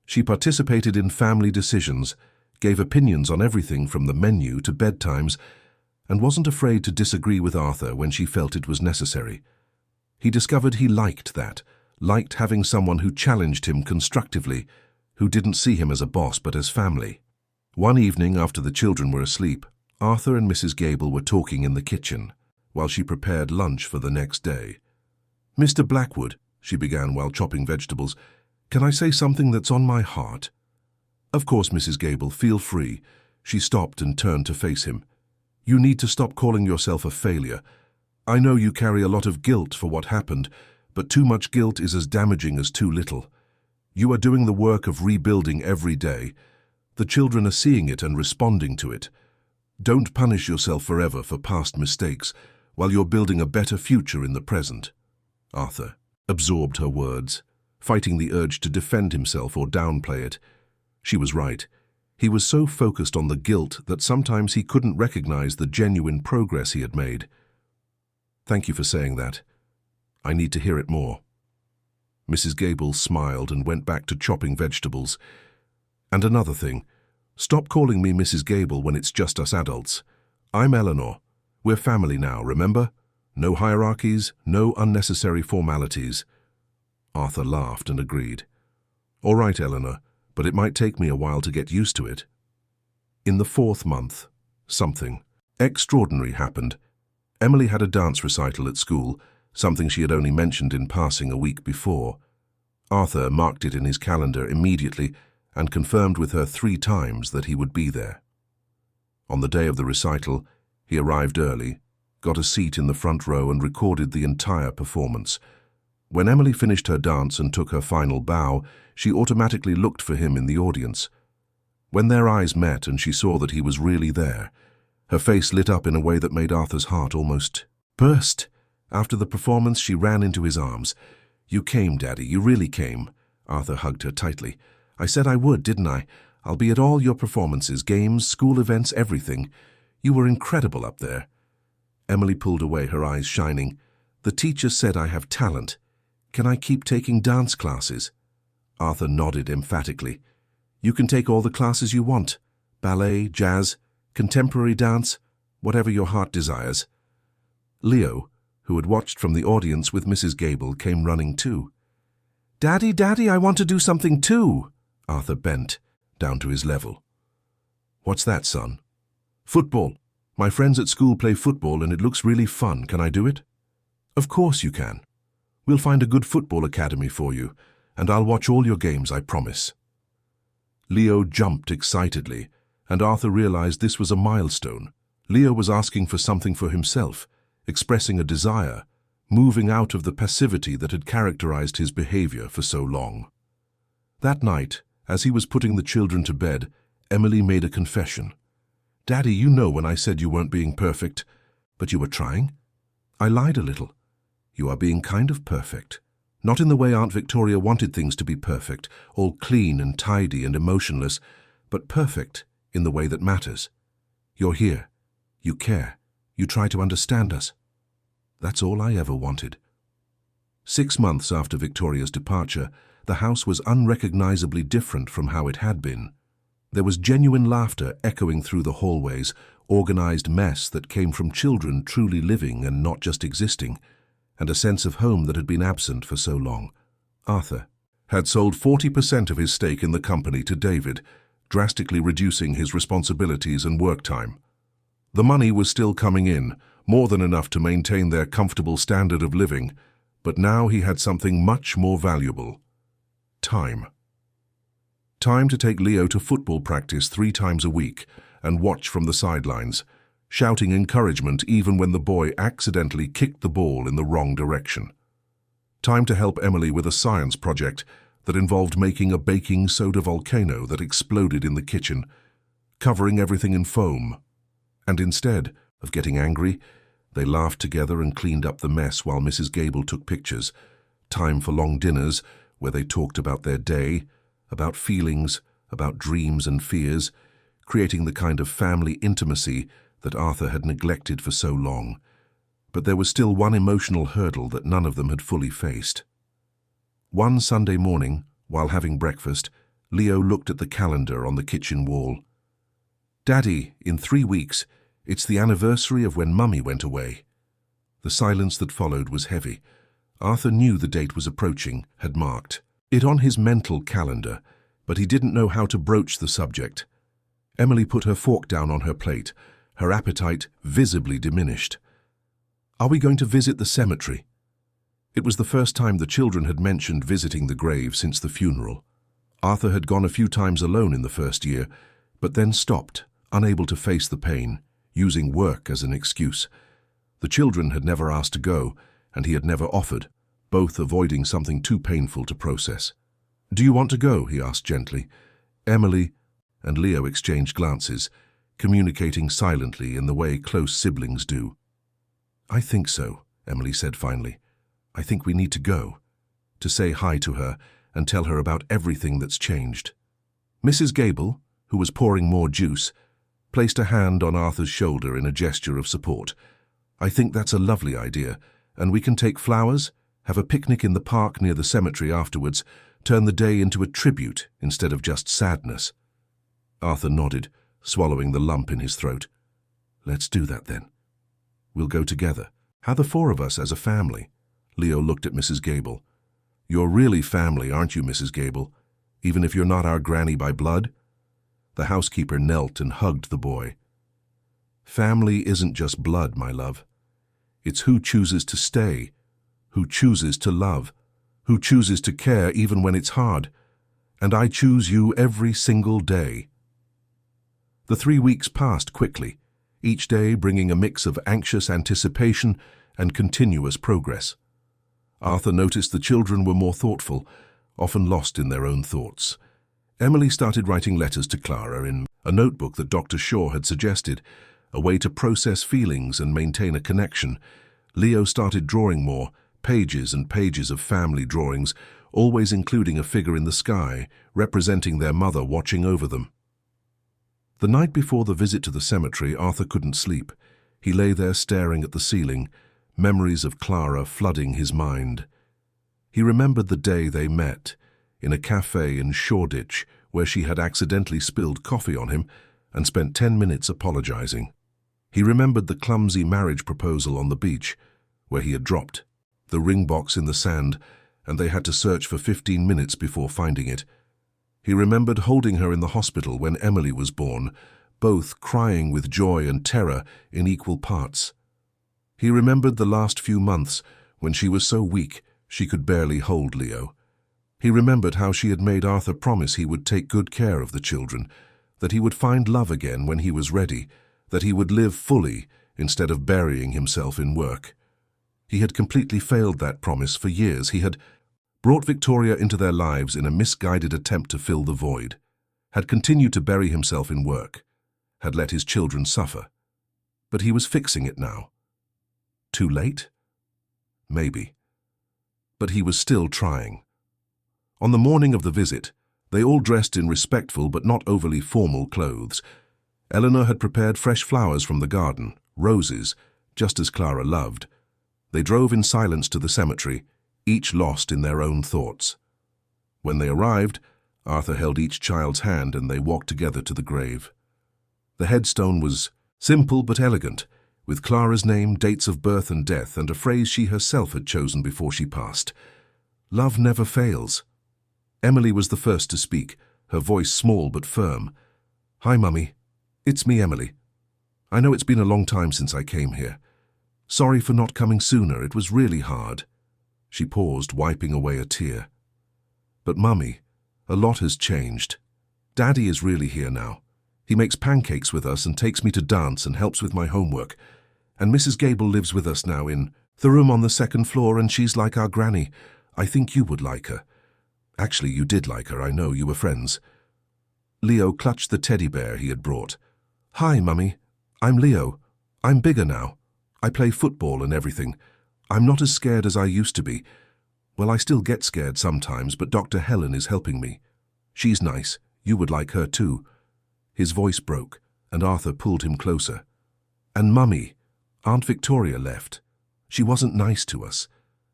She participated in family decisions, gave opinions on everything from the menu to bedtimes, and wasn't afraid to disagree with Arthur when she felt it was necessary. He discovered he liked that, liked having someone who challenged him constructively, who didn't see him as a boss but as family. One evening after the children were asleep, Arthur and Mrs. Gable were talking in the kitchen, while she prepared lunch for the next day. "Mr. Blackwood," she began while chopping vegetables, "can I say something that's on my heart?" "Of course, Mrs. Gable, feel free." She stopped and turned to face him. "You need to stop calling yourself a failure. I know you carry a lot of guilt for what happened, but too much guilt is as damaging as too little. You are doing the work of rebuilding every day. The children are seeing it and responding to it. Don't punish yourself forever for past mistakes while you're building a better future in the present." Arthur absorbed her words, fighting the urge to defend himself or downplay it. She was right. He was so focused on the guilt that sometimes he couldn't recognize the genuine progress he had made. "Thank you for saying that. I need to hear it more." Mrs. Gable smiled and went back to chopping vegetables. "And another thing, stop calling me Mrs. Gable when it's just us adults. I'm Eleanor. We're family now, remember? No hierarchies, no unnecessary formalities." Arthur laughed and agreed. "All right, Eleanor, but it might take me a while to get used to it." In the 4th month, something extraordinary happened. Emily had a dance recital at school, something she had only mentioned in passing a week before. Arthur marked it in his calendar immediately and confirmed with her 3 times that he would be there. On the day of the recital, he arrived early, got a seat in the front row and recorded the entire performance. When Emily finished her dance and took her final bow, she automatically looked for him in the audience. When their eyes met and she saw that he was really there, her face lit up in a way that made Arthur's heart almost burst. After the performance, she ran into his arms. "You came, Daddy, you really came." Arthur hugged her tightly. "I said I would, didn't I? I'll be at all your performances, games, school events, everything. You were incredible up there." Emily pulled away, her eyes shining. "The teacher said I have talent. Can I keep taking dance classes?" Arthur nodded emphatically. "You can take all the classes you want. Ballet, jazz, contemporary dance, whatever your heart desires." Leo, who had watched from the audience with Mrs. Gable, came running too. "Daddy, Daddy, I want to do something too." Arthur bent down to his level. "What's that, son?" "Football. My friends at school play football and it looks really fun. Can I do it?" "Of course you can. We'll find a good football academy for you, and I'll watch all your games, I promise." Leo jumped excitedly, and Arthur realized this was a milestone. Leo was asking for something for himself, expressing a desire, moving out of the passivity that had characterized his behavior for so long. That night, as he was putting the children to bed, Emily made a confession. "Daddy, you know when I said you weren't being perfect, but you were trying. I lied a little. You are being kind of perfect. Not in the way Aunt Victoria wanted things to be perfect, all clean and tidy and emotionless, but perfect in the way that matters. You're here. You care. You try to understand us. That's all I ever wanted." 6 months after Victoria's departure, the house was unrecognizably different from how it had been. There was genuine laughter echoing through the hallways, organized mess that came from children truly living and not just existing, and a sense of home that had been absent for so long. Arthur had sold 40% of his stake in the company to David, drastically reducing his responsibilities and work time. The money was still coming in, more than enough to maintain their comfortable standard of living, but now he had something much more valuable: time. Time to take Leo to football practice 3 times a week and watch from the sidelines, shouting encouragement even when the boy accidentally kicked the ball in the wrong direction. Time to help Emily with a science project that involved making a baking soda volcano that exploded in the kitchen, covering everything in foam. And instead of getting angry, they laughed together and cleaned up the mess while Mrs. Gable took pictures. Time for long dinners where they talked about their day, about feelings, about dreams and fears, creating the kind of family intimacy that Arthur had neglected for so long. But there was still one emotional hurdle that none of them had fully faced. One Sunday morning, while having breakfast, Leo looked at the calendar on the kitchen wall. "Daddy, in 3 weeks, it's the anniversary of when Mummy went away." The silence that followed was heavy. Arthur knew the date was approaching, had marked it on his mental calendar, but he didn't know how to broach the subject. Emily put her fork down on her plate, her appetite visibly diminished. "Are we going to visit the cemetery?" It was the first time the children had mentioned visiting the grave since the funeral. Arthur had gone a few times alone in the first year, but then stopped, unable to face the pain, using work as an excuse. The children had never asked to go, and he had never offered, both avoiding something too painful to process. "Do you want to go?" he asked gently. Emily and Leo exchanged glances, communicating silently in the way close siblings do. "I think so," Emily said finally. "I think we need to go, to say hi to her and tell her about everything that's changed." Mrs. Gable, who was pouring more juice, placed a hand on Arthur's shoulder in a gesture of support. "I think that's a lovely idea, and we can take flowers, have a picnic in the park near the cemetery afterwards, turn the day into a tribute instead of just sadness." Arthur nodded, swallowing the lump in his throat. "Let's do that then. We'll go together. How the four of us as a family?" Leo looked at Mrs. Gable. "You're really family, aren't you, Mrs. Gable? Even if you're not our granny by blood?" The housekeeper knelt and hugged the boy. "Family isn't just blood, my love. It's who chooses to stay, who chooses to love, who chooses to care even when it's hard. And I choose you every single day." The 3 weeks passed quickly, each day bringing a mix of anxious anticipation and continuous progress. Arthur noticed the children were more thoughtful, often lost in their own thoughts. Emily started writing letters to Clara in a notebook that Dr. Shaw had suggested, a way to process feelings and maintain a connection. Leo started drawing more, pages and pages of family drawings, always including a figure in the sky, representing their mother watching over them. The night before the visit to the cemetery, Arthur couldn't sleep. He lay there staring at the ceiling, memories of Clara flooding his mind. He remembered the day they met, in a cafe in Shoreditch, where she had accidentally spilled coffee on him and spent 10 minutes apologizing. He remembered the clumsy marriage proposal on the beach, where he had dropped the ring box in the sand, and they had to search for 15 minutes before finding it. He remembered holding her in the hospital when Emily was born, both crying with joy and terror in equal parts. He remembered the last few months when she was so weak she could barely hold Leo. He remembered how she had made Arthur promise he would take good care of the children, that he would find love again when he was ready, that he would live fully instead of burying himself in work. He had completely failed that promise for years. He had brought Victoria into their lives in a misguided attempt to fill the void, had continued to bury himself in work, had let his children suffer. But he was fixing it now. Too late? Maybe. But he was still trying. On the morning of the visit, they all dressed in respectful but not overly formal clothes. Eleanor had prepared fresh flowers from the garden, roses, just as Clara loved. They drove in silence to the cemetery, each lost in their own thoughts. When they arrived, Arthur held each child's hand and they walked together to the grave. The headstone was simple but elegant, with Clara's name, dates of birth and death, and a phrase she herself had chosen before she passed. "Love never fails." Emily was the first to speak, her voice small but firm. "Hi, Mummy. It's me, Emily. I know it's been a long time since I came here. Sorry for not coming sooner, it was really hard." She paused, wiping away a tear. "But Mummy, a lot has changed. Daddy is really here now. He makes pancakes with us and takes me to dance and helps with my homework. And Mrs. Gable lives with us now in the room on the second floor, and she's like our granny. I think you would like her. Actually, you did like her, I know, you were friends." Leo clutched the teddy bear he had brought. "Hi, Mummy. I'm Leo. I'm bigger now. I play football and everything. I'm not as scared as I used to be. Well, I still get scared sometimes, but Dr. Helen is helping me. She's nice. You would like her too." His voice broke, and Arthur pulled him closer. "And Mummy, Aunt Victoria left. She wasn't nice to us,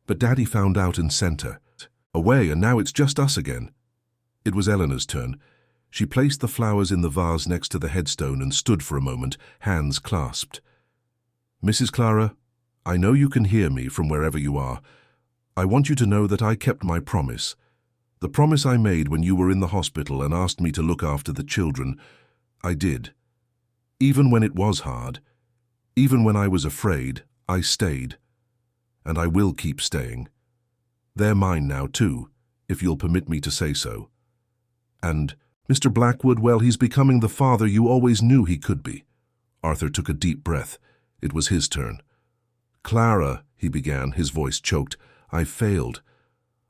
but Daddy found out and sent her away, and now it's just us again." It was Eleanor's turn. She placed the flowers in the vase next to the headstone and stood for a moment, hands clasped. "Mrs. Clara, I know you can hear me from wherever you are. I want you to know that I kept my promise. The promise I made when you were in the hospital and asked me to look after the children, I did. Even when it was hard, even when I was afraid, I stayed. And I will keep staying. They're mine now too, if you'll permit me to say so. And Mr. Blackwood, well, he's becoming the father you always knew he could be." Arthur took a deep breath. It was his turn. "Clara," he began, his voice choked, "I failed.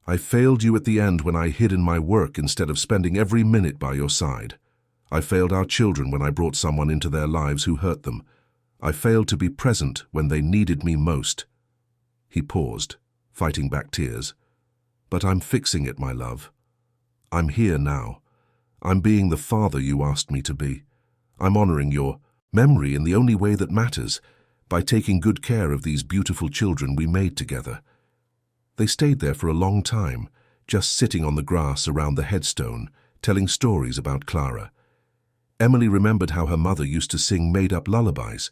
I failed you at the end when I hid in my work instead of spending every minute by your side. I failed our children when I brought someone into their lives who hurt them. I failed to be present when they needed me most." He paused, fighting back tears. "But I'm fixing it, my love. I'm here now. I'm being the father you asked me to be. I'm honoring your memory in the only way that matters, by taking good care of these beautiful children we made together." They stayed there for a long time, just sitting on the grass around the headstone, telling stories about Clara. Emily remembered how her mother used to sing made-up lullabies.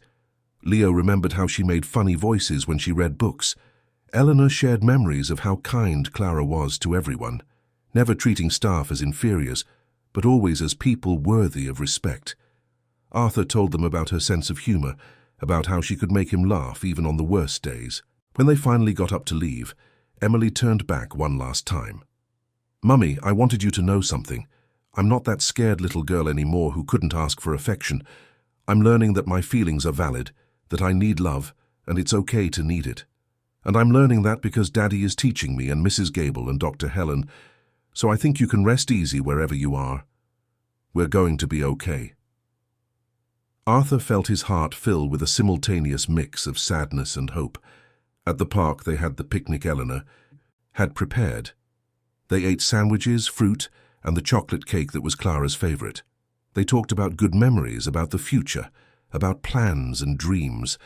Leo remembered how she made funny voices when she read books. Eleanor shared memories of how kind Clara was to everyone, never treating staff as inferiors, but always as people worthy of respect. Arthur told them about her sense of humor, about how she could make him laugh even on the worst days. When they finally got up to leave, Emily turned back one last time. "Mummy, I wanted you to know something. I'm not that scared little girl anymore who couldn't ask for affection. I'm learning that my feelings are valid, that I need love, and it's okay to need it. And I'm learning that because Daddy is teaching me, and Mrs. Gable and Dr. Helen, so I think you can rest easy wherever you are. We're going to be okay." Arthur felt his heart fill with a simultaneous mix of sadness and hope. At the park they had the picnic Eleanor had prepared. They ate sandwiches, fruit, and the chocolate cake that was Clara's favorite. They talked about good memories, about the future, about plans and dreams.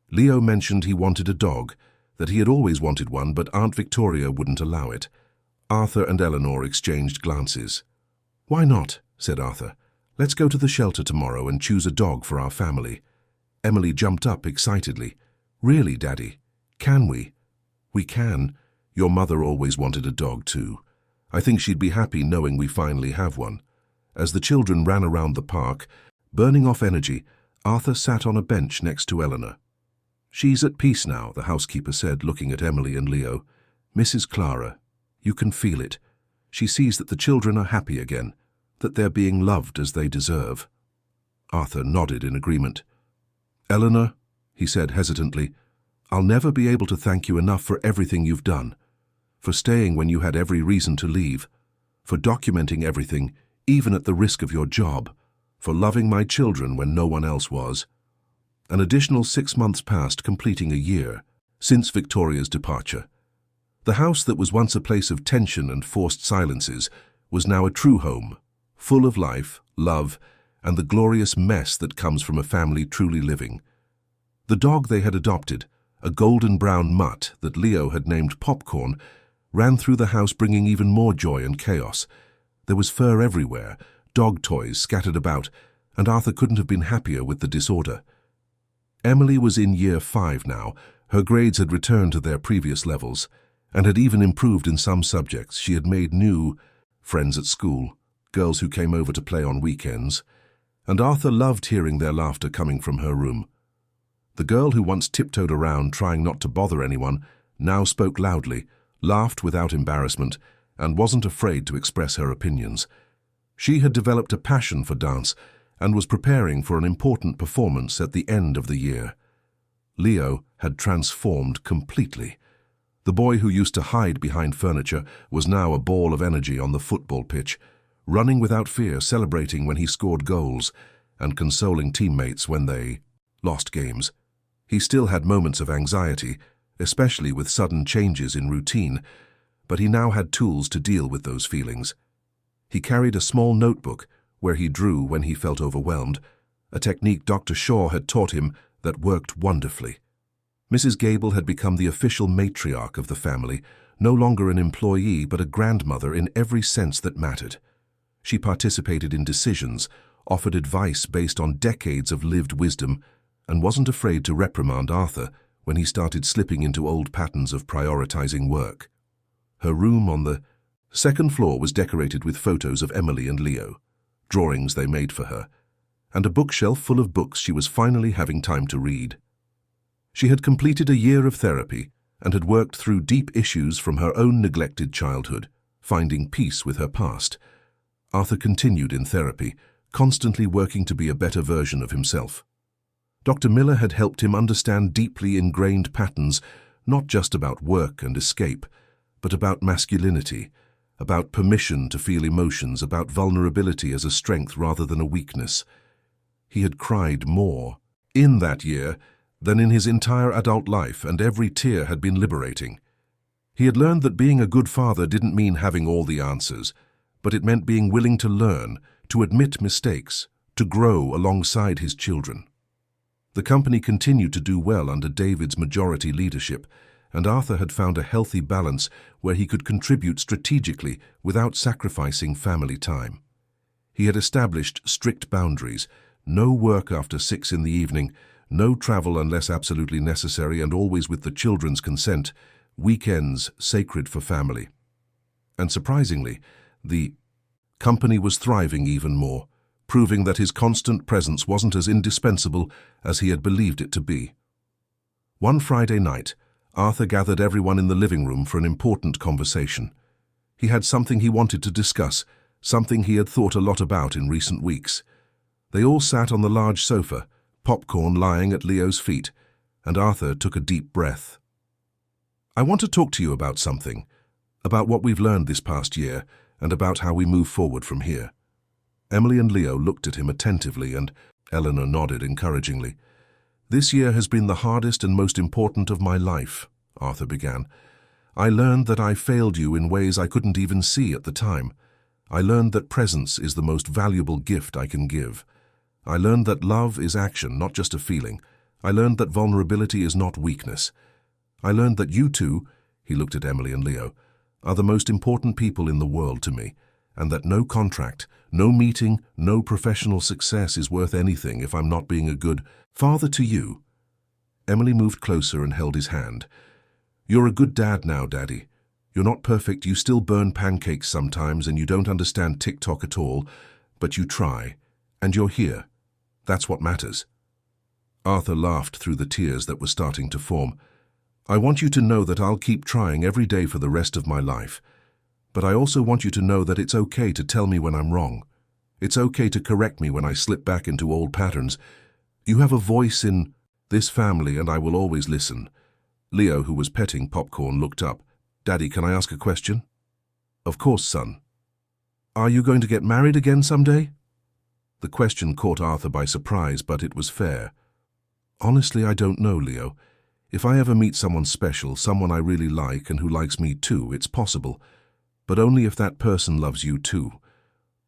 Leo mentioned he wanted a dog, that he had always wanted one, but Aunt Victoria wouldn't allow it. Arthur and Eleanor exchanged glances. "Why not?" said Arthur. "Let's go to the shelter tomorrow and choose a dog for our family." Emily jumped up excitedly. "Really, Daddy? Can we?" "We can. Your mother always wanted a dog too. I think she'd be happy knowing we finally have one." As the children ran around the park, burning off energy, Arthur sat on a bench next to Eleanor. "She's at peace now," the housekeeper said, looking at Emily and Leo. "Mrs. Clara, you can feel it. She sees that the children are happy again, that they're being loved as they deserve." Arthur nodded in agreement. "Eleanor," he said hesitantly, "I'll never be able to thank you enough for everything you've done, for staying when you had every reason to leave, for documenting everything, even at the risk of your job, for loving my children when no one else was." An additional 6 months passed, completing a year since Victoria's departure. The house that was once a place of tension and forced silences was now a true home, full of life, love, and the glorious mess that comes from a family truly living. The dog they had adopted, a golden-brown mutt that Leo had named Popcorn, ran through the house bringing even more joy and chaos. There was fur everywhere, dog toys scattered about, and Arthur couldn't have been happier with the disorder. Emily was in year 5 now. Her grades had returned to their previous levels, and had even improved in some subjects. She had made new friends at school, girls who came over to play on weekends, and Arthur loved hearing their laughter coming from her room. The girl who once tiptoed around trying not to bother anyone now spoke loudly, laughed without embarrassment, and wasn't afraid to express her opinions. She had developed a passion for dance and was preparing for an important performance at the end of the year. Leo had transformed completely. The boy who used to hide behind furniture was now a ball of energy on the football pitch, running without fear, celebrating when he scored goals, and consoling teammates when they lost games. He still had moments of anxiety, especially with sudden changes in routine, but he now had tools to deal with those feelings. He carried a small notebook where he drew when he felt overwhelmed, a technique Dr. Shaw had taught him that worked wonderfully. Mrs. Gable had become the official matriarch of the family, no longer an employee but a grandmother in every sense that mattered. She participated in decisions, offered advice based on decades of lived wisdom, and wasn't afraid to reprimand Arthur when he started slipping into old patterns of prioritizing work. Her room on the second floor was decorated with photos of Emily and Leo, drawings they made for her, and a bookshelf full of books she was finally having time to read. She had completed a year of therapy and had worked through deep issues from her own neglected childhood, finding peace with her past. Arthur continued in therapy, constantly working to be a better version of himself. Dr. Miller had helped him understand deeply ingrained patterns, not just about work and escape, but about masculinity, about permission to feel emotions, about vulnerability as a strength rather than a weakness. He had cried more in that year than in his entire adult life, and every tear had been liberating. He had learned that being a good father didn't mean having all the answers, but it meant being willing to learn, to admit mistakes, to grow alongside his children. The company continued to do well under David's majority leadership, and Arthur had found a healthy balance where he could contribute strategically without sacrificing family time. He had established strict boundaries: no work after 6 in the evening, no travel unless absolutely necessary, and always with the children's consent, weekends sacred for family. And surprisingly, the company was thriving even more, proving that his constant presence wasn't as indispensable as he had believed it to be. One Friday night, Arthur gathered everyone in the living room for an important conversation. He had something he wanted to discuss, something he had thought a lot about in recent weeks. They all sat on the large sofa, popcorn lying at Leo's feet, and Arthur took a deep breath. "I want to talk to you about something, about what we've learned this past year, and about how we move forward from here." Emily and Leo looked at him attentively, and Eleanor nodded encouragingly. "This year has been the hardest and most important of my life," Arthur began. "I learned that I failed you in ways I couldn't even see at the time. I learned that presence is the most valuable gift I can give. I learned that love is action, not just a feeling. I learned that vulnerability is not weakness. I learned that you two," he looked at Emily and Leo, "are the most important people in the world to me, and that no contract, no meeting, no professional success is worth anything if I'm not being a good father to you." Emily moved closer and held his hand. "You're a good dad now, Daddy. You're not perfect, you still burn pancakes sometimes, and you don't understand TikTok at all, but you try, and you're here. That's what matters." Arthur laughed through the tears that were starting to form. "I want you to know that I'll keep trying every day for the rest of my life. But I also want you to know that it's okay to tell me when I'm wrong. It's okay to correct me when I slip back into old patterns. You have a voice in this family, and I will always listen." Leo, who was petting popcorn, looked up. "Daddy, can I ask a question?" "Of course, son." "Are you going to get married again someday?" The question caught Arthur by surprise, but it was fair. "Honestly, I don't know, Leo. If I ever meet someone special, someone I really like and who likes me too, it's possible. But only if that person loves you too.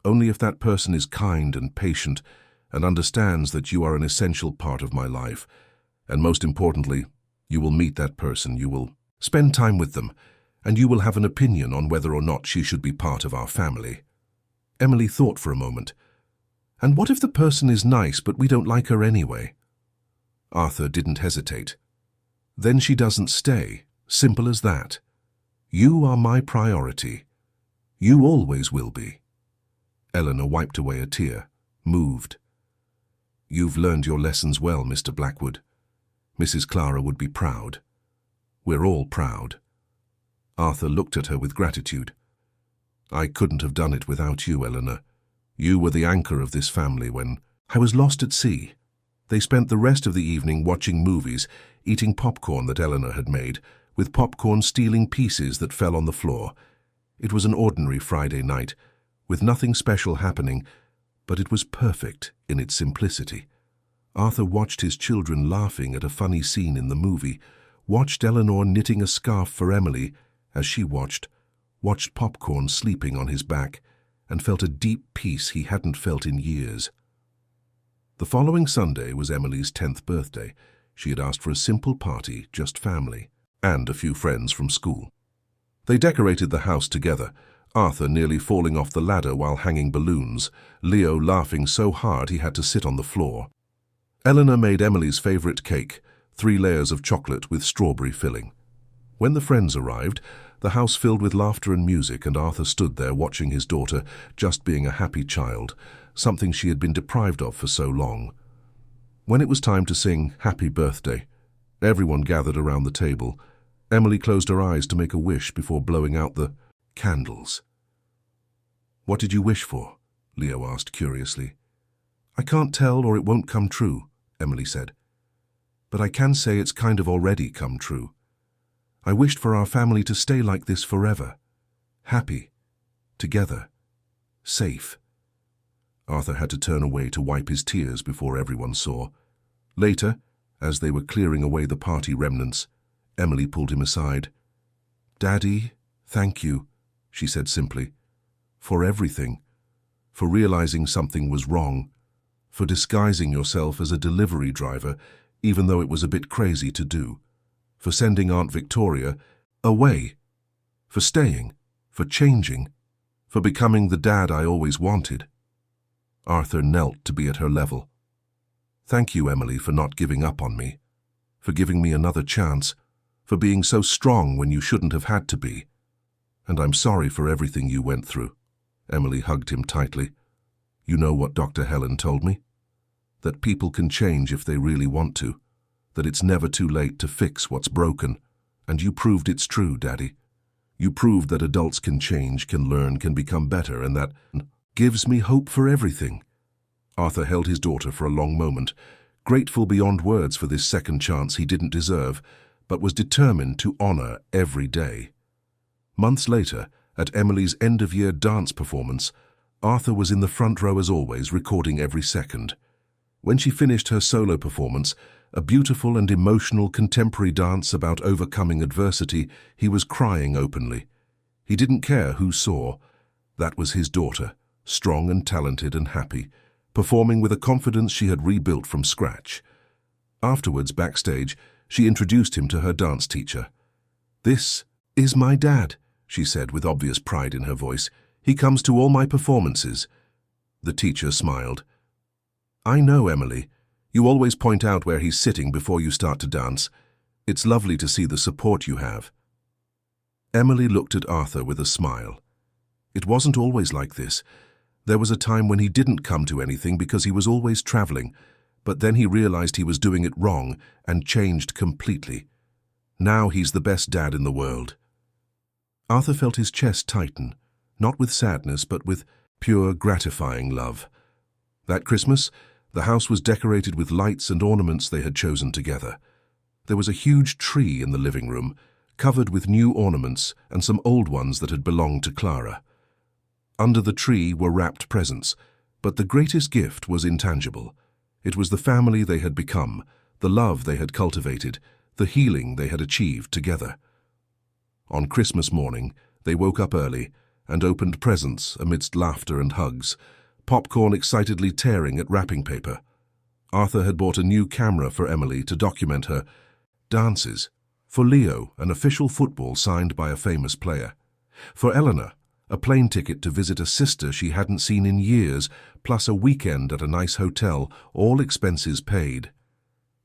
Only if that person is kind and patient and understands that you are an essential part of my life. And most importantly, you will meet that person, you will spend time with them, and you will have an opinion on whether or not she should be part of our family." Emily thought for a moment. "And what if the person is nice but we don't like her anyway?" Arthur didn't hesitate. "Then she doesn't stay. Simple as that. You are my priority. You always will be." Eleanor wiped away a tear, moved. "You've learned your lessons well, Mr. Blackwood. Mrs. Clara would be proud. We're all proud." Arthur looked at her with gratitude. "I couldn't have done it without you, Eleanor. You were the anchor of this family when I was lost at sea." They spent the rest of the evening watching movies, eating popcorn that Eleanor had made, with popcorn stealing pieces that fell on the floor. It was an ordinary Friday night, with nothing special happening, but it was perfect in its simplicity. Arthur watched his children laughing at a funny scene in the movie, watched Eleanor knitting a scarf for Emily as she watched popcorn sleeping on his back, and felt a deep peace he hadn't felt in years. The following Sunday was Emily's 10th birthday. She had asked for a simple party, just family, and a few friends from school. They decorated the house together, Arthur nearly falling off the ladder while hanging balloons, Leo laughing so hard he had to sit on the floor. Eleanor made Emily's favorite cake, 3 layers of chocolate with strawberry filling. When the friends arrived, the house filled with laughter and music, and Arthur stood there watching his daughter just being a happy child, something she had been deprived of for so long. When it was time to sing Happy Birthday, everyone gathered around the table. Emily closed her eyes to make a wish before blowing out the candles. "What did you wish for?" Leo asked curiously. "I can't tell, or it won't come true," Emily said. "But I can say it's kind of already come true. I wished for our family to stay like this forever. Happy. Together. Safe." Arthur had to turn away to wipe his tears before everyone saw. Later, as they were clearing away the party remnants, Emily pulled him aside. "Daddy, thank you," she said simply, for everything, for realizing something was wrong, for disguising yourself as a delivery driver, even though it was a bit crazy to do, for sending Aunt Victoria away, for staying, for changing, for becoming the dad I always wanted. Arthur knelt to be at her level. Thank you, Emily, for not giving up on me, for giving me another chance, for being so strong when you shouldn't have had to be. And I'm sorry for everything you went through. Emily hugged him tightly. You know what Dr. Helen told me? That people can change if they really want to, that it's never too late to fix what's broken. And you proved it's true, Daddy. You proved that adults can change, can learn, can become better, and that gives me hope for everything. Arthur held his daughter for a long moment, grateful beyond words for this second chance he didn't deserve, but was determined to honor every day. Months later, at Emily's end-of-year dance performance, Arthur was in the front row as always, recording every second. When she finished her solo performance, a beautiful and emotional contemporary dance about overcoming adversity, he was crying openly. He didn't care who saw. That was his daughter, strong and talented and happy, performing with a confidence she had rebuilt from scratch. Afterwards, backstage, she introduced him to her dance teacher. "This is my dad," she said with obvious pride in her voice. "He comes to all my performances." The teacher smiled. "I know, Emily. You always point out where he's sitting before you start to dance. It's lovely to see the support you have." Emily looked at Arthur with a smile. It wasn't always like this. There was a time when he didn't come to anything because he was always traveling, but then he realized he was doing it wrong and changed completely. Now he's the best dad in the world. Arthur felt his chest tighten, not with sadness, but with pure, gratifying love. That Christmas, the house was decorated with lights and ornaments they had chosen together. There was a huge tree in the living room, covered with new ornaments and some old ones that had belonged to Clara. Under the tree were wrapped presents, but the greatest gift was intangible. It was the family they had become, the love they had cultivated, the healing they had achieved together. On Christmas morning, they woke up early and opened presents amidst laughter and hugs, popcorn excitedly tearing at wrapping paper. Arthur had bought a new camera for Emily to document her dances, for Leo, an official football signed by a famous player, for Eleanor, a plane ticket to visit a sister she hadn't seen in years, plus a weekend at a nice hotel, all expenses paid.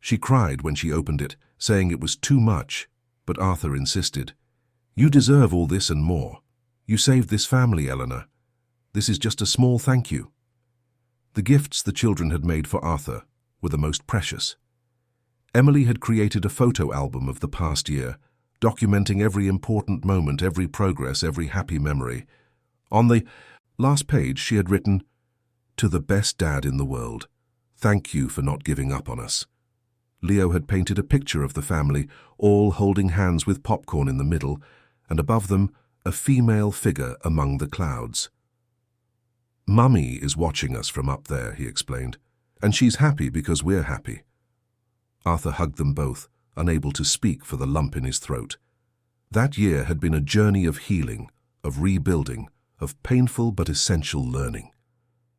She cried when she opened it, saying it was too much, but Arthur insisted. "You deserve all this and more. You saved this family, Eleanor. This is just a small thank you." The gifts the children had made for Arthur were the most precious. Emily had created a photo album of the past year, documenting every important moment, every progress, every happy memory. On the last page she had written, "To the best dad in the world, thank you for not giving up on us." Leo had painted a picture of the family, all holding hands with popcorn in the middle, and above them, a female figure among the clouds. "Mummy is watching us from up there," he explained, "and she's happy because we're happy." Arthur hugged them both, unable to speak for the lump in his throat. That year had been a journey of healing, of rebuilding, of painful but essential learning.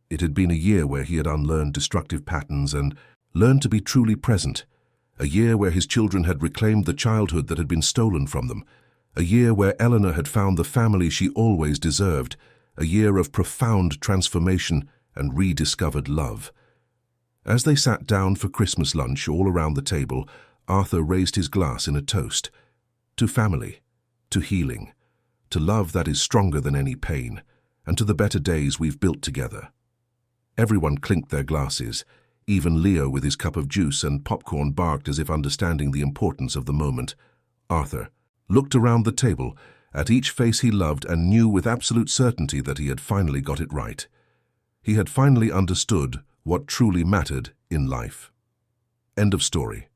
It had been a year where he had unlearned destructive patterns and learned to be truly present, a year where his children had reclaimed the childhood that had been stolen from them, a year where Eleanor had found the family she always deserved, a year of profound transformation and rediscovered love. As they sat down for Christmas lunch all around the table, Arthur raised his glass in a toast. To family, to healing, to love that is stronger than any pain, and to the better days we've built together. Everyone clinked their glasses. Even Leo with his cup of juice and popcorn barked as if understanding the importance of the moment. Arthur looked around the table at each face he loved and knew with absolute certainty that he had finally got it right. He had finally understood what truly mattered in life. End of story.